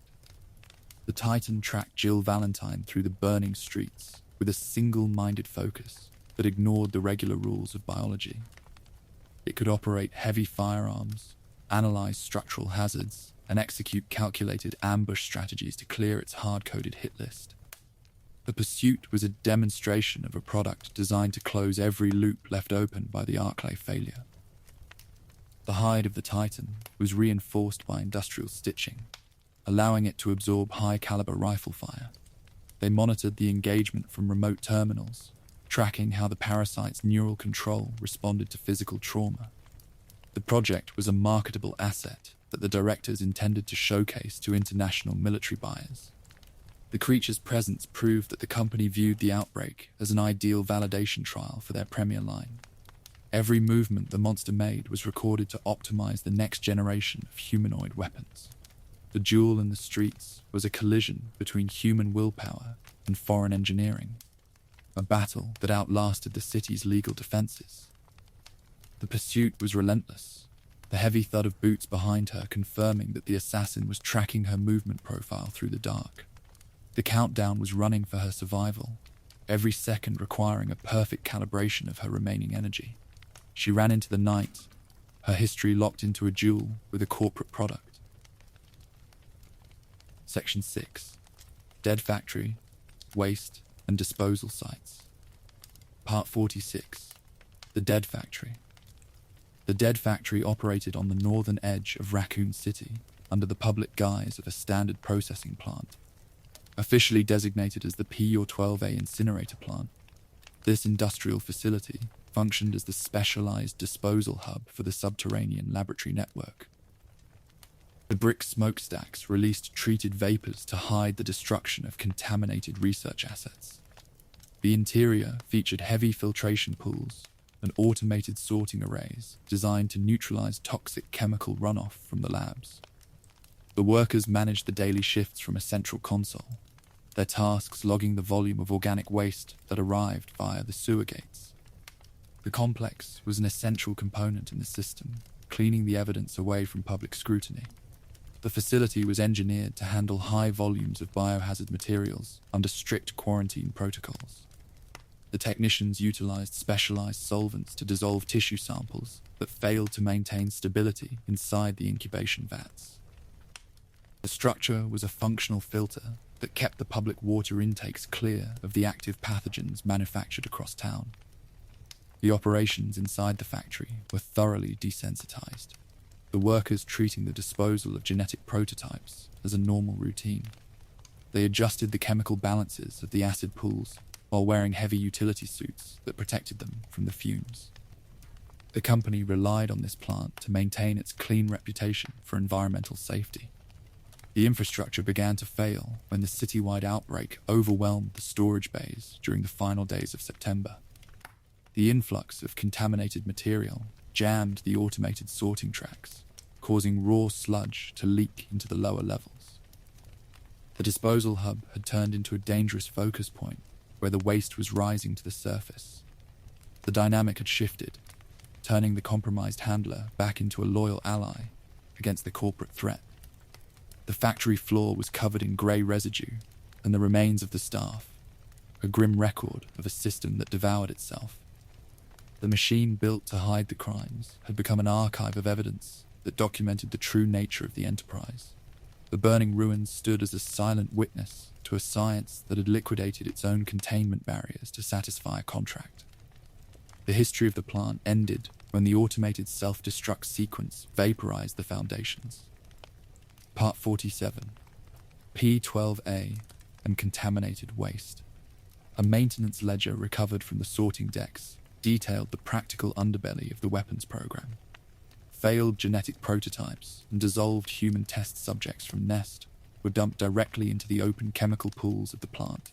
The Titan tracked Jill Valentine through the burning streets with a single-minded focus that ignored the regular rules of biology. It could operate heavy firearms, analyze structural hazards, and execute calculated ambush strategies to clear its hard-coded hit list. The pursuit was a demonstration of a product designed to close every loop left open by the Arklay failure. The hide of the Titan was reinforced by industrial stitching, allowing it to absorb high-caliber rifle fire. They monitored the engagement from remote terminals, tracking how the parasite's neural control responded to physical trauma. The project was a marketable asset that the directors intended to showcase to international military buyers. The creature's presence proved that the company viewed the outbreak as an ideal validation trial for their premier line. Every movement the monster made was recorded to optimize the next generation of humanoid weapons. The duel in the streets was a collision between human willpower and foreign engineering, a battle that outlasted the city's legal defenses. The pursuit was relentless, the heavy thud of boots behind her confirming that the assassin was tracking her movement profile through the dark. The countdown was running for her survival, every second requiring a perfect calibration of her remaining energy. She ran into the night, her history locked into a duel with a corporate product. Section 6. Dead Factory, Waste and Disposal Sites. Part 46. The Dead Factory. The Dead Factory operated on the northern edge of Raccoon City under the public guise of a standard processing plant. Officially designated as the P-12A incinerator plant, this industrial facility functioned as the specialized disposal hub for the subterranean laboratory network. The brick smokestacks released treated vapors to hide the destruction of contaminated research assets. The interior featured heavy filtration pools and automated sorting arrays designed to neutralize toxic chemical runoff from the labs. The workers managed the daily shifts from a central console, their tasks logging the volume of organic waste that arrived via the sewer gates. The complex was an essential component in the system, cleaning the evidence away from public scrutiny. The facility was engineered to handle high volumes of biohazard materials under strict quarantine protocols. The technicians utilized specialized solvents to dissolve tissue samples that failed to maintain stability inside the incubation vats. The structure was a functional filter that kept the public water intakes clear of the active pathogens manufactured across town. The operations inside the factory were thoroughly desensitized, the workers treating the disposal of genetic prototypes as a normal routine. They adjusted the chemical balances of the acid pools while wearing heavy utility suits that protected them from the fumes. The company relied on this plant to maintain its clean reputation for environmental safety. The infrastructure began to fail when the citywide outbreak overwhelmed the storage bays during the final days of September. The influx of contaminated material jammed the automated sorting tracks, causing raw sludge to leak into the lower levels. The disposal hub had turned into a dangerous focus point where the waste was rising to the surface. The dynamic had shifted, turning the compromised handler back into a loyal ally against the corporate threat. The factory floor was covered in grey residue and the remains of the staff, a grim record of a system that devoured itself. The machine built to hide the crimes had become an archive of evidence that documented the true nature of the enterprise. The burning ruins stood as a silent witness to a science that had liquidated its own containment barriers to satisfy a contract. The history of the plant ended when the automated self-destruct sequence vaporized the foundations. Part 47. P-12A and Contaminated Waste. A maintenance ledger recovered from the sorting decks detailed the practical underbelly of the weapons program. Failed genetic prototypes and dissolved human test subjects from Nest were dumped directly into the open chemical pools of the plant.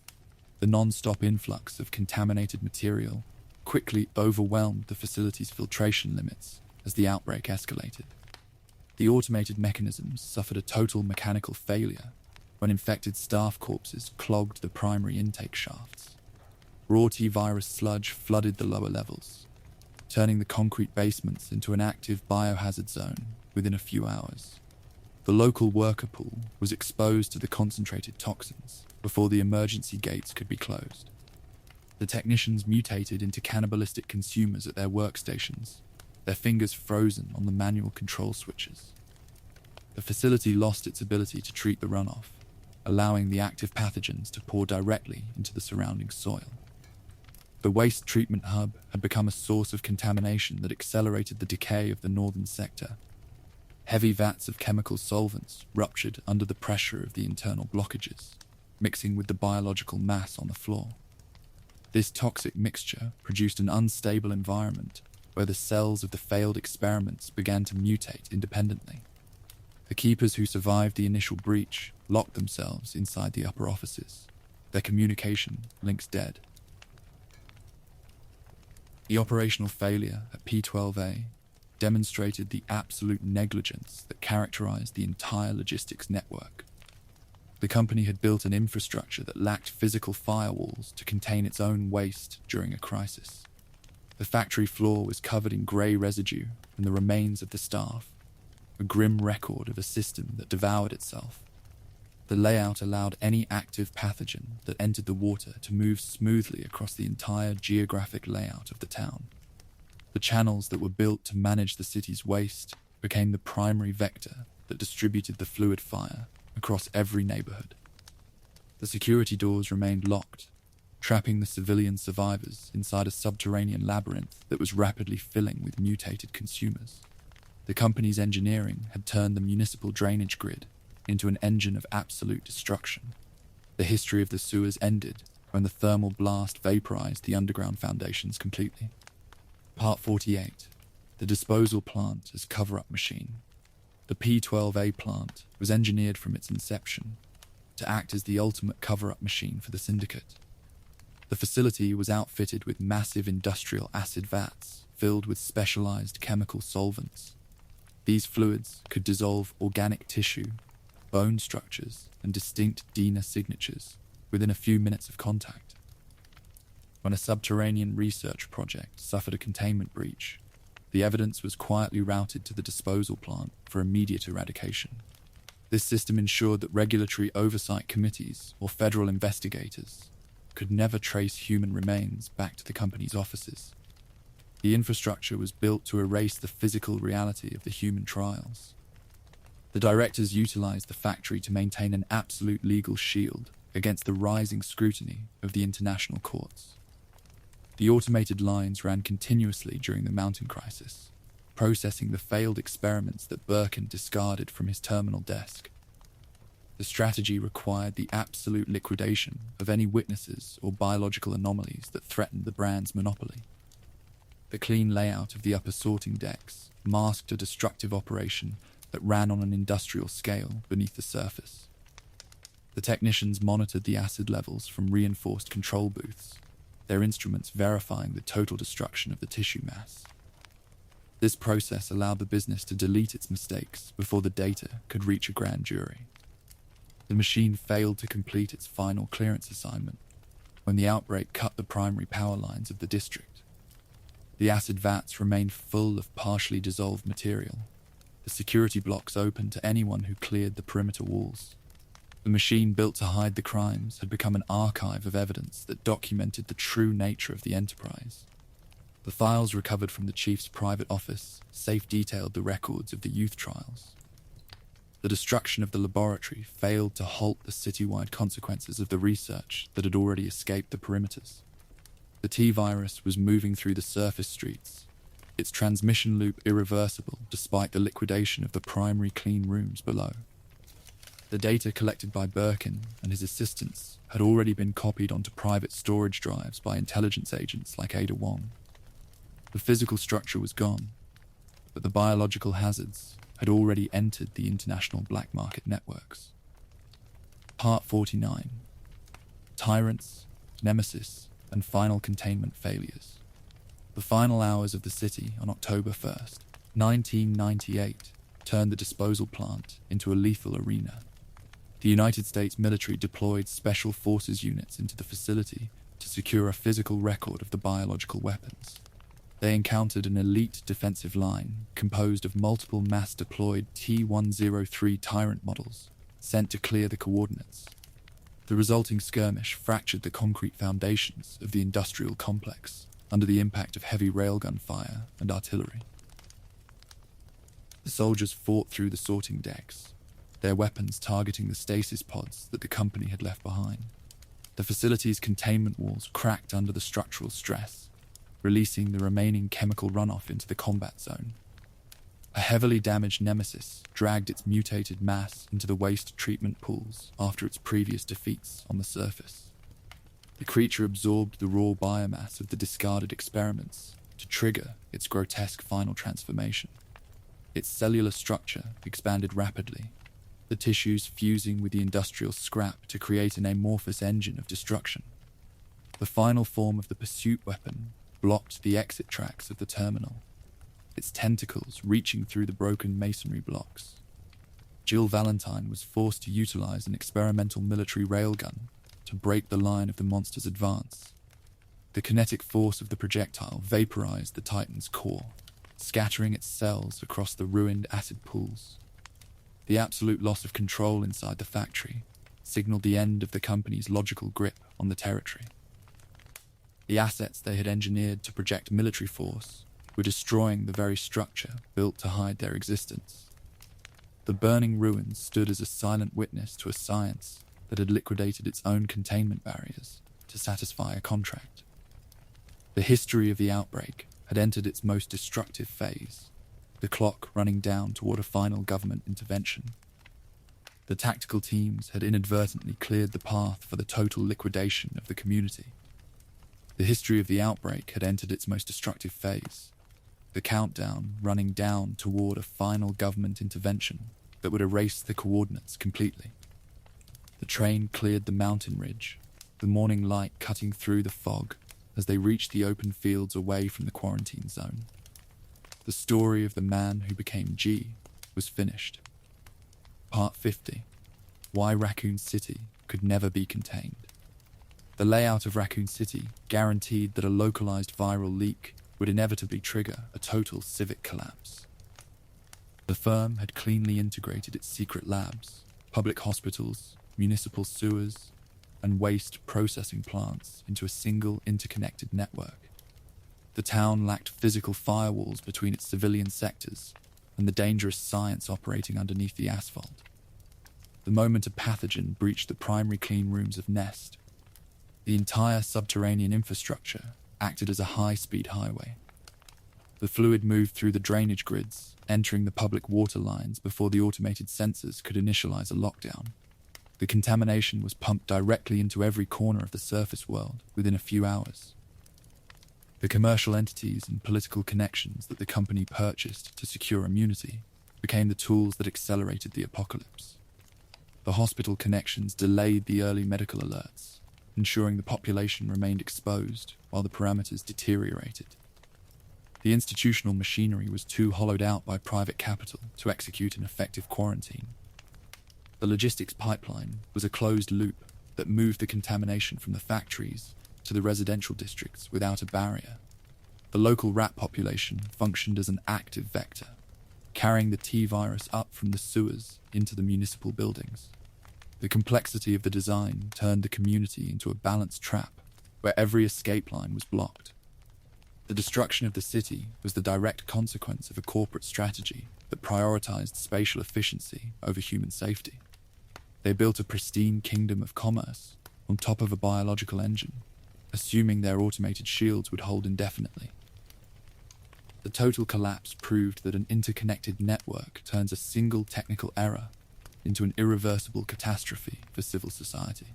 The non-stop influx of contaminated material quickly overwhelmed the facility's filtration limits as the outbreak escalated. The automated mechanisms suffered a total mechanical failure when infected staff corpses clogged the primary intake shafts. Raw T-virus sludge flooded the lower levels, turning the concrete basements into an active biohazard zone within a few hours. The local worker pool was exposed to the concentrated toxins before the emergency gates could be closed. The technicians mutated into cannibalistic consumers at their workstations, their fingers frozen on the manual control switches. The facility lost its ability to treat the runoff, allowing the active pathogens to pour directly into the surrounding soil. The waste treatment hub had become a source of contamination that accelerated the decay of the northern sector. Heavy vats of chemical solvents ruptured under the pressure of the internal blockages, mixing with the biological mass on the floor. This toxic mixture produced an unstable environment where the cells of the failed experiments began to mutate independently. The keepers who survived the initial breach locked themselves inside the upper offices, their communication links dead. The operational failure at P-12A demonstrated the absolute negligence that characterized the entire logistics network. The company had built an infrastructure that lacked physical firewalls to contain its own waste during a crisis. The factory floor was covered in grey residue and the remains of the staff, a grim record of a system that devoured itself. The layout allowed any active pathogen that entered the water to move smoothly across the entire geographic layout of the town. The channels that were built to manage the city's waste became the primary vector that distributed the fluid fire across every neighborhood. The security doors remained locked, trapping the civilian survivors inside a subterranean labyrinth that was rapidly filling with mutated consumers. The company's engineering had turned the municipal drainage grid into an engine of absolute destruction. The history of the sewers ended when the thermal blast vaporized the underground foundations completely. Part 48. The disposal plant as cover-up machine. The P-12A plant was engineered from its inception to act as the ultimate cover-up machine for the syndicate. The facility was outfitted with massive industrial acid vats filled with specialized chemical solvents. These fluids could dissolve organic tissue, bone structures, and distinct DNA signatures within a few minutes of contact. When a subterranean research project suffered a containment breach, the evidence was quietly routed to the disposal plant for immediate eradication. This system ensured that regulatory oversight committees or federal investigators could never trace human remains back to the company's offices. The infrastructure was built to erase the physical reality of the human trials. The directors utilized the factory to maintain an absolute legal shield against the rising scrutiny of the international courts. The automated lines ran continuously during the mountain crisis, processing the failed experiments that Birkin discarded from his terminal desk. The strategy required the absolute liquidation of any witnesses or biological anomalies that threatened the brand's monopoly. The clean layout of the upper sorting decks masked a destructive operation that ran on an industrial scale beneath the surface. The technicians monitored the acid levels from reinforced control booths, their instruments verifying the total destruction of the tissue mass. This process allowed the business to delete its mistakes before the data could reach a grand jury. The machine failed to complete its final clearance assignment when the outbreak cut the primary power lines of the district. The acid vats remained full of partially dissolved material. The security blocks opened to anyone who cleared the perimeter walls. The machine built to hide the crimes had become an archive of evidence that documented the true nature of the enterprise. The files recovered from the chief's private office safe-detailed the records of the youth trials. The destruction of the laboratory failed to halt the citywide consequences of the research that had already escaped the perimeters. The T-virus was moving through the surface streets, its transmission loop irreversible despite the liquidation of the primary clean rooms below. The data collected by Birkin and his assistants had already been copied onto private storage drives by intelligence agents like Ada Wong. The physical structure was gone, but the biological hazards had already entered the international black market networks. Part 49. Tyrants, Nemesis, and final containment failures. The final hours of the city on October 1st, 1998, turned the disposal plant into a lethal arena. The United States military deployed special forces units into the facility to secure a physical record of the biological weapons. They encountered an elite defensive line composed of multiple mass-deployed T-103 Tyrant models sent to clear the coordinates. The resulting skirmish fractured the concrete foundations of the industrial complex under the impact of heavy railgun fire and artillery. The soldiers fought through the sorting decks, their weapons targeting the stasis pods that the company had left behind. The facility's containment walls cracked under the structural stress, releasing the remaining chemical runoff into the combat zone. A heavily damaged Nemesis dragged its mutated mass into the waste treatment pools after its previous defeats on the surface. The creature absorbed the raw biomass of the discarded experiments to trigger its grotesque final transformation. Its cellular structure expanded rapidly, the tissues fusing with the industrial scrap to create an amorphous engine of destruction. The final form of the pursuit weapon blocked the exit tracks of the terminal, its tentacles reaching through the broken masonry blocks. Jill Valentine was forced to utilize an experimental military railgun to break the line of the monster's advance. The kinetic force of the projectile vaporized the Titan's core, scattering its cells across the ruined acid pools. The absolute loss of control inside the factory signaled the end of the company's logical grip on the territory. The assets they had engineered to project military force were destroying the very structure built to hide their existence. The burning ruins stood as a silent witness to a science that had liquidated its own containment barriers to satisfy a contract. The history of the outbreak had entered its most destructive phase, the clock running down toward a final government intervention. The tactical teams had inadvertently cleared the path for the total liquidation of the community. The history of the outbreak had entered its most destructive phase, the countdown running down toward a final government intervention that would erase the coordinates completely. The train cleared the mountain ridge, the morning light cutting through the fog as they reached the open fields away from the quarantine zone. The story of the man who became G was finished. Part 50. Why Raccoon City could never be contained. The layout of Raccoon City guaranteed that a localized viral leak would inevitably trigger a total civic collapse. The firm had cleanly integrated its secret labs, public hospitals, municipal sewers, and waste processing plants into a single interconnected network. The town lacked physical firewalls between its civilian sectors and the dangerous science operating underneath the asphalt. The moment a pathogen breached the primary clean rooms of Nest, the entire subterranean infrastructure acted as a high-speed highway. The fluid moved through the drainage grids, entering the public water lines before the automated sensors could initialize a lockdown. The contamination was pumped directly into every corner of the surface world within a few hours. The commercial entities and political connections that the company purchased to secure immunity became the tools that accelerated the apocalypse. The hospital connections delayed the early medical alerts, ensuring the population remained exposed while the parameters deteriorated. The institutional machinery was too hollowed out by private capital to execute an effective quarantine. The logistics pipeline was a closed loop that moved the contamination from the factories to the residential districts without a barrier. The local rat population functioned as an active vector, carrying the T-virus up from the sewers into the municipal buildings. The complexity of the design turned the community into a balanced trap where every escape line was blocked. The destruction of the city was the direct consequence of a corporate strategy that prioritized spatial efficiency over human safety. They built a pristine kingdom of commerce on top of a biological engine, assuming their automated shields would hold indefinitely. The total collapse proved that an interconnected network turns a single technical error into an irreversible catastrophe for civil society.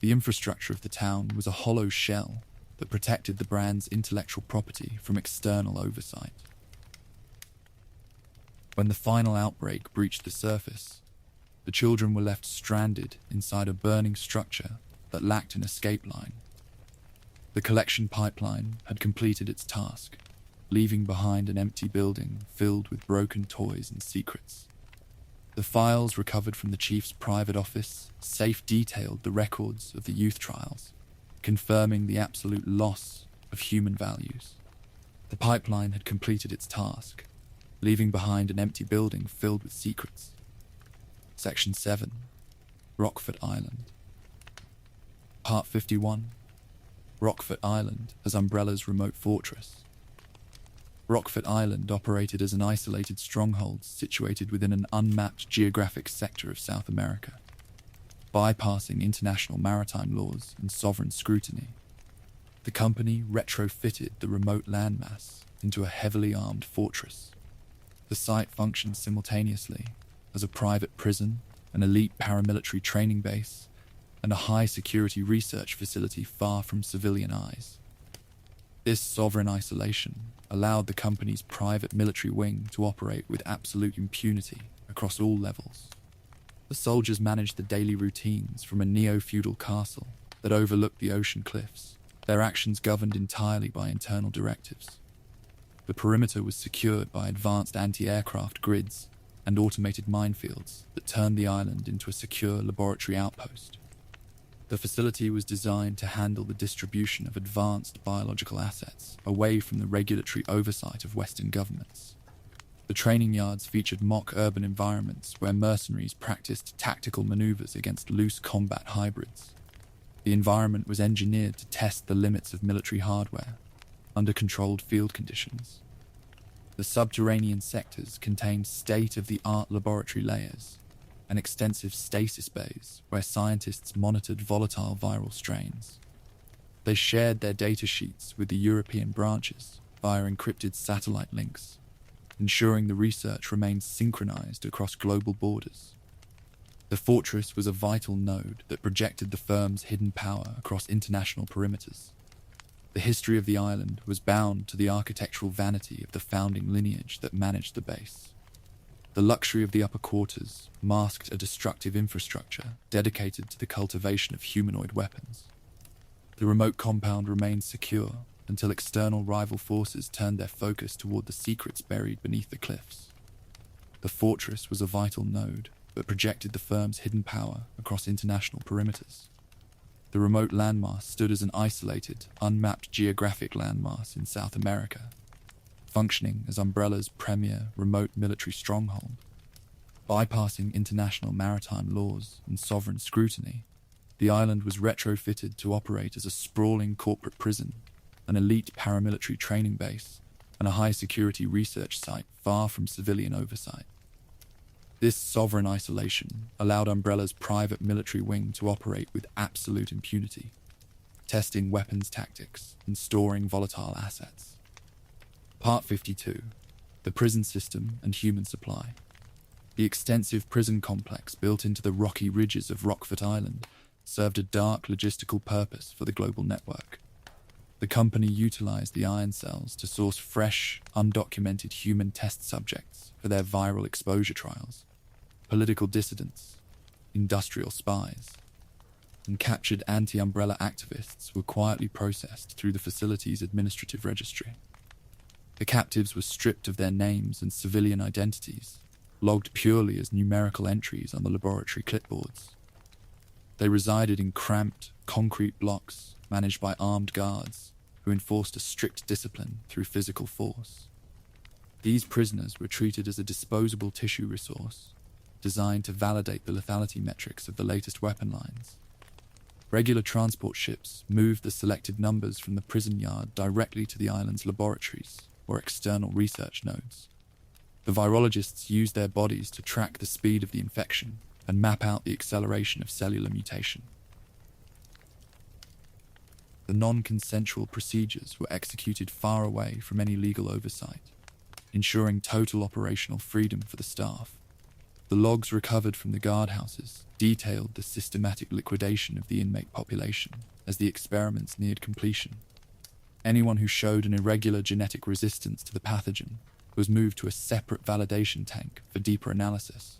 The infrastructure of the town was a hollow shell that protected the brand's intellectual property from external oversight. When the final outbreak breached the surface, the children were left stranded inside a burning structure that lacked an escape line. The collection pipeline had completed its task, leaving behind an empty building filled with broken toys and secrets. The files recovered from the chief's private office safe-detailed the records of the youth trials, confirming the absolute loss of human values. The pipeline had completed its task, leaving behind an empty building filled with secrets. Section 7. Rockfort Island. Part 51. Rockfort Island as Umbrella's remote fortress. Rockfort Island operated as an isolated stronghold situated within an unmapped geographic sector of South America, bypassing international maritime laws and sovereign scrutiny. The company retrofitted the remote landmass into a heavily armed fortress. The site functioned simultaneously as a private prison, an elite paramilitary training base, and a high-security research facility far from civilian eyes. This sovereign isolation allowed the company's private military wing to operate with absolute impunity across all levels. The soldiers managed the daily routines from a neo-feudal castle that overlooked the ocean cliffs, their actions governed entirely by internal directives. The perimeter was secured by advanced anti-aircraft grids and automated minefields that turned the island into a secure laboratory outpost. The facility was designed to handle the distribution of advanced biological assets away from the regulatory oversight of Western governments. The training yards featured mock urban environments where mercenaries practiced tactical maneuvers against loose combat hybrids. The environment was engineered to test the limits of military hardware under controlled field conditions. The subterranean sectors contained state-of-the-art laboratory layers and extensive stasis bays where scientists monitored volatile viral strains. They shared their data sheets with the European branches via encrypted satellite links, ensuring the research remained synchronized across global borders. The fortress was a vital node that projected the firm's hidden power across international perimeters. The history of the island was bound to the architectural vanity of the founding lineage that managed the base. The luxury of the upper quarters masked a destructive infrastructure dedicated to the cultivation of humanoid weapons. The remote compound remained secure until external rival forces turned their focus toward the secrets buried beneath the cliffs. The fortress was a vital node that projected the firm's hidden power across international perimeters. The remote landmass stood as an isolated, unmapped geographic landmass in South America, functioning as Umbrella's premier remote military stronghold. Bypassing international maritime laws and sovereign scrutiny, the island was retrofitted to operate as a sprawling corporate prison, an elite paramilitary training base, and a high-security research site far from civilian oversight. This sovereign isolation allowed Umbrella's private military wing to operate with absolute impunity, testing weapons tactics and storing volatile assets. Part 52. The prison system and human supply. The extensive prison complex built into the rocky ridges of Rockfort Island served a dark logistical purpose for the global network. The company utilized the iron cells to source fresh, undocumented human test subjects for their viral exposure trials, political dissidents, industrial spies, and captured anti-Umbrella activists were quietly processed through the facility's administrative registry. The captives were stripped of their names and civilian identities, logged purely as numerical entries on the laboratory clipboards. They resided in cramped, concrete blocks managed by armed guards who enforced a strict discipline through physical force. These prisoners were treated as a disposable tissue resource, designed to validate the lethality metrics of the latest weapon lines. Regular transport ships moved the selected numbers from the prison yard directly to the island's laboratories or external research nodes. The virologists used their bodies to track the speed of the infection and map out the acceleration of cellular mutation. The non-consensual procedures were executed far away from any legal oversight, ensuring total operational freedom for the staff. The logs recovered from the guardhouses detailed the systematic liquidation of the inmate population as the experiments neared completion. Anyone who showed an irregular genetic resistance to the pathogen was moved to a separate validation tank for deeper analysis.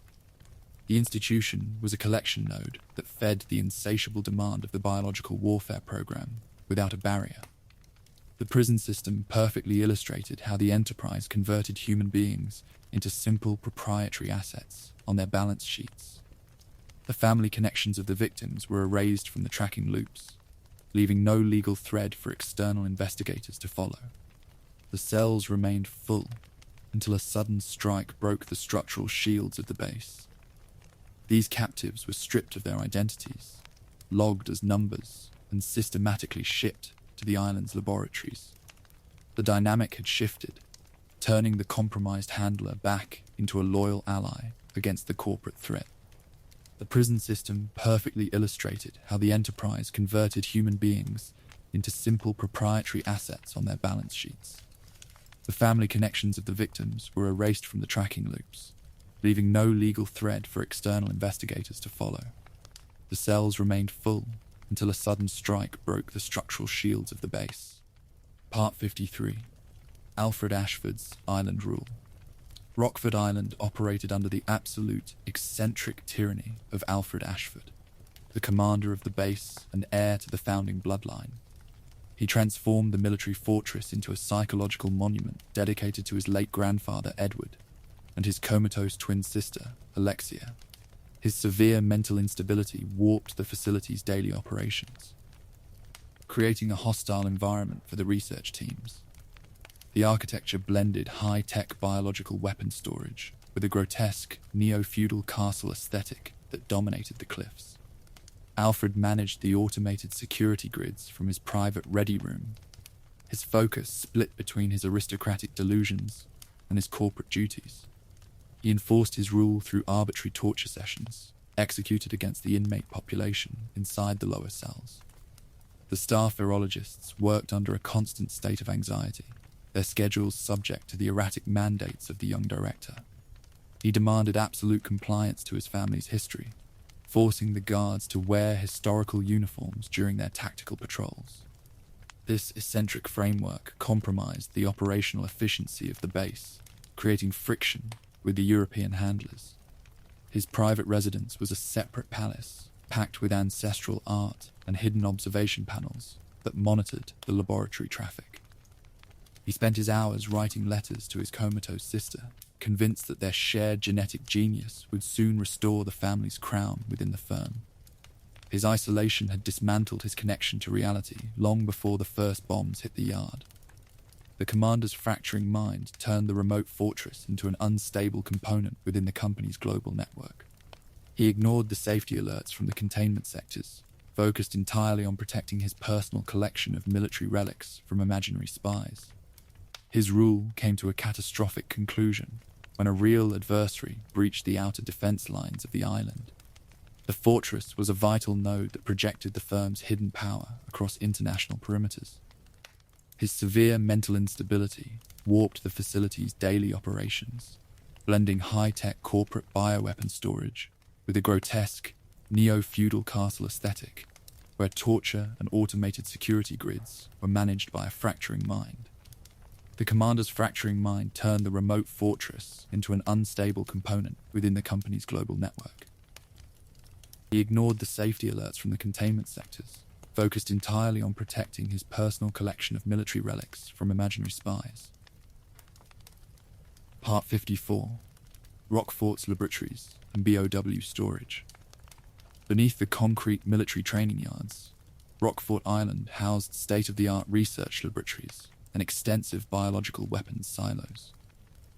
The institution was a collection node that fed the insatiable demand of the biological warfare program without a barrier. The prison system perfectly illustrated how the Enterprise converted human beings into simple proprietary assets on their balance sheets. The family connections of the victims were erased from the tracking loops, leaving no legal thread for external investigators to follow. The cells remained full until a sudden strike broke the structural shields of the base. These captives were stripped of their identities, logged as numbers, and systematically shipped to the island's laboratories. The dynamic had shifted, turning the compromised handler back into a loyal ally against the corporate threat. The prison system perfectly illustrated how the Enterprise converted human beings into simple proprietary assets on their balance sheets. The family connections of the victims were erased from the tracking loops, leaving no legal thread for external investigators to follow. The cells remained full until a sudden strike broke the structural shields of the base. Part 53. Alfred Ashford's Island Rule. Rockfort Island operated under the absolute, eccentric tyranny of Alfred Ashford, the commander of the base and heir to the founding bloodline. He transformed the military fortress into a psychological monument dedicated to his late grandfather, Edward, and his comatose twin sister, Alexia. His severe mental instability warped the facility's daily operations, creating a hostile environment for the research teams. The architecture blended high-tech biological weapon storage with a grotesque, neo-feudal castle aesthetic that dominated the cliffs. Alfred managed the automated security grids from his private ready room. His focus split between his aristocratic delusions and his corporate duties. He enforced his rule through arbitrary torture sessions executed against the inmate population inside the lower cells. The staff virologists worked under a constant state of anxiety, their schedules subject to the erratic mandates of the young director. He demanded absolute compliance to his family's history, forcing the guards to wear historical uniforms during their tactical patrols. This eccentric framework compromised the operational efficiency of the base, creating friction with the European handlers. His private residence was a separate palace, packed with ancestral art and hidden observation panels that monitored the laboratory traffic. He spent his hours writing letters to his comatose sister, convinced that their shared genetic genius would soon restore the family's crown within the firm. His isolation had dismantled his connection to reality long before the first bombs hit the yard. The commander's fracturing mind turned the remote fortress into an unstable component within the company's global network. He ignored the safety alerts from the containment sectors, focused entirely on protecting his personal collection of military relics from imaginary spies. His rule came to a catastrophic conclusion when a real adversary breached the outer defense lines of the island. The fortress was a vital node that projected the firm's hidden power across international perimeters. His severe mental instability warped the facility's daily operations, blending high-tech corporate bioweapon storage with a grotesque, neo-feudal castle aesthetic, where torture and automated security grids were managed by a fracturing mind. The commander's fracturing mind turned the remote fortress into an unstable component within the company's global network. He ignored the safety alerts from the containment sectors, focused entirely on protecting his personal collection of military relics from imaginary spies. Part 54. Rockfort's Laboratories and BOW Storage. Beneath the concrete military training yards, Rockfort Island housed state-of-the-art research laboratories and extensive biological weapons silos.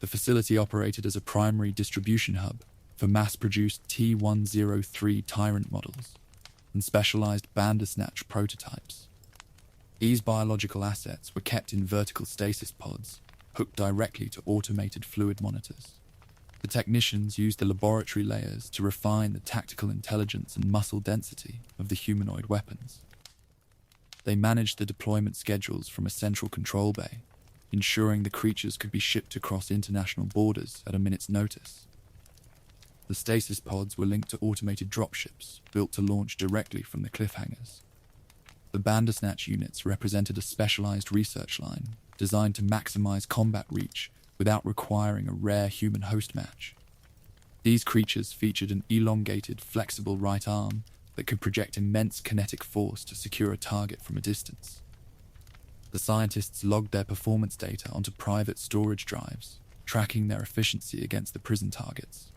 The facility operated as a primary distribution hub for mass-produced T-103 Tyrant models and specialized Bandersnatch prototypes. These biological assets were kept in vertical stasis pods, hooked directly to automated fluid monitors. The technicians used the laboratory layers to refine the tactical intelligence and muscle density of the humanoid weapons. They managed the deployment schedules from a central control bay, ensuring the creatures could be shipped across international borders at a minute's notice. The stasis pods were linked to automated dropships built to launch directly from the cliffhangers. The Bandersnatch units represented a specialized research line designed to maximize combat reach without requiring a rare human host match. These creatures featured an elongated, flexible right arm that could project immense kinetic force to secure a target from a distance. The scientists logged their performance data onto private storage drives, tracking their efficiency against the prison targets.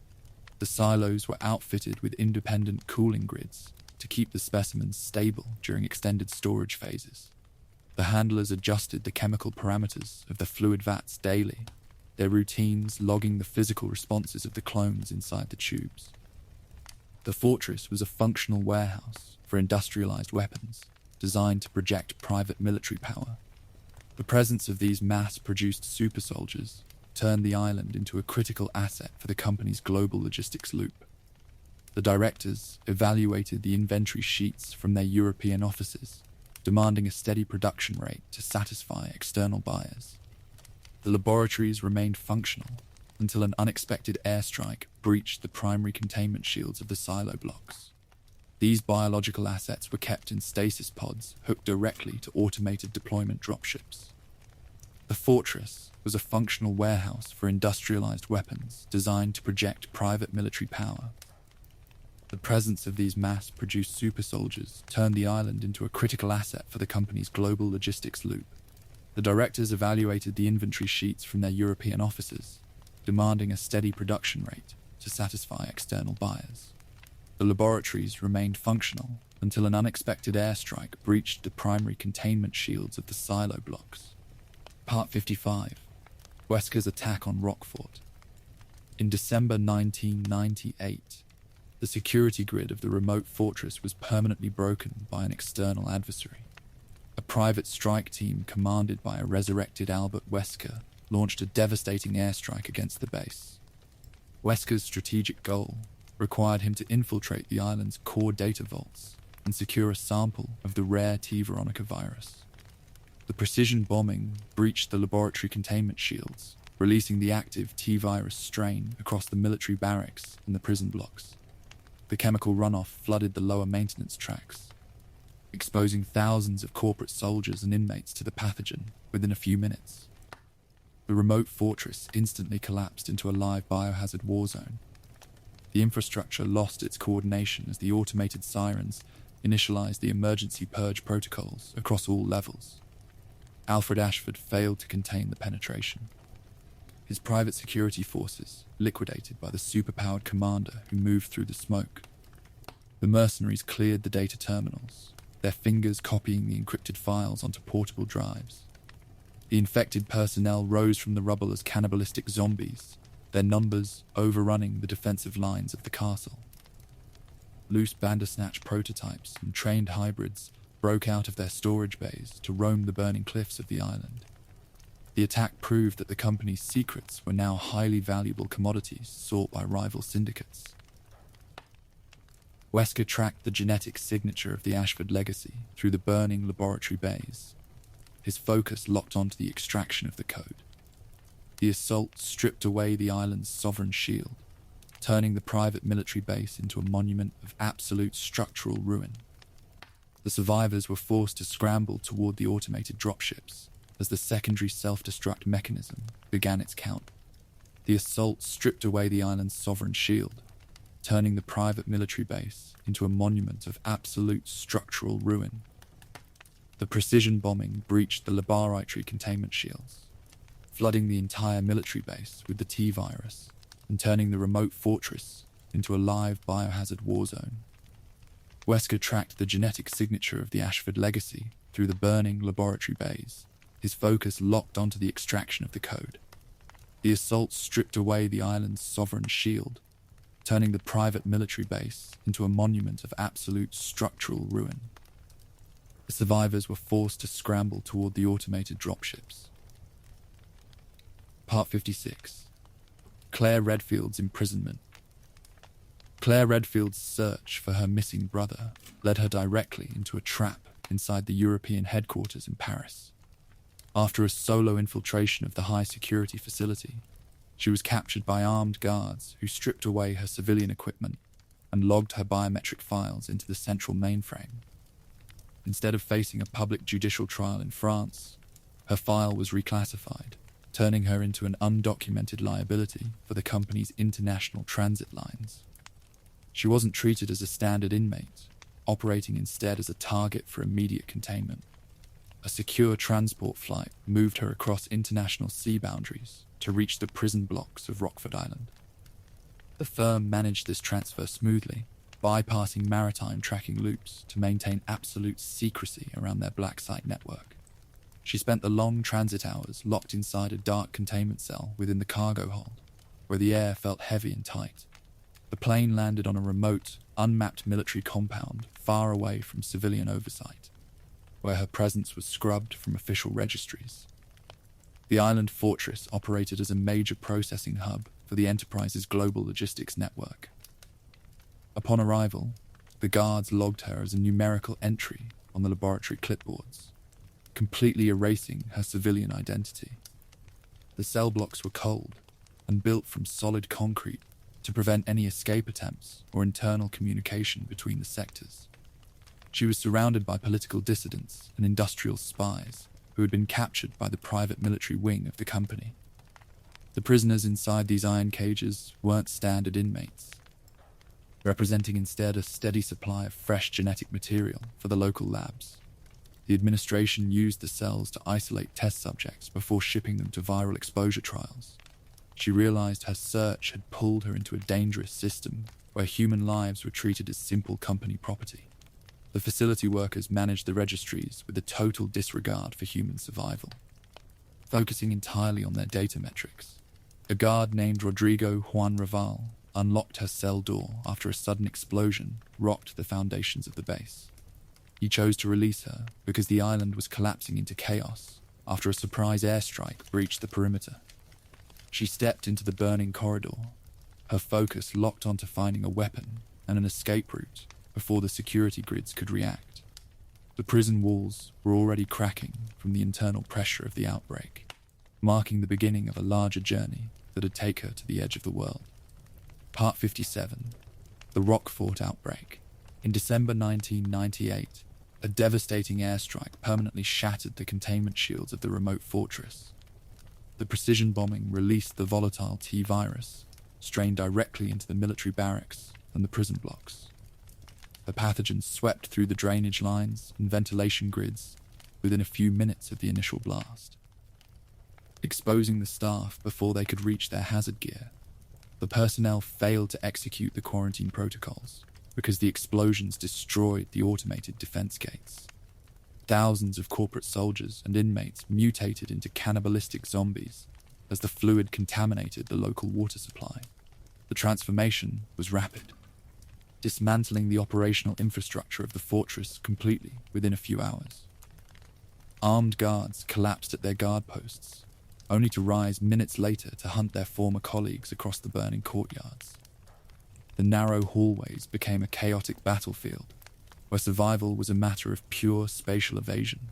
The silos were outfitted with independent cooling grids to keep the specimens stable during extended storage phases. The handlers adjusted the chemical parameters of the fluid vats daily, their routines logging the physical responses of the clones inside the tubes. The fortress was a functional warehouse for industrialized weapons, designed to project private military power. The presence of these mass-produced super soldiers turned the island into a critical asset for the company's global logistics loop. The directors evaluated the inventory sheets from their European offices, demanding a steady production rate to satisfy external buyers. The laboratories remained functional until an unexpected airstrike breached the primary containment shields of the silo blocks. These biological assets were kept in stasis pods hooked directly to automated deployment dropships. The fortress was a functional warehouse for industrialized weapons designed to project private military power. The presence of these mass-produced super soldiers turned the island into a critical asset for the company's global logistics loop. The directors evaluated the inventory sheets from their European offices, demanding a steady production rate to satisfy external buyers. The laboratories remained functional until an unexpected airstrike breached the primary containment shields of the silo blocks. Part 55. Wesker's attack on Rockfort. In December 1998, the security grid of the remote fortress was permanently broken by an external adversary. A private strike team commanded by a resurrected Albert Wesker launched a devastating airstrike against the base. Wesker's strategic goal required him to infiltrate the island's core data vaults and secure a sample of the rare T. veronica virus. The precision bombing breached the laboratory containment shields, releasing the active T-virus strain across the military barracks and the prison blocks. The chemical runoff flooded the lower maintenance tracks, exposing thousands of corporate soldiers and inmates to the pathogen within a few minutes. The remote fortress instantly collapsed into a live biohazard war zone. The infrastructure lost its coordination as the automated sirens initialized the emergency purge protocols across all levels. Alfred Ashford failed to contain the penetration. His private security forces liquidated by the superpowered commander who moved through the smoke. The mercenaries cleared the data terminals, their fingers copying the encrypted files onto portable drives. The infected personnel rose from the rubble as cannibalistic zombies, their numbers overrunning the defensive lines of the castle. Loose Bandersnatch prototypes and trained hybrids broke out of their storage bays to roam the burning cliffs of the island. The attack proved that the company's secrets were now highly valuable commodities sought by rival syndicates. Wesker tracked the genetic signature of the Ashford legacy through the burning laboratory bays, his focus locked onto the extraction of the code. The assault stripped away the island's sovereign shield, turning the private military base into a monument of absolute structural ruin. The survivors were forced to scramble toward the automated dropships as the secondary self-destruct mechanism began its count. The assault stripped away the island's sovereign shield, turning the private military base into a monument of absolute structural ruin. The precision bombing breached the laboratory containment shields, flooding the entire military base with the T-virus and turning the remote fortress into a live biohazard war zone. Wesker tracked the genetic signature of the Ashford legacy through the burning laboratory bays, his focus locked onto the extraction of the code. The assault stripped away the island's sovereign shield, turning the private military base into a monument of absolute structural ruin. The survivors were forced to scramble toward the automated dropships. Part 56. Claire Redfield's imprisonment. Claire Redfield's search for her missing brother led her directly into a trap inside the European headquarters in Paris. After a solo infiltration of the high-security facility, she was captured by armed guards who stripped away her civilian equipment and logged her biometric files into the central mainframe. Instead of facing a public judicial trial in France, her file was reclassified, turning her into an undocumented liability for the company's international transit lines. She wasn't treated as a standard inmate, operating instead as a target for immediate containment. A secure transport flight moved her across international sea boundaries to reach the prison blocks of Rockfort Island. The firm managed this transfer smoothly, bypassing maritime tracking loops to maintain absolute secrecy around their black site network. She spent the long transit hours locked inside a dark containment cell within the cargo hold, where the air felt heavy and tight. The plane landed on a remote, unmapped military compound far away from civilian oversight, where her presence was scrubbed from official registries. The island fortress operated as a major processing hub for the Enterprise's global logistics network. Upon arrival, the guards logged her as a numerical entry on the laboratory clipboards, completely erasing her civilian identity. The cell blocks were cold and built from solid concrete to prevent any escape attempts or internal communication between the sectors. She was surrounded by political dissidents and industrial spies who had been captured by the private military wing of the company. The prisoners inside these iron cages weren't standard inmates, representing instead a steady supply of fresh genetic material for the local labs. The administration used the cells to isolate test subjects before shipping them to viral exposure trials. she realized her search had pulled her into a dangerous system where human lives were treated as simple company property. The facility workers managed the registries with a total disregard for human survival, focusing entirely on their data metrics. A guard named Rodrigo Juan Raval unlocked her cell door after a sudden explosion rocked the foundations of the base. He chose to release her because the island was collapsing into chaos after a surprise airstrike breached the perimeter. She stepped into the burning corridor, her focus locked onto finding a weapon and an escape route before the security grids could react. The prison walls were already cracking from the internal pressure of the outbreak, marking the beginning of a larger journey that'd take her to the edge of the world. Part 57. The Rockfort Outbreak. In December 1998, a devastating airstrike permanently shattered the containment shields of the remote fortress. The precision bombing released the volatile T-virus, strained directly into the military barracks and the prison blocks. The pathogen swept through the drainage lines and ventilation grids within a few minutes of the initial blast. Exposing the staff before they could reach their hazard gear, the personnel failed to execute the quarantine protocols because the explosions destroyed the automated defense gates. Thousands of corporate soldiers and inmates mutated into cannibalistic zombies as the fluid contaminated the local water supply. The transformation was rapid, dismantling the operational infrastructure of the fortress completely within a few hours. Armed guards collapsed at their guard posts, only to rise minutes later to hunt their former colleagues across the burning courtyards. The narrow hallways became a chaotic battlefield, where survival was a matter of pure spatial evasion.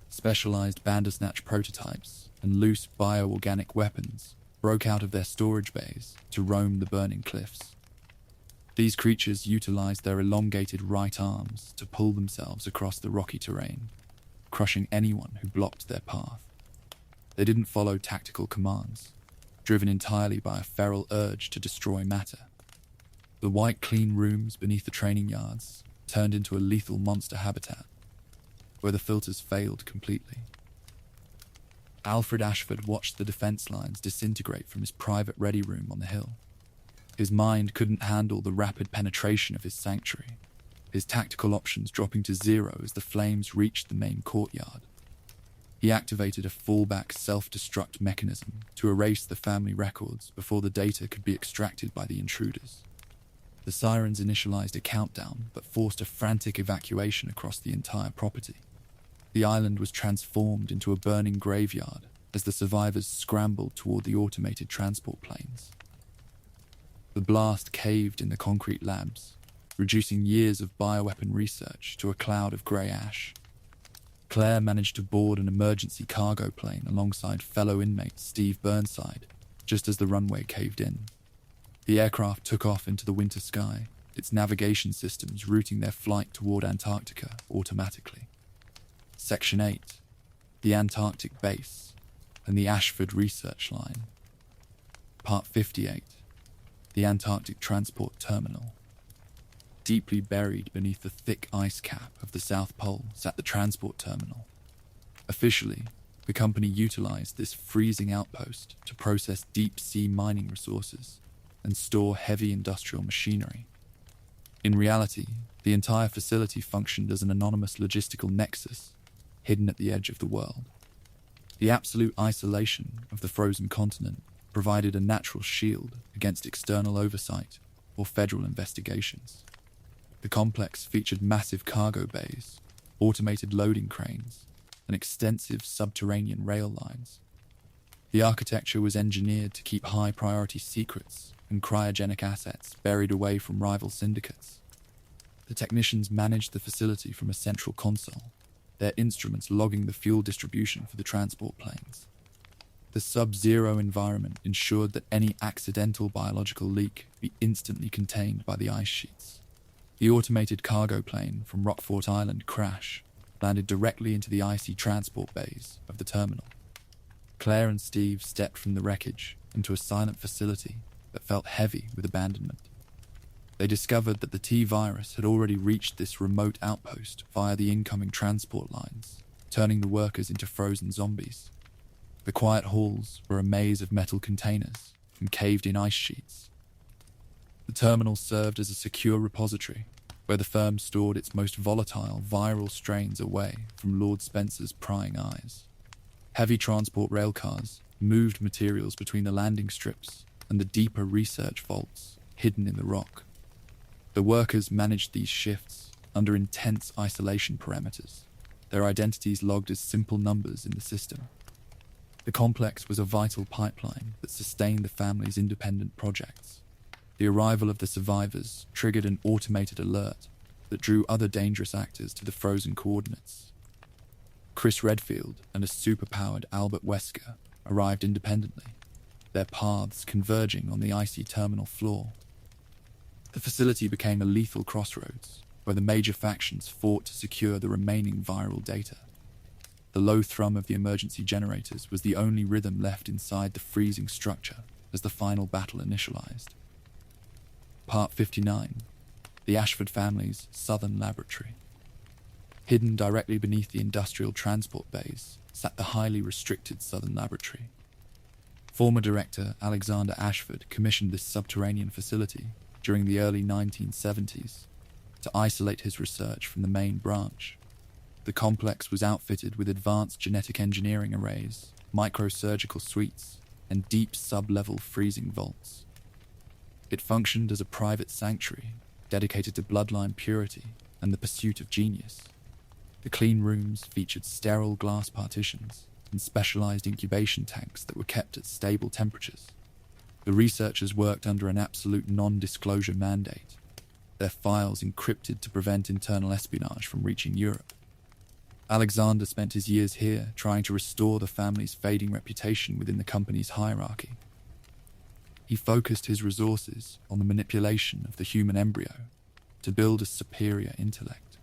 Specialized Bandersnatch prototypes and loose bioorganic weapons broke out of their storage bays to roam the burning cliffs. These creatures utilized their elongated right arms to pull themselves across the rocky terrain, crushing anyone who blocked their path. They didn't follow tactical commands, driven entirely by a feral urge to destroy matter. The white clean rooms beneath the training yards turned into a lethal monster habitat, where the filters failed completely. Alfred Ashford watched the defense lines disintegrate from his private ready room on the hill. His mind couldn't handle the rapid penetration of his sanctuary, his tactical options dropping to zero as the flames reached the main courtyard. He activated a fallback self-destruct mechanism to erase the family records before the data could be extracted by the intruders. The sirens initialized a countdown but forced a frantic evacuation across the entire property. The island was transformed into a burning graveyard as the survivors scrambled toward the automated transport planes. The blast caved in the concrete labs, reducing years of bioweapon research to a cloud of grey ash. Claire managed to board an emergency cargo plane alongside fellow inmate Steve Burnside just as the runway caved in. The aircraft took off into the winter sky, its navigation systems routing their flight toward Antarctica automatically. Section 8, the Antarctic Base, and the Ashford Research Line. Part 58, the Antarctic Transport Terminal. Deeply buried beneath the thick ice cap of the South Pole sat the transport terminal. Officially, the company utilized this freezing outpost to process deep-sea mining resources and store heavy industrial machinery. In reality, the entire facility functioned as an anonymous logistical nexus, hidden at the edge of the world. The absolute isolation of the frozen continent provided a natural shield against external oversight or federal investigations. The complex featured massive cargo bays, automated loading cranes, and extensive subterranean rail lines. The architecture was engineered to keep high-priority secrets and cryogenic assets buried away from rival syndicates. The technicians managed the facility from a central console, their instruments logging the fuel distribution for the transport planes. The sub-zero environment ensured that any accidental biological leak be instantly contained by the ice sheets. The automated cargo plane from Rockfort Island crash landed directly into the icy transport bays of the terminal. Claire and Steve stepped from the wreckage into a silent facility that felt heavy with abandonment. They discovered that the T-virus had already reached this remote outpost via the incoming transport lines, turning the workers into frozen zombies. The quiet halls were a maze of metal containers and caved-in ice sheets. The terminal served as a secure repository where the firm stored its most volatile, viral strains away from Lord Spencer's prying eyes. Heavy transport railcars moved materials between the landing strips and the deeper research vaults hidden in the rock. The workers managed these shifts under intense isolation parameters, their identities logged as simple numbers in the system. The complex was a vital pipeline that sustained the family's independent projects. The arrival of the survivors triggered an automated alert that drew other dangerous actors to the frozen coordinates. Chris Redfield and a superpowered Albert Wesker arrived independently, their paths converging on the icy terminal floor. The facility became a lethal crossroads where the major factions fought to secure the remaining viral data. The low thrum of the emergency generators was the only rhythm left inside the freezing structure as the final battle initialized. Part 59. The Ashford family's Southern Laboratory. Hidden directly beneath the industrial transport bays sat the highly restricted Southern Laboratory. Former director Alexander Ashford commissioned this subterranean facility during the early 1970s to isolate his research from the main branch. The complex was outfitted with advanced genetic engineering arrays, microsurgical suites, and deep sub-level freezing vaults. It functioned as a private sanctuary dedicated to bloodline purity and the pursuit of genius. The clean rooms featured sterile glass partitions and specialized incubation tanks that were kept at stable temperatures. The researchers worked under an absolute non-disclosure mandate, their files encrypted to prevent internal espionage from reaching Europe. Alexander spent his years here trying to restore the family's fading reputation within the company's hierarchy. He focused his resources on the manipulation of the human embryo to build a superior intellect.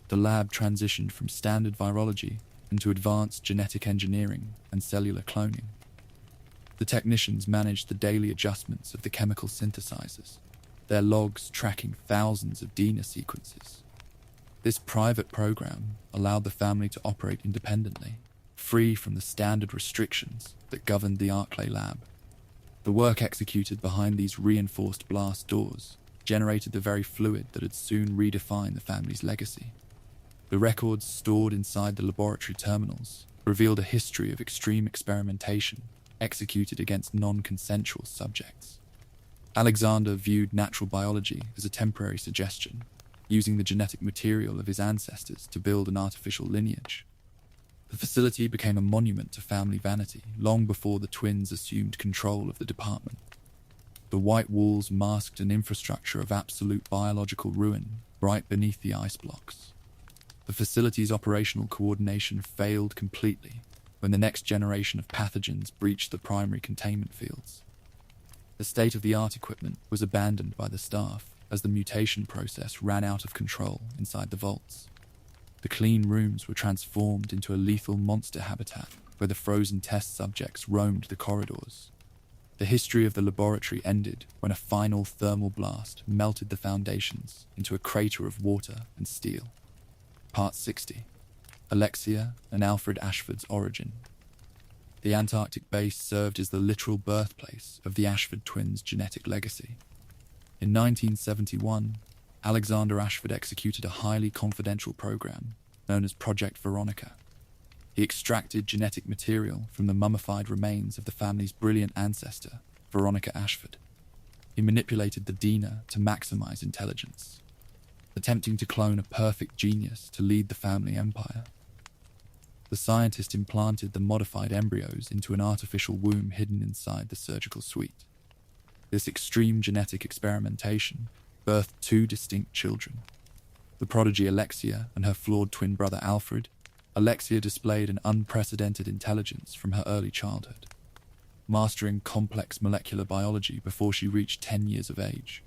The lab transitioned from standard virology into advanced genetic engineering and cellular cloning. The technicians managed the daily adjustments of the chemical synthesizers, their logs tracking thousands of DNA sequences. This private program allowed the family to operate independently, free from the standard restrictions that governed the Arklay lab. The work executed behind these reinforced blast doors generated the very fluid that had soon redefined the family's legacy. The records stored inside the laboratory terminals revealed a history of extreme experimentation executed against non-consensual subjects. Alexander viewed natural biology as a temporary suggestion, using the genetic material of his ancestors to build an artificial lineage. The facility became a monument to family vanity long before the twins assumed control of the department. The white walls masked an infrastructure of absolute biological ruin right beneath the ice blocks. The facility's operational coordination failed completely when the next generation of pathogens breached the primary containment fields. The state-of-the-art equipment was abandoned by the staff as the mutation process ran out of control inside the vaults. The clean rooms were transformed into a lethal monster habitat where the frozen test subjects roamed the corridors. The history of the laboratory ended when a final thermal blast melted the foundations into a crater of water and steel. Part 60. Alexia and Alfred Ashford's origin. The Antarctic base served as the literal birthplace of the Ashford twins' genetic legacy. In 1971, Alexander Ashford executed a highly confidential program known as Project Veronica. He extracted genetic material from the mummified remains of the family's brilliant ancestor, Veronica Ashford. He manipulated the DNA to maximize intelligence, attempting to clone a perfect genius to lead the family empire. The scientist implanted the modified embryos into an artificial womb hidden inside the surgical suite. This extreme genetic experimentation birthed two distinct children, the prodigy Alexia and her flawed twin brother Alfred. Alexia displayed an unprecedented intelligence from her early childhood, mastering complex molecular biology before she reached 10 years of age.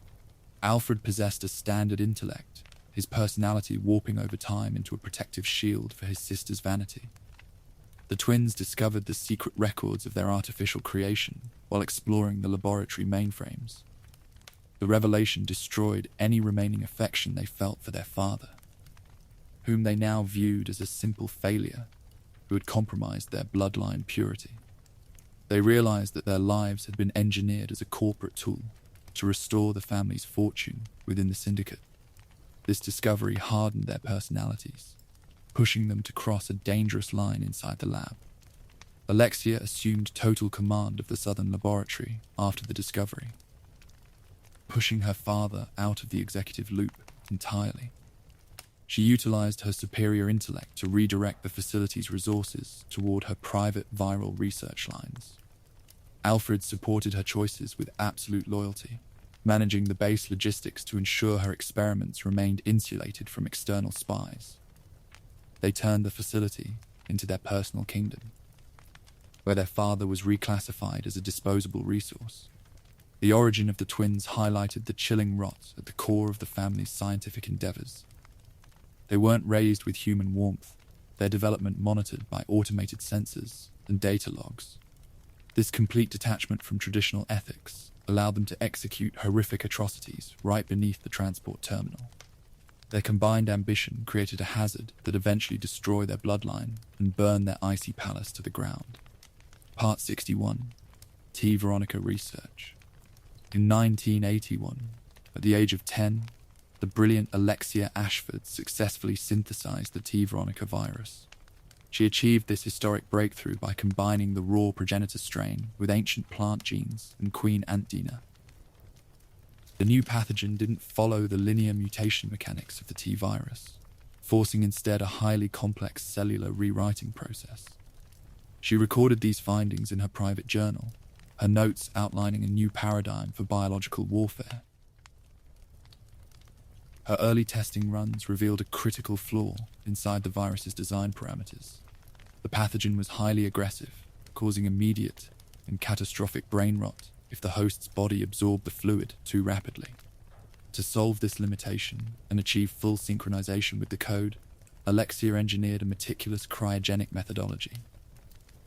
Alfred possessed a standard intellect, his personality warping over time into a protective shield for his sister's vanity. The twins discovered the secret records of their artificial creation while exploring the laboratory mainframes. The revelation destroyed any remaining affection they felt for their father, whom they now viewed as a simple failure, who had compromised their bloodline purity. They realized that their lives had been engineered as a corporate tool to restore the family's fortune within the syndicate. This discovery hardened their personalities, pushing them to cross a dangerous line inside the lab. Alexia assumed total command of the Southern Laboratory after the discovery, pushing her father out of the executive loop entirely. She utilized her superior intellect to redirect the facility's resources toward her private viral research lines. Alfred supported her choices with absolute loyalty, managing the base logistics to ensure her experiments remained insulated from external spies. They turned the facility into their personal kingdom, where their father was reclassified as a disposable resource. The origin of the twins highlighted the chilling rot at the core of the family's scientific endeavors. They weren't raised with human warmth, their development monitored by automated sensors and data logs. This complete detachment from traditional ethics allowed them to execute horrific atrocities right beneath the transport terminal. Their combined ambition created a hazard that eventually destroyed their bloodline and burned their icy palace to the ground. Part 61. T. Veronica Research. In 1981, at the age of 10, the brilliant Alexia Ashford successfully synthesized the T. Veronica virus. She achieved this historic breakthrough by combining the raw progenitor strain with ancient plant genes and queen ant DNA. The new pathogen didn't follow the linear mutation mechanics of the T virus, forcing instead a highly complex cellular rewriting process. She recorded these findings in her private journal, her notes outlining a new paradigm for biological warfare. Her early testing runs revealed a critical flaw inside the virus's design parameters. The pathogen was highly aggressive, causing immediate and catastrophic brain rot if the host's body absorbed the fluid too rapidly. To solve this limitation and achieve full synchronization with the code, Alexia engineered a meticulous cryogenic methodology.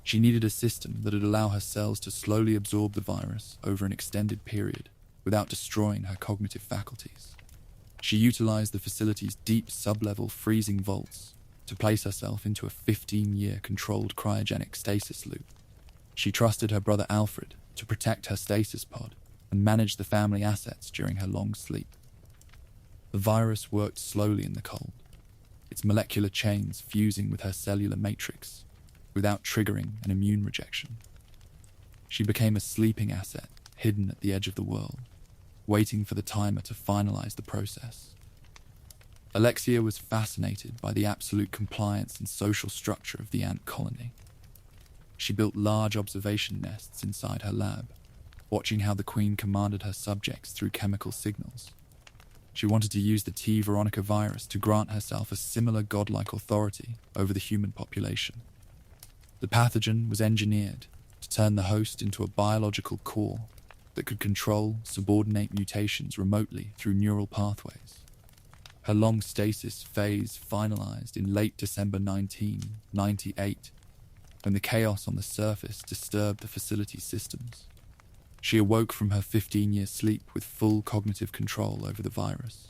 She needed a system that would allow her cells to slowly absorb the virus over an extended period without destroying her cognitive faculties. She utilized the facility's deep sub-level freezing vaults to place herself into a 15-year controlled cryogenic stasis loop. She trusted her brother Alfred to protect her stasis pod and manage the family assets during her long sleep. The virus worked slowly in the cold, its molecular chains fusing with her cellular matrix without triggering an immune rejection. She became a sleeping asset hidden at the edge of the world, waiting for the timer to finalize the process. Alexia was fascinated by the absolute compliance and social structure of the ant colony. She built large observation nests inside her lab, watching how the queen commanded her subjects through chemical signals. She wanted to use the T. Veronica virus to grant herself a similar godlike authority over the human population. The pathogen was engineered to turn the host into a biological core that could control subordinate mutations remotely through neural pathways. Her long stasis phase finalized in late December 1998, when the chaos on the surface disturbed the facility's systems. She awoke from her 15-year sleep with full cognitive control over the virus,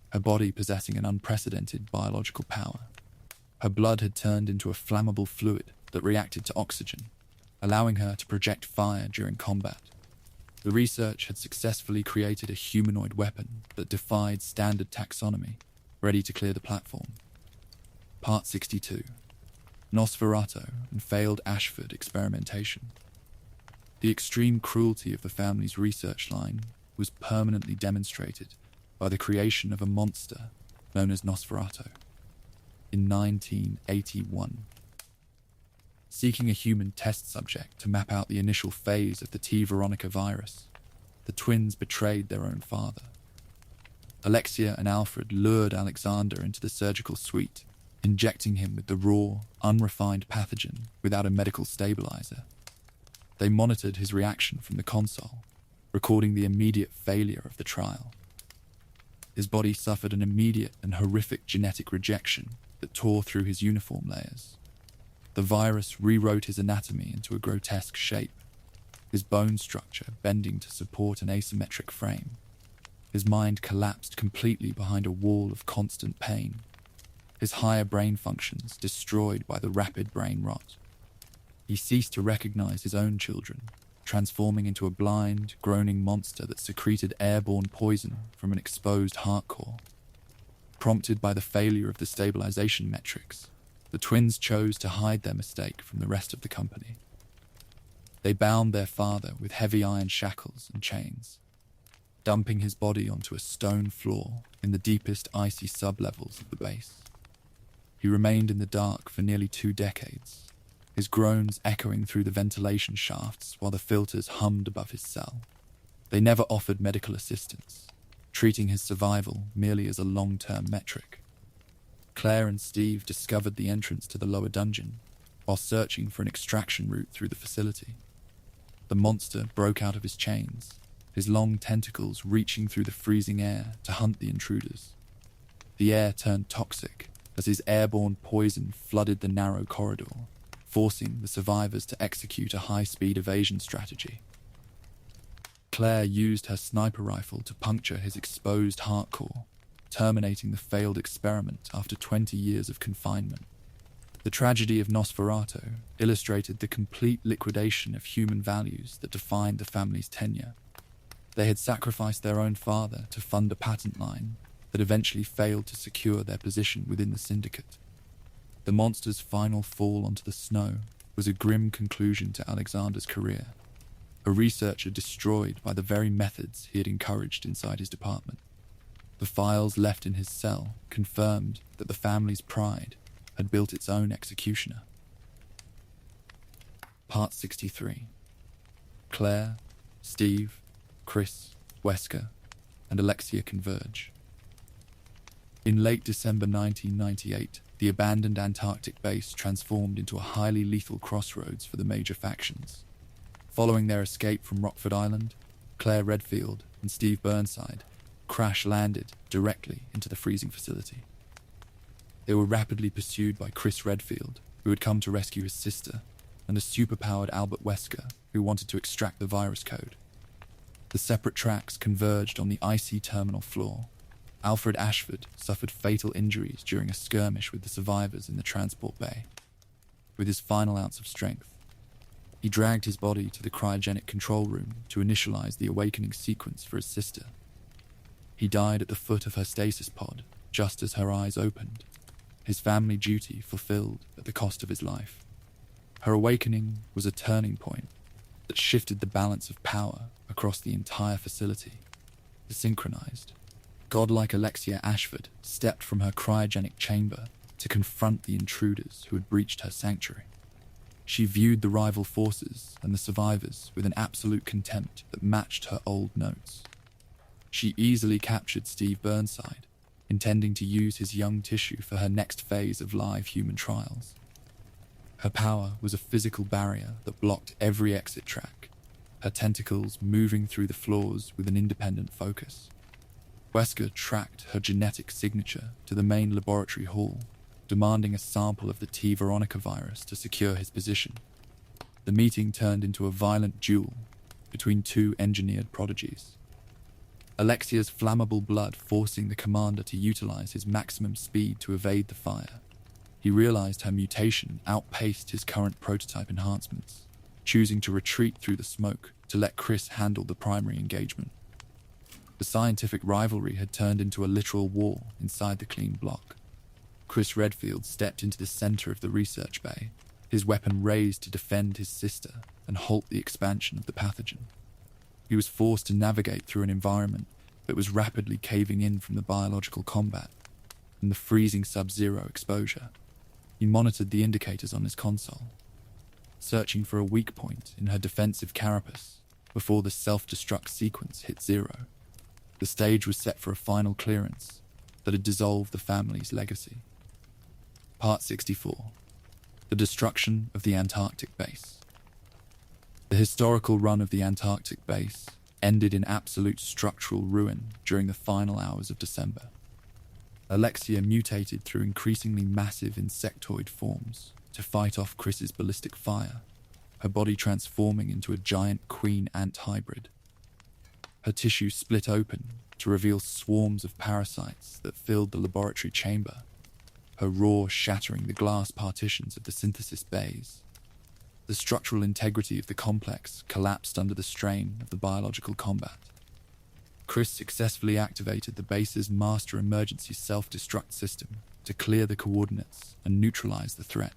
her body possessing an unprecedented biological power. Her blood had turned into a flammable fluid that reacted to oxygen, allowing her to project fire during combat. The research had successfully created a humanoid weapon that defied standard taxonomy, ready to clear the platform. Part 62. Nosferatu and failed Ashford experimentation. The extreme cruelty of the family's research line was permanently demonstrated by the creation of a monster known as Nosferatu in 1981. Seeking a human test subject to map out the initial phase of the T. Veronica virus, the twins betrayed their own father. Alexia and Alfred lured Alexander into the surgical suite, injecting him with the raw, unrefined pathogen without a medical stabilizer. They monitored his reaction from the console, recording the immediate failure of the trial. His body suffered an immediate and horrific genetic rejection that tore through his uniform layers. The virus rewrote his anatomy into a grotesque shape, his bone structure bending to support an asymmetric frame. His mind collapsed completely behind a wall of constant pain. his higher brain functions destroyed by the rapid brain rot. He ceased to recognize his own children, transforming into a blind, groaning monster that secreted airborne poison from an exposed heart core. Prompted by the failure of the stabilization metrics, the twins chose to hide their mistake from the rest of the company. They bound their father with heavy iron shackles and chains, dumping his body onto a stone floor in the deepest icy sublevels of the base. He remained in the dark for nearly 2 decades, his groans echoing through the ventilation shafts while the filters hummed above his cell. They never offered medical assistance, treating his survival merely as a long-term metric. Claire and Steve discovered the entrance to the lower dungeon while searching for an extraction route through the facility. The monster broke out of his chains, his long tentacles reaching through the freezing air to hunt the intruders. The air turned toxic as his airborne poison flooded the narrow corridor, forcing the survivors to execute a high-speed evasion strategy. Claire used her sniper rifle to puncture his exposed heart core, terminating the failed experiment after 20 years of confinement. The tragedy of Nosferatu illustrated the complete liquidation of human values that defined the family's tenure. They had sacrificed their own father to fund a patent line that eventually failed to secure their position within the syndicate. The monster's final fall onto the snow was a grim conclusion to Alexander's career, a researcher destroyed by the very methods he had encouraged inside his department. The files left in his cell confirmed that the family's pride had built its own executioner. Part 63. Claire, Steve, Chris, Wesker, and Alexia converge. In late December 1998, the abandoned Antarctic base transformed into a highly lethal crossroads for the major factions. Following their escape from Rockfort Island, Claire Redfield and Steve Burnside crash-landed directly into the freezing facility. They were rapidly pursued by Chris Redfield, who had come to rescue his sister, and a superpowered Albert Wesker, who wanted to extract the virus code. The separate tracks converged on the icy terminal floor. Alfred Ashford suffered fatal injuries during a skirmish with the survivors in the transport bay. With his final ounce of strength, he dragged his body to the cryogenic control room to initialize the awakening sequence for his sister. He died at the foot of her stasis pod, just as her eyes opened, his family duty fulfilled at the cost of his life. Her awakening was a turning point that shifted the balance of power across the entire facility. Synchronized, godlike Alexia Ashford stepped from her cryogenic chamber to confront the intruders who had breached her sanctuary. She viewed the rival forces and the survivors with an absolute contempt that matched her old notes. She easily captured Steve Burnside, intending to use his young tissue for her next phase of live human trials. Her power was a physical barrier that blocked every exit track, her tentacles moving through the floors with an independent focus. Wesker tracked her genetic signature to the main laboratory hall, demanding a sample of the T. Veronica virus to secure his position. The meeting turned into a violent duel between two engineered prodigies. Alexia's flammable blood forcing the commander to utilize his maximum speed to evade the fire. He realized her mutation outpaced his current prototype enhancements, choosing to retreat through the smoke to let Chris handle the primary engagement. The scientific rivalry had turned into a literal war inside the clean block. Chris Redfield stepped into the center of the research bay, his weapon raised to defend his sister and halt the expansion of the pathogen. He was forced to navigate through an environment that was rapidly caving in from the biological combat and the freezing sub-zero exposure. He monitored the indicators on his console, searching for a weak point in her defensive carapace before the self-destruct sequence hit zero. The stage was set for a final clearance that had dissolved the family's legacy. Part 64. The destruction of the Antarctic base. The historical run of the Antarctic base ended in absolute structural ruin during the final hours of December. Alexia mutated through increasingly massive insectoid forms to fight off Chris's ballistic fire, her body transforming into a giant queen ant hybrid. Her tissue split open to reveal swarms of parasites that filled the laboratory chamber. her roar shattering the glass partitions of the synthesis bays. The structural integrity of the complex collapsed under the strain of the biological combat. Chris successfully activated the base's master emergency self-destruct system to clear the coordinates and neutralize the threat.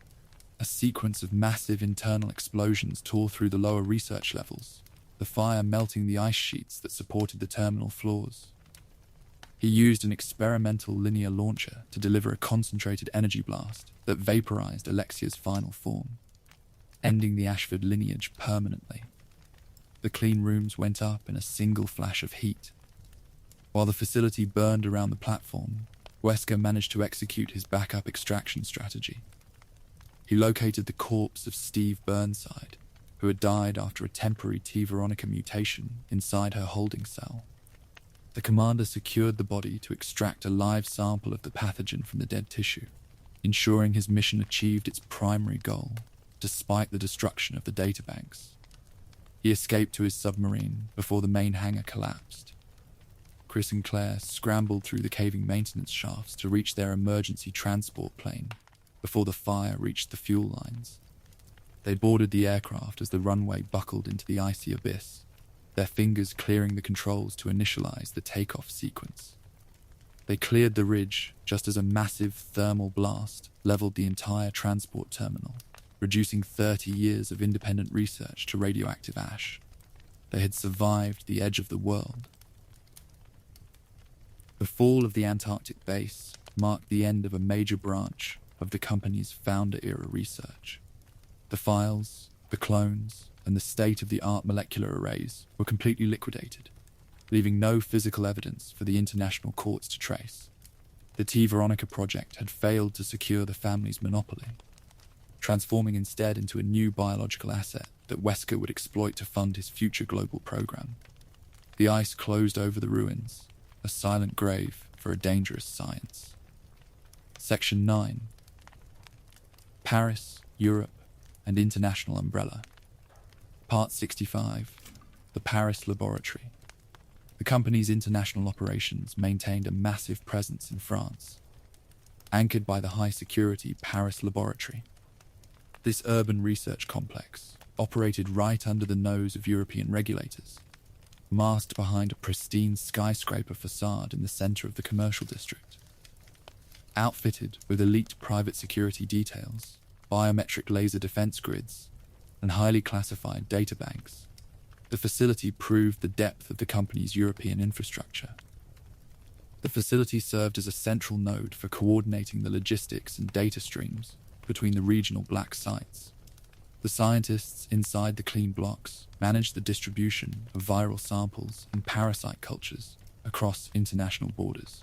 A sequence of massive internal explosions tore through the lower research levels, the fire melting the ice sheets that supported the terminal floors. He used an experimental linear launcher to deliver a concentrated energy blast that vaporized Alexia's final form, ending the Ashford lineage permanently. The clean rooms went up in a single flash of heat. While the facility burned around the platform, Wesker managed to execute his backup extraction strategy. He located the corpse of Steve Burnside, who had died after a temporary T. Veronica mutation inside her holding cell. The commander secured the body to extract a live sample of the pathogen from the dead tissue, ensuring his mission achieved its primary goal, despite the destruction of the databanks. He escaped to his submarine before the main hangar collapsed. Chris and Claire scrambled through the caving maintenance shafts to reach their emergency transport plane before the fire reached the fuel lines. They boarded the aircraft as the runway buckled into the icy abyss, their fingers clearing the controls to initialize the takeoff sequence. They cleared the ridge just as a massive thermal blast leveled the entire transport terminal, reducing 30 years of independent research to radioactive ash. They had survived the edge of the world. The fall of the Antarctic base marked the end of a major branch of the company's founder-era research. The files, the clones, and the state-of-the-art molecular arrays were completely liquidated, leaving no physical evidence for the international courts to trace. The T. Veronica project had failed to secure the family's monopoly, transforming instead into a new biological asset that Wesker would exploit to fund his future global program. The ice closed over the ruins, a silent grave for a dangerous science. Section 9. Paris, Europe, and International Umbrella. Part 65. The Paris Laboratory. The company's international operations maintained a massive presence in France, anchored by the high-security Paris Laboratory. This urban research complex operated right under the nose of European regulators, masked behind a pristine skyscraper facade in the center of the commercial district. Outfitted with elite private security details, biometric laser defense grids, and highly classified databanks, the facility proved the depth of the company's European infrastructure. The facility served as a central node for coordinating the logistics and data streams between the regional black sites. The scientists inside the clean blocks managed the distribution of viral samples and parasite cultures across international borders.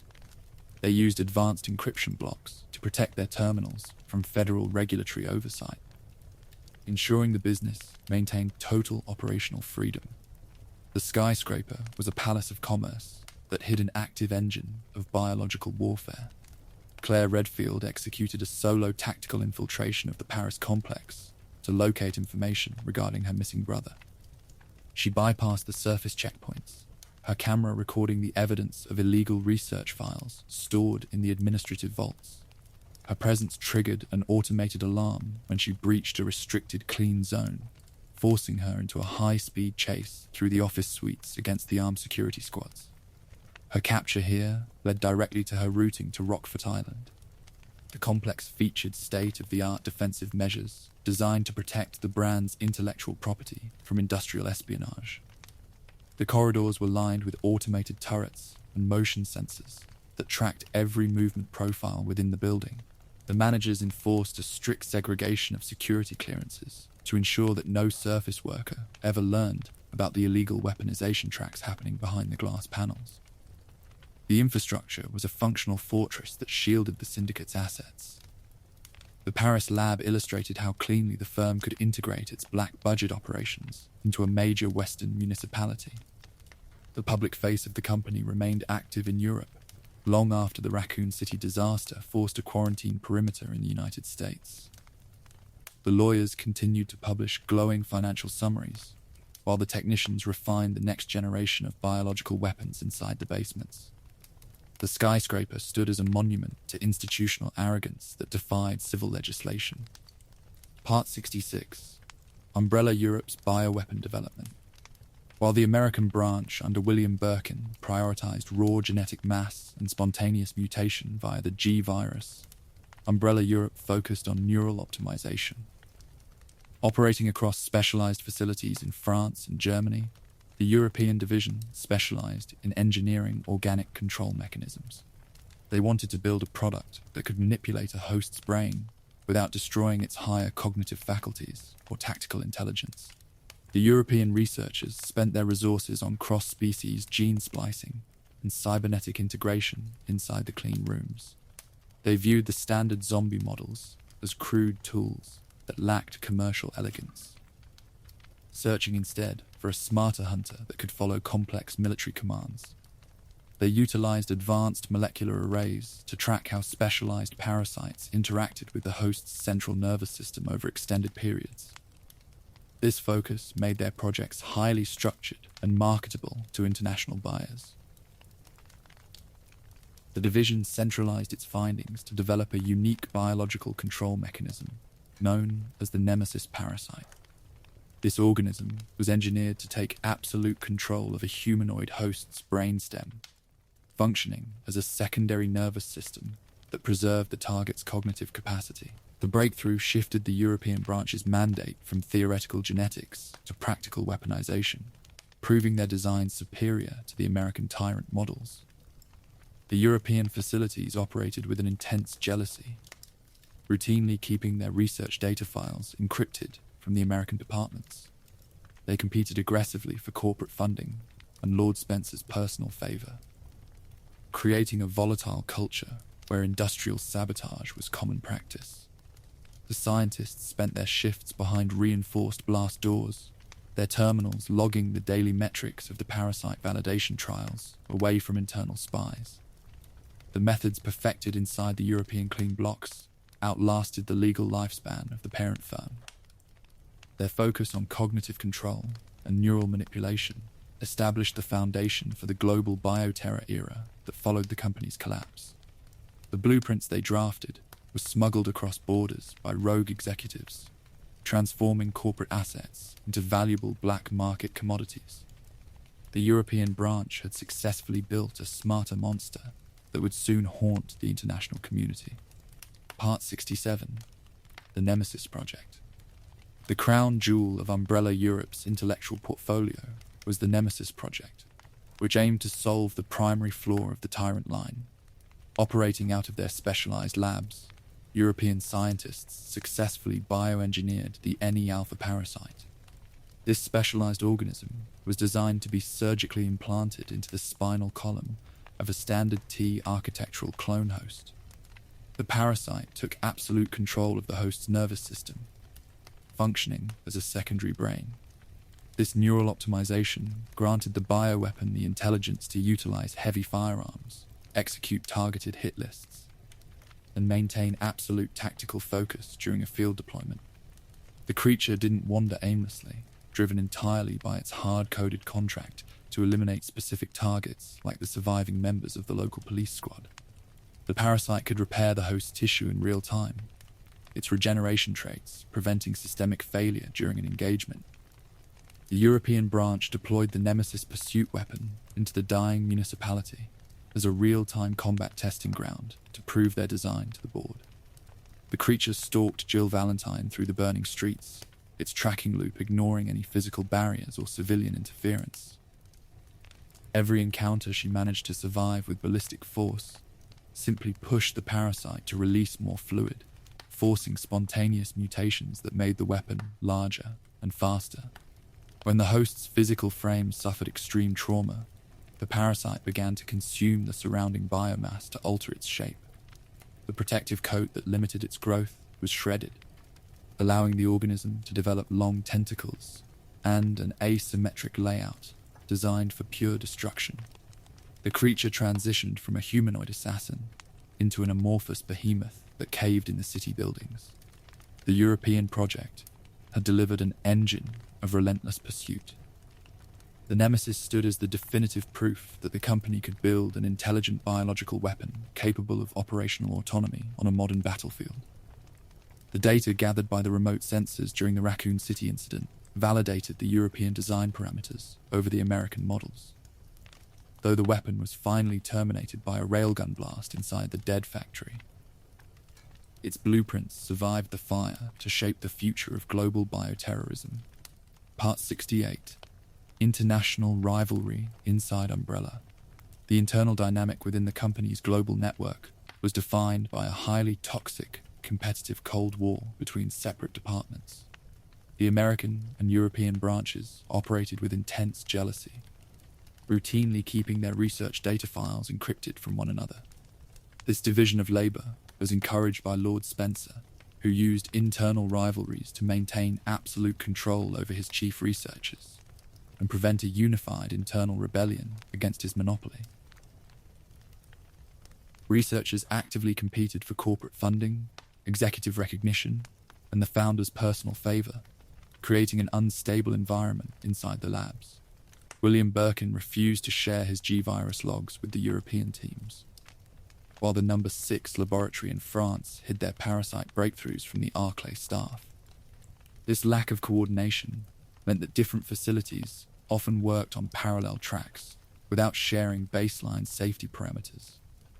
They used advanced encryption blocks to protect their terminals from federal regulatory oversight, ensuring the business maintained total operational freedom. The skyscraper was a palace of commerce that hid an active engine of biological warfare. Claire Redfield executed a solo tactical infiltration of the Paris complex to locate information regarding her missing brother. She bypassed the surface checkpoints, her camera recording the evidence of illegal research files stored in the administrative vaults. Her presence triggered an automated alarm when she breached a restricted clean zone, forcing her into a high-speed chase through the office suites against the armed security squads. Her capture here led directly to her routing to Rockfort Island. The complex featured state-of-the-art defensive measures designed to protect the brand's intellectual property from industrial espionage. The corridors were lined with automated turrets and motion sensors that tracked every movement profile within the building. The managers enforced a strict segregation of security clearances to ensure that no surface worker ever learned about the illegal weaponization tracks happening behind the glass panels. The infrastructure was a functional fortress that shielded the syndicate's assets. The Paris lab illustrated how cleanly the firm could integrate its black budget operations into a major Western municipality. The public face of the company remained active in Europe, long after the Raccoon City disaster forced a quarantine perimeter in the United States. The lawyers continued to publish glowing financial summaries, while the technicians refined the next generation of biological weapons inside the basements. The skyscraper stood as a monument to institutional arrogance that defied civil legislation. Part 66. Umbrella Europe's bioweapon development. While the American branch under William Birkin prioritized raw genetic mass and spontaneous mutation via the G virus, Umbrella Europe focused on neural optimization. Operating across specialized facilities in France and Germany, the European division specialized in engineering organic control mechanisms. They wanted to build a product that could manipulate a host's brain without destroying its higher cognitive faculties or tactical intelligence. The European researchers spent their resources on cross-species gene splicing and cybernetic integration inside the clean rooms. They viewed the standard zombie models as crude tools that lacked commercial elegance, searching instead for a smarter hunter that could follow complex military commands. They utilized advanced molecular arrays to track how specialized parasites interacted with the host's central nervous system over extended periods. This focus made their projects highly structured and marketable to international buyers. The division centralized its findings to develop a unique biological control mechanism known as the Nemesis parasite. This organism was engineered to take absolute control of a humanoid host's brainstem, functioning as a secondary nervous system that preserved the target's cognitive capacity. The breakthrough shifted the European branch's mandate from theoretical genetics to practical weaponization, proving their designs superior to the American Tyrant models. The European facilities operated with an intense jealousy, routinely keeping their research data files encrypted from the American departments. They competed aggressively for corporate funding and Lord Spencer's personal favor, creating a volatile culture where industrial sabotage was common practice. The scientists spent their shifts behind reinforced blast doors, their terminals logging the daily metrics of the parasite validation trials away from internal spies. The methods perfected inside the European clean blocks outlasted the legal lifespan of the parent firm. Their focus on cognitive control and neural manipulation established the foundation for the global bioterror era that followed the company's collapse. The blueprints they drafted were smuggled across borders by rogue executives, transforming corporate assets into valuable black market commodities. The European branch had successfully built a smarter monster that would soon haunt the international community. Part 67. The Nemesis Project. The crown jewel of Umbrella Europe's intellectual portfolio was the Nemesis Project, which aimed to solve the primary flaw of the Tyrant line. Operating out of their specialized labs, European scientists successfully bioengineered the NE-alpha parasite. This specialized organism was designed to be surgically implanted into the spinal column of a standard T architectural clone host. The parasite took absolute control of the host's nervous system, functioning as a secondary brain. This neural optimization granted the bioweapon the intelligence to utilize heavy firearms, execute targeted hit lists, and maintain absolute tactical focus during a field deployment. The creature didn't wander aimlessly, driven entirely by its hard-coded contract to eliminate specific targets like the surviving members of the local police squad. The parasite could repair the host's tissue in real time, its regeneration traits preventing systemic failure during an engagement. The European branch deployed the Nemesis pursuit weapon into the dying municipality as a real-time combat testing ground to prove their design to the board. The creature stalked Jill Valentine through the burning streets, its tracking loop ignoring any physical barriers or civilian interference. Every encounter she managed to survive with ballistic force simply pushed the parasite to release more fluid, forcing spontaneous mutations that made the weapon larger and faster. When the host's physical frame suffered extreme trauma, the parasite began to consume the surrounding biomass to alter its shape. The protective coat that limited its growth was shredded, allowing the organism to develop long tentacles and an asymmetric layout designed for pure destruction. The creature transitioned from a humanoid assassin into an amorphous behemoth that caved in the city buildings. The European project had delivered an engine of relentless pursuit. The Nemesis stood as the definitive proof that the company could build an intelligent biological weapon capable of operational autonomy on a modern battlefield. The data gathered by the remote sensors during the Raccoon City incident validated the European design parameters over the American models. Though the weapon was finally terminated by a railgun blast inside the dead factory, its blueprints survived the fire to shape the future of global bioterrorism. Part 68. International rivalry inside Umbrella. The internal dynamic within the company's global network was defined by a highly toxic, competitive Cold War between separate departments. The American and European branches operated with intense jealousy, routinely keeping their research data files encrypted from one another. This division of labor was encouraged by Lord Spencer, who used internal rivalries to maintain absolute control over his chief researchers and prevent a unified internal rebellion against his monopoly. Researchers actively competed for corporate funding, executive recognition, and the founder's personal favor, creating an unstable environment inside the labs. William Birkin refused to share his G-virus logs with the European teams, while the No. 6 laboratory in France hid their parasite breakthroughs from the Arklay staff. This lack of coordination meant that different facilities often worked on parallel tracks without sharing baseline safety parameters,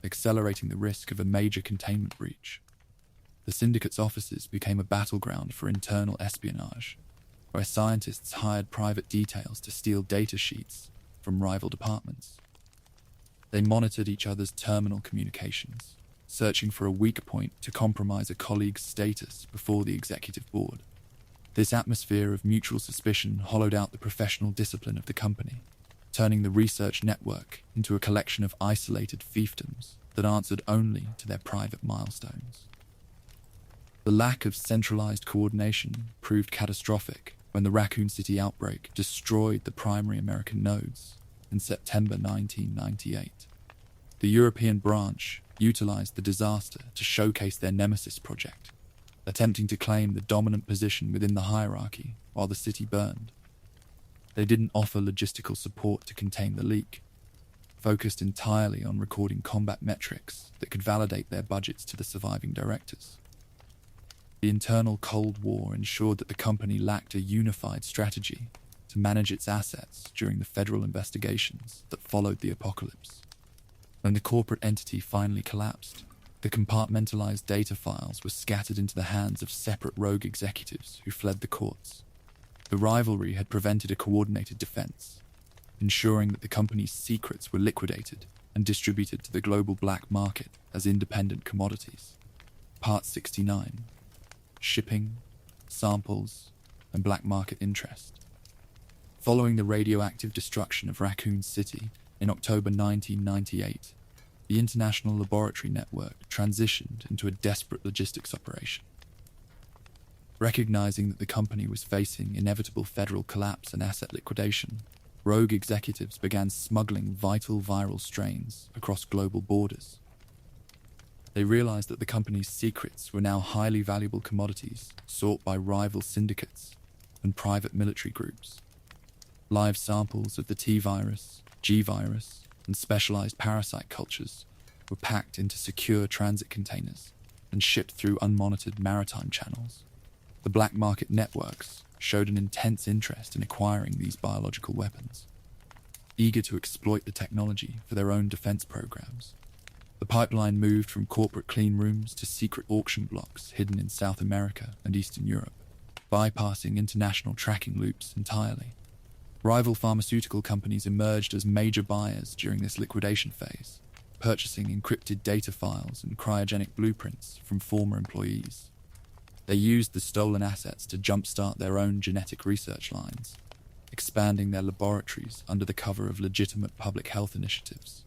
accelerating the risk of a major containment breach. The syndicate's offices became a battleground for internal espionage, where scientists hired private details to steal data sheets from rival departments. They monitored each other's terminal communications, searching for a weak point to compromise a colleague's status before the executive board. This atmosphere of mutual suspicion hollowed out the professional discipline of the company, turning the research network into a collection of isolated fiefdoms that answered only to their private milestones. The lack of centralized coordination proved catastrophic when the Raccoon City outbreak destroyed the primary American nodes in September 1998. The European branch utilized the disaster to showcase their Nemesis project, attempting to claim the dominant position within the hierarchy while the city burned. They didn't offer logistical support to contain the leak, focused entirely on recording combat metrics that could validate their budgets to the surviving directors. The internal Cold War ensured that the company lacked a unified strategy to manage its assets during the federal investigations that followed the apocalypse. When the corporate entity finally collapsed, the compartmentalized data files were scattered into the hands of separate rogue executives who fled the courts. The rivalry had prevented a coordinated defense, ensuring that the company's secrets were liquidated and distributed to the global black market as independent commodities. Part 69. Shipping, samples, and black market interest. Following the radioactive destruction of Raccoon City in October 1998, the International Laboratory Network transitioned into a desperate logistics operation. Recognizing that the company was facing inevitable federal collapse and asset liquidation, rogue executives began smuggling vital viral strains across global borders. They realized that the company's secrets were now highly valuable commodities sought by rival syndicates and private military groups. Live samples of the T-virus, G-virus, and specialized parasite cultures were packed into secure transit containers and shipped through unmonitored maritime channels. The black market networks showed an intense interest in acquiring these biological weapons, eager to exploit the technology for their own defense programs. The pipeline moved from corporate clean rooms to secret auction blocks hidden in South America and Eastern Europe, bypassing international tracking loops entirely. Rival pharmaceutical companies emerged as major buyers during this liquidation phase, purchasing encrypted data files and cryogenic blueprints from former employees. They used the stolen assets to jumpstart their own genetic research lines, expanding their laboratories under the cover of legitimate public health initiatives.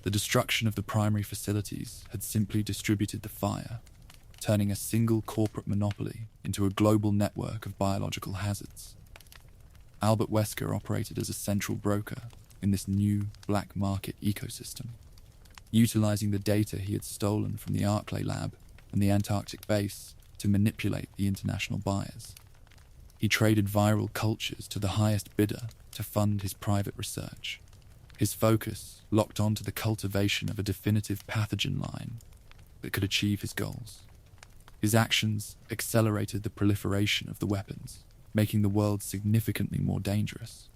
The destruction of the primary facilities had simply distributed the fire, turning a single corporate monopoly into a global network of biological hazards. Albert Wesker operated as a central broker in this new black market ecosystem, utilizing the data he had stolen from the Arklay lab and the Antarctic base to manipulate the international buyers. He traded viral cultures to the highest bidder to fund his private research. His focus locked onto the cultivation of a definitive pathogen line that could achieve his goals. His actions accelerated the proliferation of the weapons, making the world significantly more dangerous.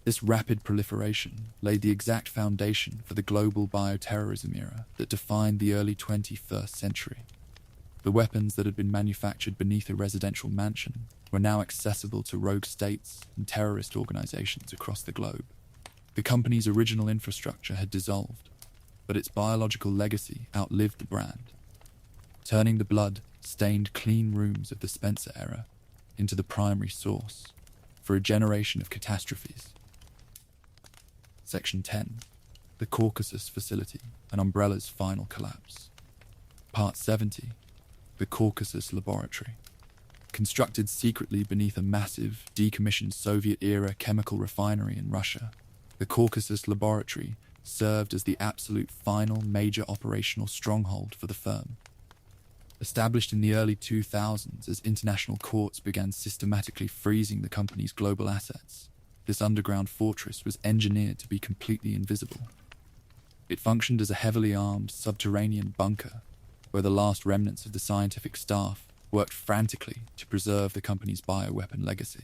This rapid proliferation laid the exact foundation for the global bioterrorism era that defined the early 21st century. The weapons that had been manufactured beneath a residential mansion were now accessible to rogue states and terrorist organizations across the globe. The company's original infrastructure had dissolved, but its biological legacy outlived the brand, turning the blood-stained clean rooms of the Spencer era into the primary source for a generation of catastrophes. Section 10. The Caucasus Facility and Umbrella's Final Collapse. Part 70. The Caucasus Laboratory. Constructed secretly beneath a massive, decommissioned Soviet-era chemical refinery in Russia, the Caucasus Laboratory served as the absolute final major operational stronghold for the firm. Established in the early 2000s as international courts began systematically freezing the company's global assets, this underground fortress was engineered to be completely invisible. It functioned as a heavily armed subterranean bunker where the last remnants of the scientific staff worked frantically to preserve the company's bioweapon legacy.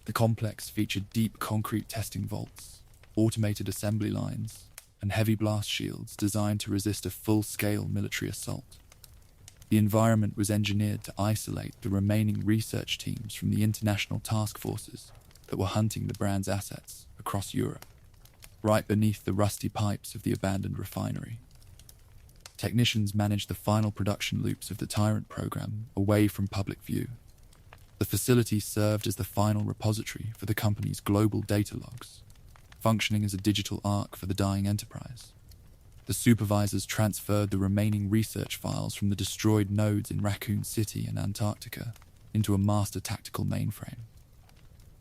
The complex featured deep concrete testing vaults, automated assembly lines, and heavy blast shields designed to resist a full-scale military assault. The environment was engineered to isolate the remaining research teams from the international task forces that were hunting the brand's assets across Europe, right beneath the rusty pipes of the abandoned refinery. Technicians managed the final production loops of the Tyrant program away from public view. The facility served as the final repository for the company's global data logs, functioning as a digital ark for the dying enterprise. The supervisors transferred the remaining research files from the destroyed nodes in Raccoon City and Antarctica into a master tactical mainframe.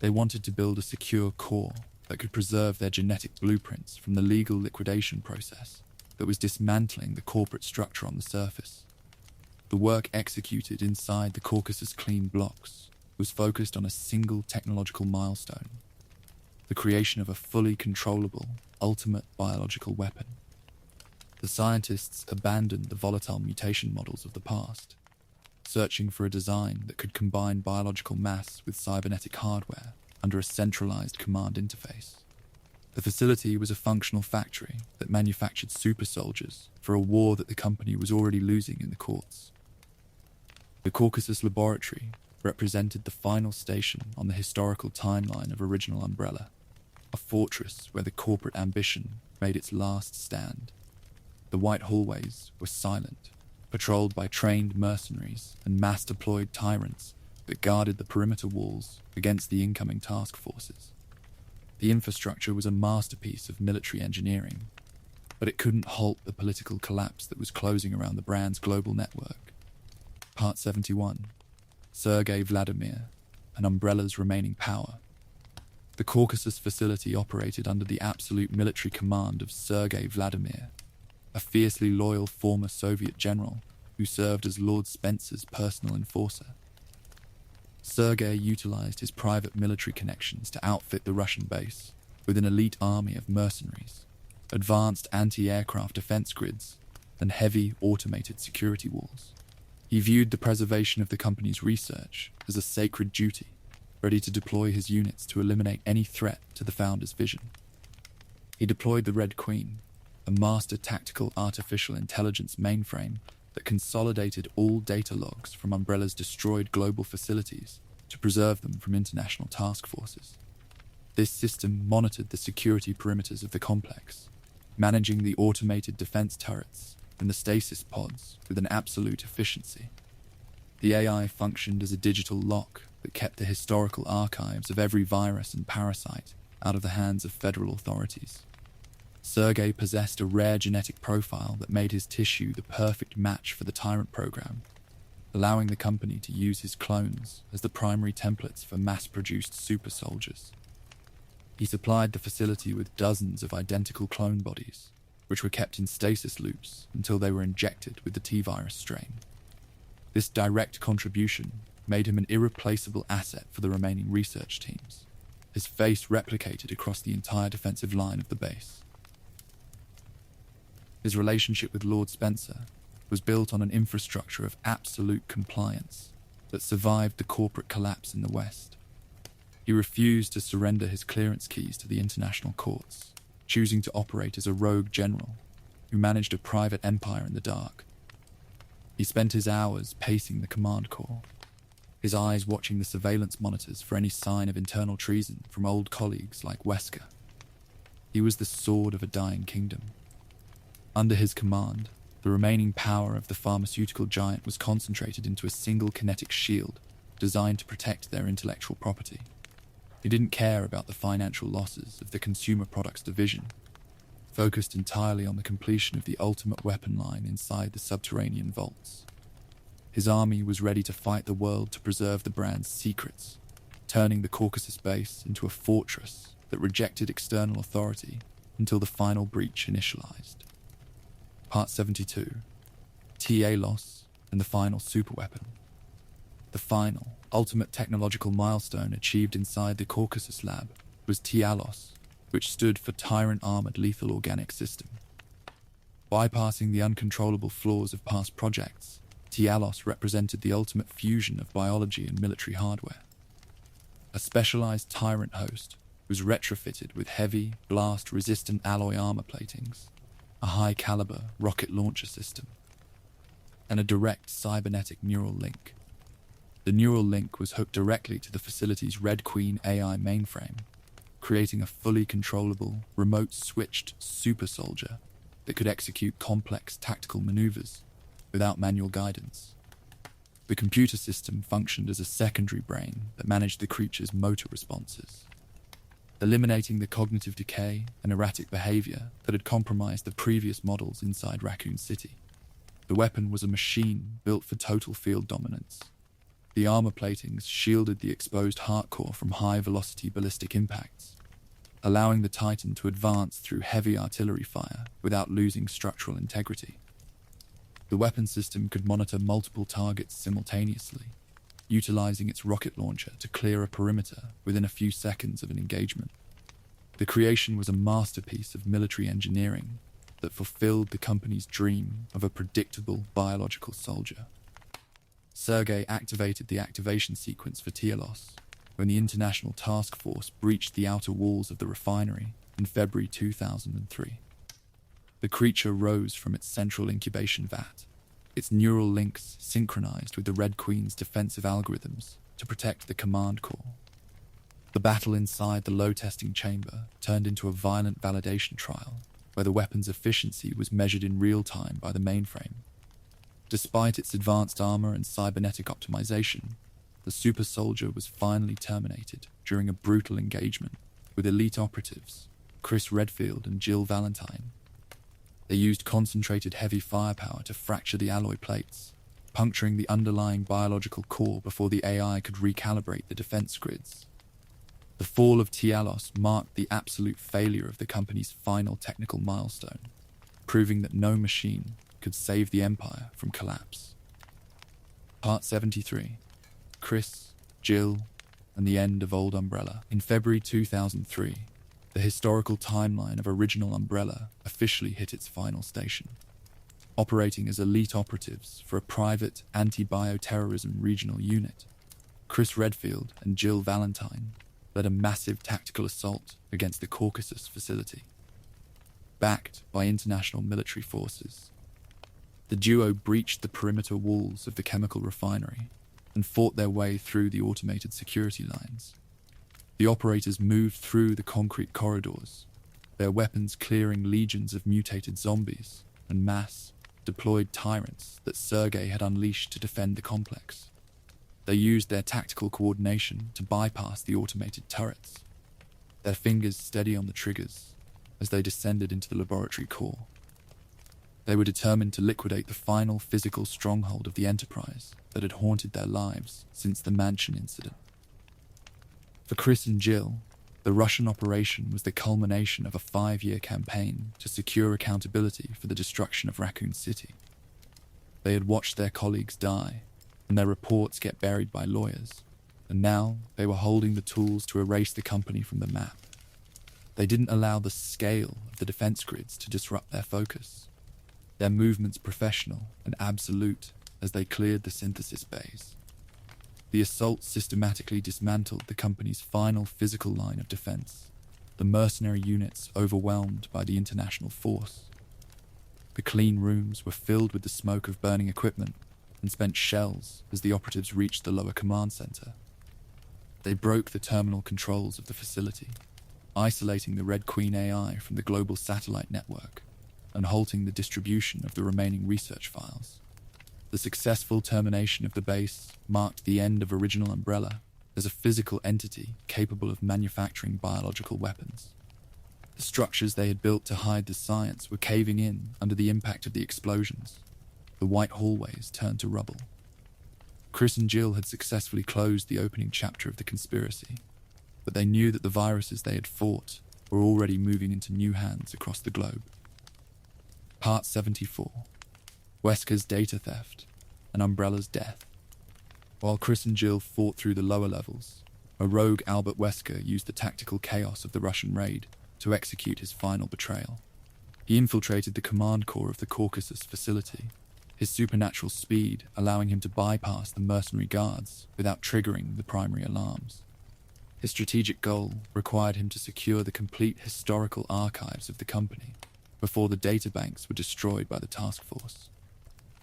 They wanted to build a secure core that could preserve their genetic blueprints from the legal liquidation process that was dismantling the corporate structure on the surface. The work executed inside the Caucasus clean blocks was focused on a single technological milestone: the creation of a fully controllable, ultimate biological weapon. The scientists abandoned the volatile mutation models of the past, searching for a design that could combine biological mass with cybernetic hardware under a centralized command interface. The facility was a functional factory that manufactured super soldiers for a war that the company was already losing in the courts. The Caucasus Laboratory represented the final station on the historical timeline of original Umbrella, a fortress where the corporate ambition made its last stand. The white hallways were silent, patrolled by trained mercenaries and mass-deployed tyrants that guarded the perimeter walls against the incoming task forces. The infrastructure was a masterpiece of military engineering, but it couldn't halt the political collapse that was closing around the brand's global network. Part 71. Sergei Vladimir and Umbrella's remaining power. The Caucasus facility operated under the absolute military command of Sergei Vladimir, a fiercely loyal former Soviet general who served as Lord Spencer's personal enforcer. Sergei utilized his private military connections to outfit the Russian base with an elite army of mercenaries, advanced anti-aircraft defense grids, and heavy automated security walls. He viewed the preservation of the company's research as a sacred duty, ready to deploy his units to eliminate any threat to the founder's vision. He deployed the Red Queen, a master tactical artificial intelligence mainframe that consolidated all data logs from Umbrella's destroyed global facilities to preserve them from international task forces. This system monitored the security perimeters of the complex, managing the automated defense turrets and the stasis pods with an absolute efficiency. The AI functioned as a digital lock that kept the historical archives of every virus and parasite out of the hands of federal authorities. Sergei possessed a rare genetic profile that made his tissue the perfect match for the Tyrant program, allowing the company to use his clones as the primary templates for mass-produced super soldiers. He supplied the facility with dozens of identical clone bodies, which were kept in stasis loops until they were injected with the T-virus strain. This direct contribution made him an irreplaceable asset for the remaining research teams, his face replicated across the entire defensive line of the base. His relationship with Lord Spencer was built on an infrastructure of absolute compliance that survived the corporate collapse in the West. He refused to surrender his clearance keys to the international courts, choosing to operate as a rogue general who managed a private empire in the dark. He spent his hours pacing the command core, his eyes watching the surveillance monitors for any sign of internal treason from old colleagues like Wesker. He was the sword of a dying kingdom. Under his command, the remaining power of the pharmaceutical giant was concentrated into a single kinetic shield designed to protect their intellectual property. He didn't care about the financial losses of the consumer products division, focused entirely on the completion of the ultimate weapon line inside the subterranean vaults. His army was ready to fight the world to preserve the brand's secrets, turning the Caucasus base into a fortress that rejected external authority until the final breach initialized. Part 72, T-ALOS and the final superweapon. The final, ultimate technological milestone achieved inside the Caucasus Lab was T-ALOS, which stood for Tyrant Armored Lethal Organic System. Bypassing the uncontrollable flaws of past projects, T-ALOS represented the ultimate fusion of biology and military hardware. A specialized Tyrant host was retrofitted with heavy, blast-resistant alloy armor platings, a high-caliber rocket launcher system, and a direct cybernetic neural link. The neural link was hooked directly to the facility's Red Queen AI mainframe, creating a fully controllable, remote-switched super soldier that could execute complex tactical maneuvers without manual guidance. The computer system functioned as a secondary brain that managed the creature's motor responses, eliminating the cognitive decay and erratic behavior that had compromised the previous models inside Raccoon City. The weapon was a machine built for total field dominance. The armor platings shielded the exposed heart core from high-velocity ballistic impacts, allowing the Titan to advance through heavy artillery fire without losing structural integrity. The weapon system could monitor multiple targets simultaneously, utilizing its rocket launcher to clear a perimeter within a few seconds of an engagement. The creation was a masterpiece of military engineering that fulfilled the company's dream of a predictable biological soldier. Sergei activated the activation sequence for T-ALOS when the International Task Force breached the outer walls of the refinery in February 2003. The creature rose from its central incubation vat, its neural links synchronized with the Red Queen's defensive algorithms to protect the command core. The battle inside the low-testing chamber turned into a violent validation trial, where the weapon's efficiency was measured in real time by the mainframe. Despite its advanced armor and cybernetic optimization, the super soldier was finally terminated during a brutal engagement with elite operatives, Chris Redfield and Jill Valentine. They used concentrated heavy firepower to fracture the alloy plates, puncturing the underlying biological core before the AI could recalibrate the defense grids. The fall of T-ALOS marked the absolute failure of the company's final technical milestone, proving that no machine could save the Empire from collapse. Part 73, Chris, Jill, and the End of Old Umbrella. In February 2003, the historical timeline of original Umbrella officially hit its final station. Operating as elite operatives for a private anti-bioterrorism regional unit, Chris Redfield and Jill Valentine led a massive tactical assault against the Caucasus facility. Backed by international military forces, the duo breached the perimeter walls of the chemical refinery and fought their way through the automated security lines. The operators moved through the concrete corridors, their weapons clearing legions of mutated zombies and mass deployed tyrants that Sergei had unleashed to defend the complex. They used their tactical coordination to bypass the automated turrets, their fingers steady on the triggers as they descended into the laboratory core. They were determined to liquidate the final physical stronghold of the Enterprise that had haunted their lives since the Mansion incident. For Chris and Jill, the Russian operation was the culmination of a 5-year campaign to secure accountability for the destruction of Raccoon City. They had watched their colleagues die, and their reports get buried by lawyers. And now they were holding the tools to erase the company from the map. They didn't allow the scale of the defense grids to disrupt their focus. Their movements professional and absolute as they cleared the synthesis bays. The assault systematically dismantled the company's final physical line of defense, the mercenary units overwhelmed by the international force. The clean rooms were filled with the smoke of burning equipment and spent shells as the operatives reached the lower command center. They broke the terminal controls of the facility, isolating the Red Queen AI from the global satellite network and halting the distribution of the remaining research files. The successful termination of the base marked the end of original Umbrella as a physical entity capable of manufacturing biological weapons. The structures they had built to hide the science were caving in under the impact of the explosions. The white hallways turned to rubble. Chris and Jill had successfully closed the opening chapter of the conspiracy, but they knew that the viruses they had fought were already moving into new hands across the globe. Part 74. Wesker's data theft and Umbrella's death. While Chris and Jill fought through the lower levels, a rogue Albert Wesker used the tactical chaos of the Russian raid to execute his final betrayal. He infiltrated the command core of the Caucasus facility, his supernatural speed allowing him to bypass the mercenary guards without triggering the primary alarms. His strategic goal required him to secure the complete historical archives of the company before the databanks were destroyed by the task force.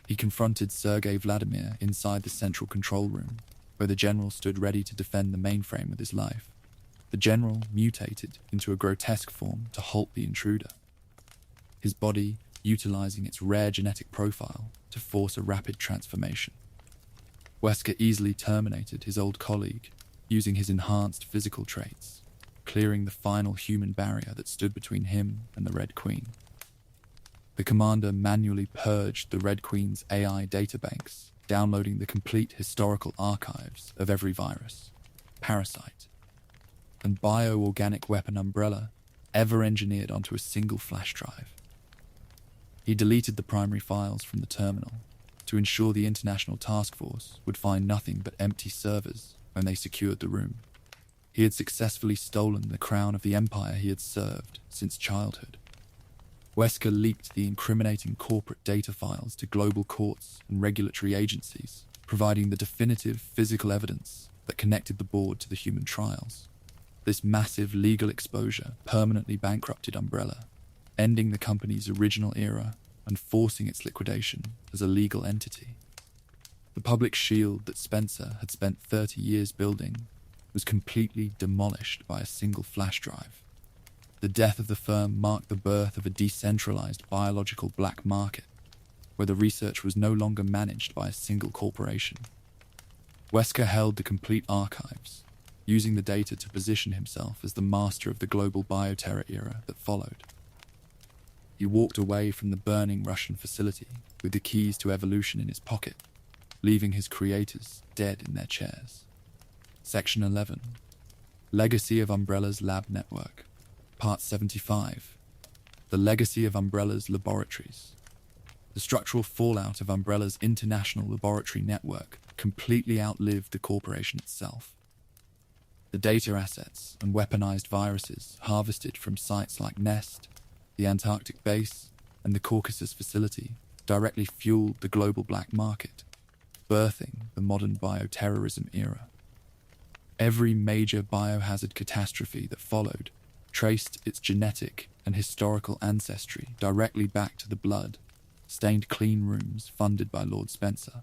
He confronted Sergei Vladimir inside the central control room, where the general stood ready to defend the mainframe with his life. The general mutated into a grotesque form to halt the intruder, his body utilizing its rare genetic profile to force a rapid transformation. Wesker easily terminated his old colleague using his enhanced physical traits, clearing the final human barrier that stood between him and the Red Queen. The commander manually purged the Red Queen's AI databanks, downloading the complete historical archives of every virus, parasite, and bioorganic weapon Umbrella ever engineered onto a single flash drive. He deleted the primary files from the terminal to ensure the international task force would find nothing but empty servers when they secured the room. He had successfully stolen the crown of the empire he had served since childhood. Wesker leaked the incriminating corporate data files to global courts and regulatory agencies, providing the definitive physical evidence that connected the board to the human trials. This massive legal exposure permanently bankrupted Umbrella, ending the company's original era and forcing its liquidation as a legal entity. The public shield that Spencer had spent 30 years building was completely demolished by a single flash drive. The death of the firm marked the birth of a decentralized biological black market, where the research was no longer managed by a single corporation. Wesker held the complete archives, using the data to position himself as the master of the global bioterror era that followed. He walked away from the burning Russian facility with the keys to evolution in his pocket, leaving his creators dead in their chairs. Section 11. Legacy of Umbrella's Lab Network. Part 75. The Legacy of Umbrella's Laboratories. The structural fallout of Umbrella's international laboratory network completely outlived the corporation itself. The data assets and weaponized viruses harvested from sites like Nest, the Antarctic base, and the Caucasus facility directly fueled the global black market, birthing the modern bioterrorism era. Every major biohazard catastrophe that followed traced its genetic and historical ancestry directly back to the blood-stained clean rooms funded by Lord Spencer.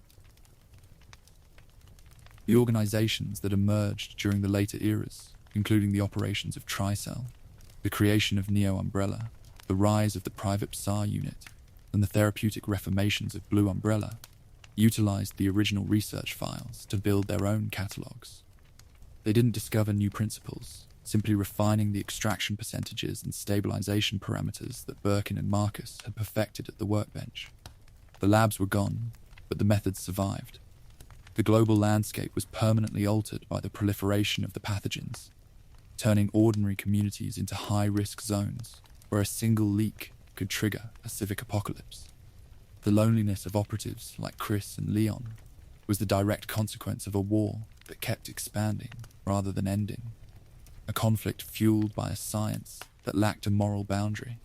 The organizations that emerged during the later eras, including the operations of Tricell, the creation of Neo Umbrella, the rise of the Private Psi unit, and the therapeutic reformations of Blue Umbrella, utilized the original research files to build their own catalogs. They didn't discover new principles, simply refining the extraction percentages and stabilization parameters that Birkin and Marcus had perfected at the workbench. The labs were gone, but the methods survived. The global landscape was permanently altered by the proliferation of the pathogens, turning ordinary communities into high-risk zones where a single leak could trigger a civic apocalypse. The loneliness of operatives like Chris and Leon, was the direct consequence of a war that kept expanding rather than ending. A conflict fueled by a science that lacked a moral boundary.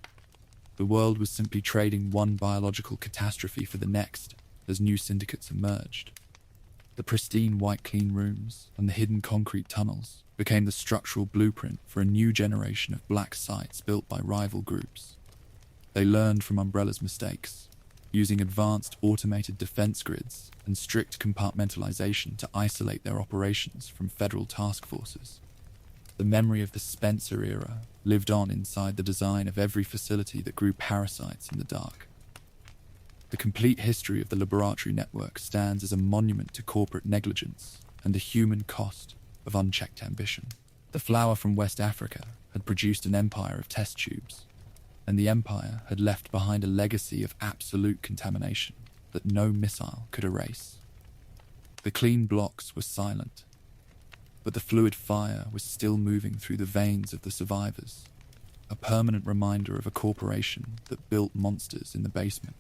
The world was simply trading one biological catastrophe for the next as new syndicates emerged. The pristine white clean rooms and the hidden concrete tunnels became the structural blueprint for a new generation of black sites built by rival groups. They learned from Umbrella's mistakes, using advanced automated defense grids and strict compartmentalization to isolate their operations from federal task forces. The memory of the Spencer era lived on inside the design of every facility that grew parasites in the dark. The complete history of the laboratory network stands as a monument to corporate negligence and the human cost of unchecked ambition. The flower from West Africa had produced an empire of test tubes, and the empire had left behind a legacy of absolute contamination that no missile could erase. The clean blocks were silent, but the fluid fire was still moving through the veins of the survivors, a permanent reminder of a corporation that built monsters in the basement.